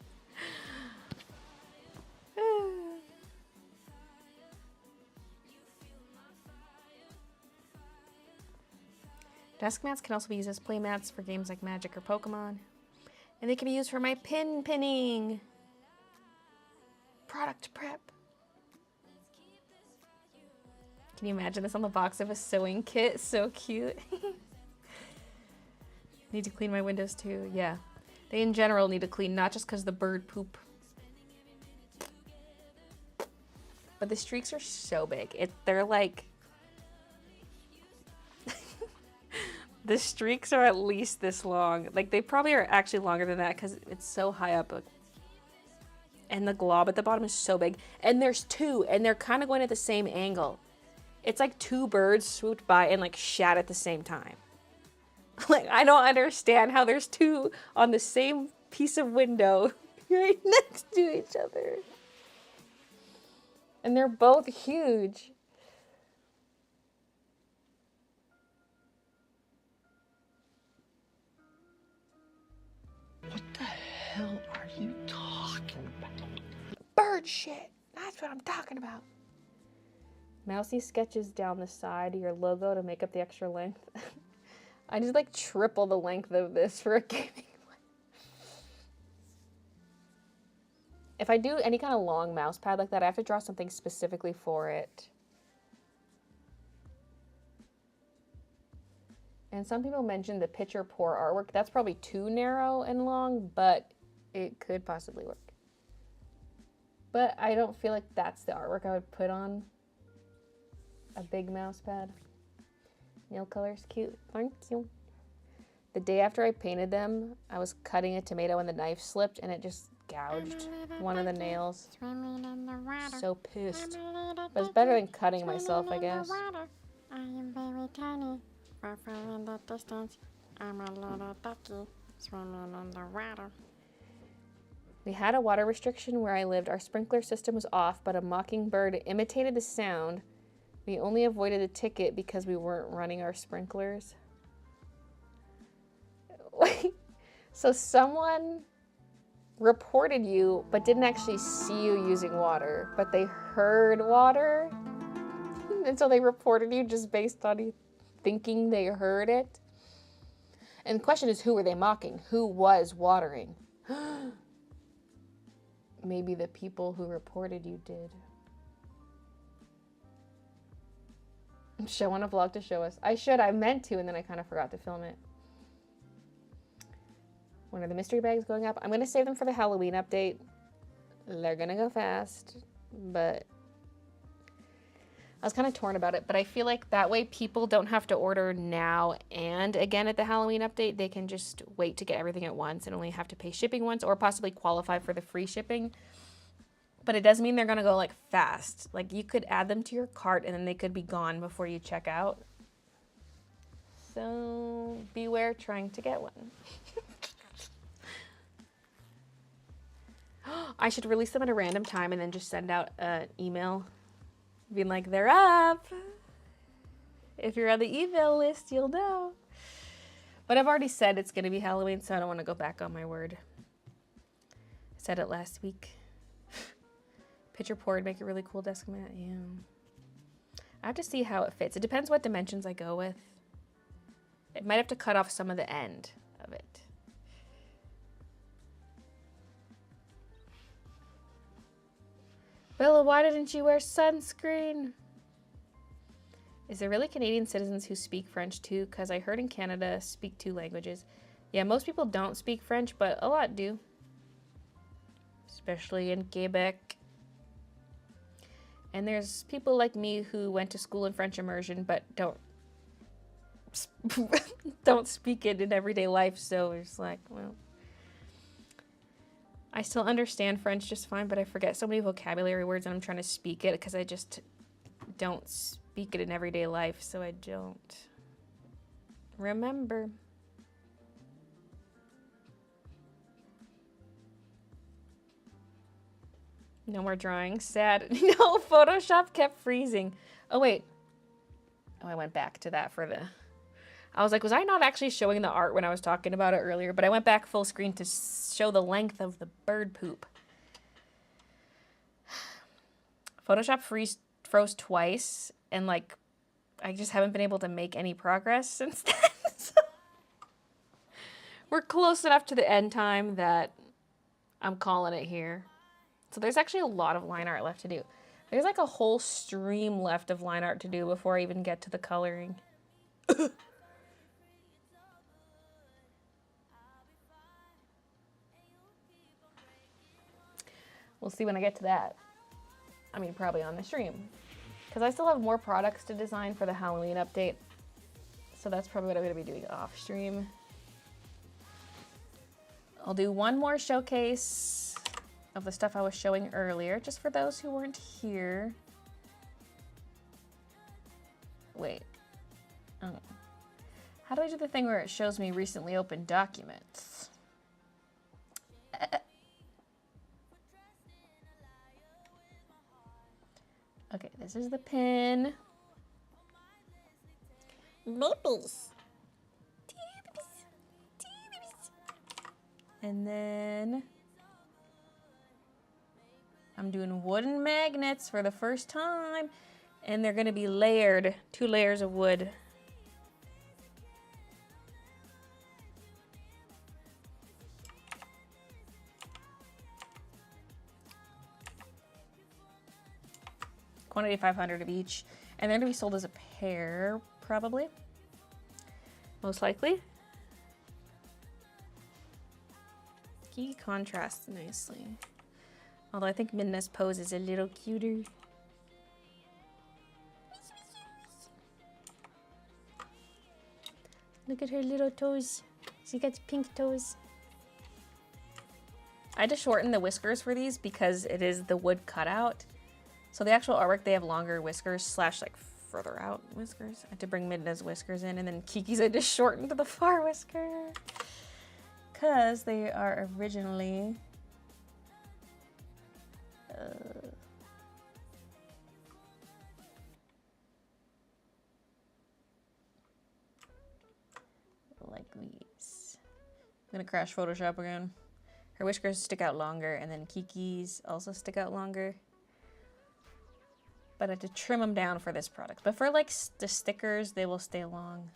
Desk mats can also be used as play mats for games like Magic or Pokemon. And they can be used for my pinning. Product prep. Can you imagine this on the box of a sewing kit? So cute. Need to clean my windows too. Yeah. They in general need to clean, not just because the bird poop. But the streaks are so big. They're like... The streaks are at least this long. Like, they probably are actually longer than that because it's so high up. And the glob at the bottom is so big. And there's two, and they're kind of going at the same angle. It's like two birds swooped by and, like, shat at the same time. Like, I don't understand how there's two on the same piece of window right next to each other. And they're both huge. What the hell are you talking about? Bird shit. That's what I'm talking about. Mousy sketches down the side of your logo to make up the extra length. I just like triple the length of this for a gaming one. If I do any kind of long mouse pad like that, I have to draw something specifically for it. And some people mentioned the picture poor artwork. That's probably too narrow and long, but it could possibly work. But I don't feel like that's the artwork I would put on a big mouse pad. Nail color's cute. Thank you. The day after I painted them, I was cutting a tomato and the knife slipped and it just gouged one of the nails. So pissed. But it's better than cutting myself, I guess. I am very tiny, far in the distance. I'm a little ducky swimming in the water. We had a water restriction where I lived. Our sprinkler system was off, but a mockingbird imitated the sound. We only avoided a ticket because we weren't running our sprinklers. Wait, so someone reported you, but didn't actually see you using water, but they heard water? And so they reported you just based on you thinking they heard it? And the question is, who were they mocking? Who was watering? Maybe the people who reported you did. Show on a vlog to show us. I meant to, and then I kind of forgot to film it. When are the mystery bags going up? I'm going to save them for the Halloween update. They're going to go fast, but I was kind of torn about it. But I feel like that way people don't have to order now and again at the Halloween update. They can just wait to get everything at once and only have to pay shipping once or possibly qualify for the free shipping. But it does mean they're going to go like fast. Like you could add them to your cart and then they could be gone before you check out. So beware trying to get one. I should release them at a random time and then just send out an email being like, they're up. If you're on the email list, you'll know. But I've already said it's going to be Halloween, so I don't want to go back on my word. I said it last week. Picture poured, make a really cool desk mat. Yeah. I have to see how it fits. It depends what dimensions I go with. It might have to cut off some of the end of it. Bella, why didn't you wear sunscreen? Is there really Canadian citizens who speak French too? Because I heard in Canada speak 2 languages. Yeah, most people don't speak French, but a lot do. Especially in Quebec. And there's people like me who went to school in French immersion, but don't speak it in everyday life. So it's like, well, I still understand French just fine, but I forget so many vocabulary words and I'm trying to speak it because I just don't speak it in everyday life, so I don't remember. No more drawing. Sad. No, Photoshop kept freezing. Oh, wait. Oh, I went back to that for the... I was like, was I not actually showing the art when I was talking about it earlier? But I went back full screen to show the length of the bird poop. Photoshop froze twice, and like, I just haven't been able to make any progress since then. So we're close enough to the end time that I'm calling it here. So there's actually a lot of line art left to do. There's like a whole stream left of line art to do before I even get to the coloring. We'll see when I get to that. I mean, probably on the stream. Because I still have more products to design for the Halloween update. So that's probably what I'm going to be doing off stream. I'll do one more showcase of the stuff I was showing earlier, just for those who weren't here. Wait. Oh. How do I do the thing where it shows me recently opened documents? Okay, this is the pin. Babies. And then I'm doing wooden magnets for the first time. And they're gonna be layered, 2 layers of wood. Quantity 500 of each. And they're gonna be sold as a pair, probably. Most likely. He contrasts nicely. Although I think Midna's pose is a little cuter. Look at her little toes. She got pink toes. I had to shorten the whiskers for these because it is the wood cutout. So the actual artwork, they have longer whiskers slash like further out whiskers. I had to bring Midna's whiskers in, and then Kiki's I just shortened to the far whisker. Because they are originally... like these. I'm gonna crash Photoshop again. Her whiskers stick out longer, and then Kiki's also stick out longer. But I had to trim them down for this product. But for like the stickers, they will stay long.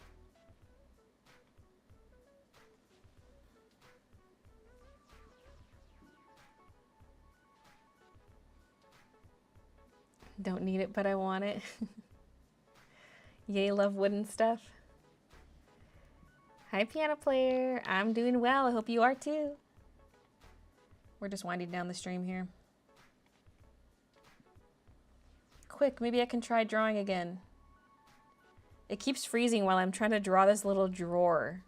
Don't need it, but I want it. Yay, love wooden stuff. Hi, piano player. I'm doing well. I hope you are too. We're just winding down the stream here. Quick, maybe I can try drawing again. It keeps freezing while I'm trying to draw this little drawer.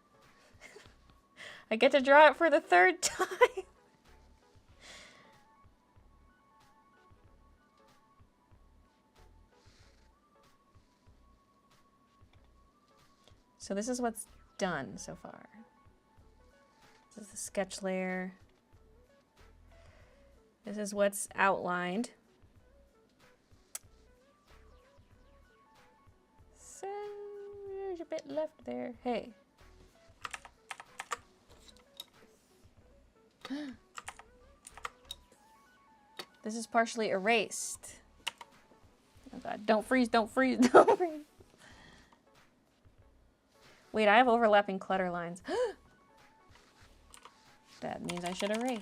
I get to draw it for the 3rd time. So this is what's done so far. This is the sketch layer. This is what's outlined. So there's a bit left there. Hey. This is partially erased. Oh God, don't freeze, don't freeze, don't freeze. Wait, I have overlapping clutter lines. That means I should erase.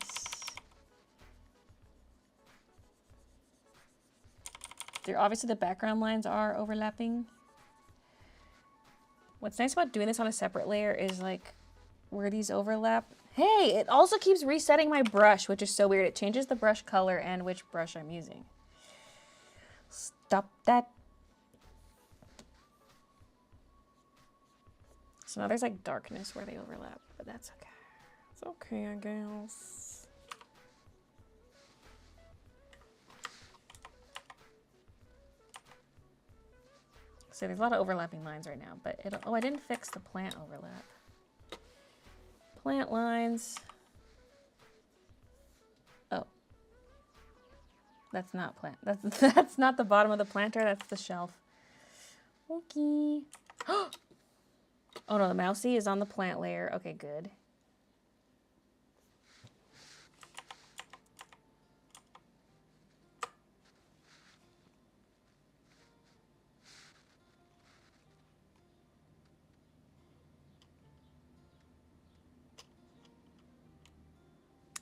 Obviously the background lines are overlapping. What's nice about doing this on a separate layer is like where these overlap. Hey, it also keeps resetting my brush, which is so weird. It changes the brush color and which brush I'm using. Stop that. So now there's like darkness where they overlap, but that's okay. It's okay, I guess. So there's a lot of overlapping lines right now, but oh, I didn't fix the plant overlap. Plant lines. Oh. That's not plant. That's not the bottom of the planter, that's the shelf. Okay. Oh no, the mousy is on the plant layer. Okay, good.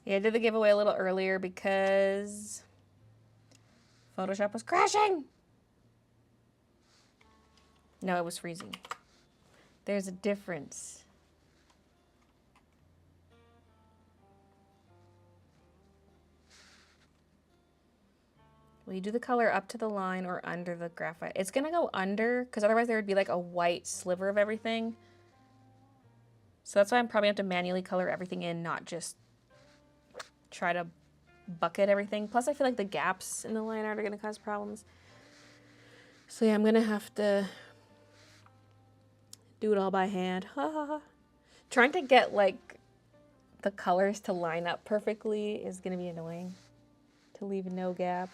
Yeah, I did the giveaway a little earlier because Photoshop was crashing. No, it was freezing. There's a difference. Will you do the color up to the line or under the graphite? It's gonna go under, because otherwise there would be like a white sliver of everything. So that's why I'm probably have to manually color everything in, not just try to bucket everything. Plus I feel like the gaps in the line art are gonna cause problems. So yeah, I'm gonna have to do it all by hand. Trying to get like the colors to line up perfectly is gonna be annoying. To leave no gap.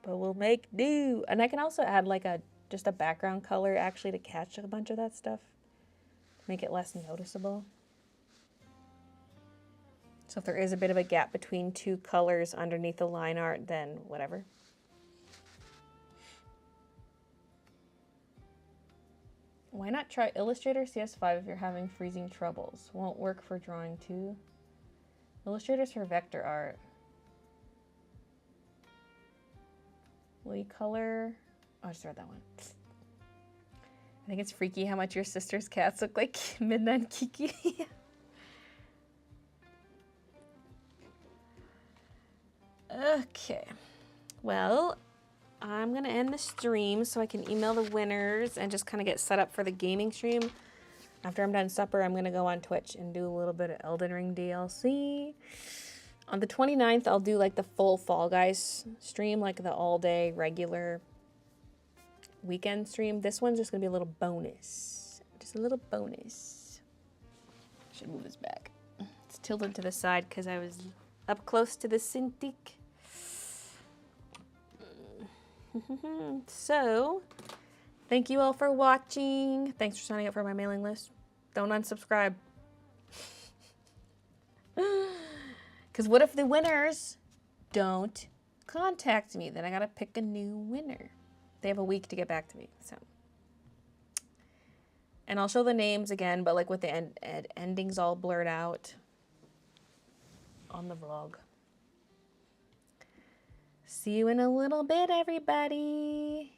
But we'll make do. And I can also add like just a background color actually to catch a bunch of that stuff. Make it less noticeable. So if there is a bit of a gap between two colors underneath the line art, then whatever. Why not try Illustrator CS5 if you're having freezing troubles? Won't work for drawing too. Illustrator's for vector art. Will you color? Oh, I just read that one. I think it's freaky how much your sister's cats look like Midnight and Kiki. Okay. Well, I'm going to end the stream so I can email the winners and just kind of get set up for the gaming stream. After I'm done supper, I'm going to go on Twitch and do a little bit of Elden Ring DLC. On the 29th, I'll do like the full Fall Guys stream, like the all-day regular weekend stream. This one's just going to be a little bonus. Just a little bonus. Should move this back. It's tilted to the side because I was up close to the Cintiq. So, thank you all for watching. Thanks for signing up for my mailing list. Don't unsubscribe. Because what if the winners don't contact me? Then I gotta pick a new winner. They have a week to get back to me. So, and I'll show the names again, but like with the endings all blurred out on the vlog. See you in a little bit, everybody.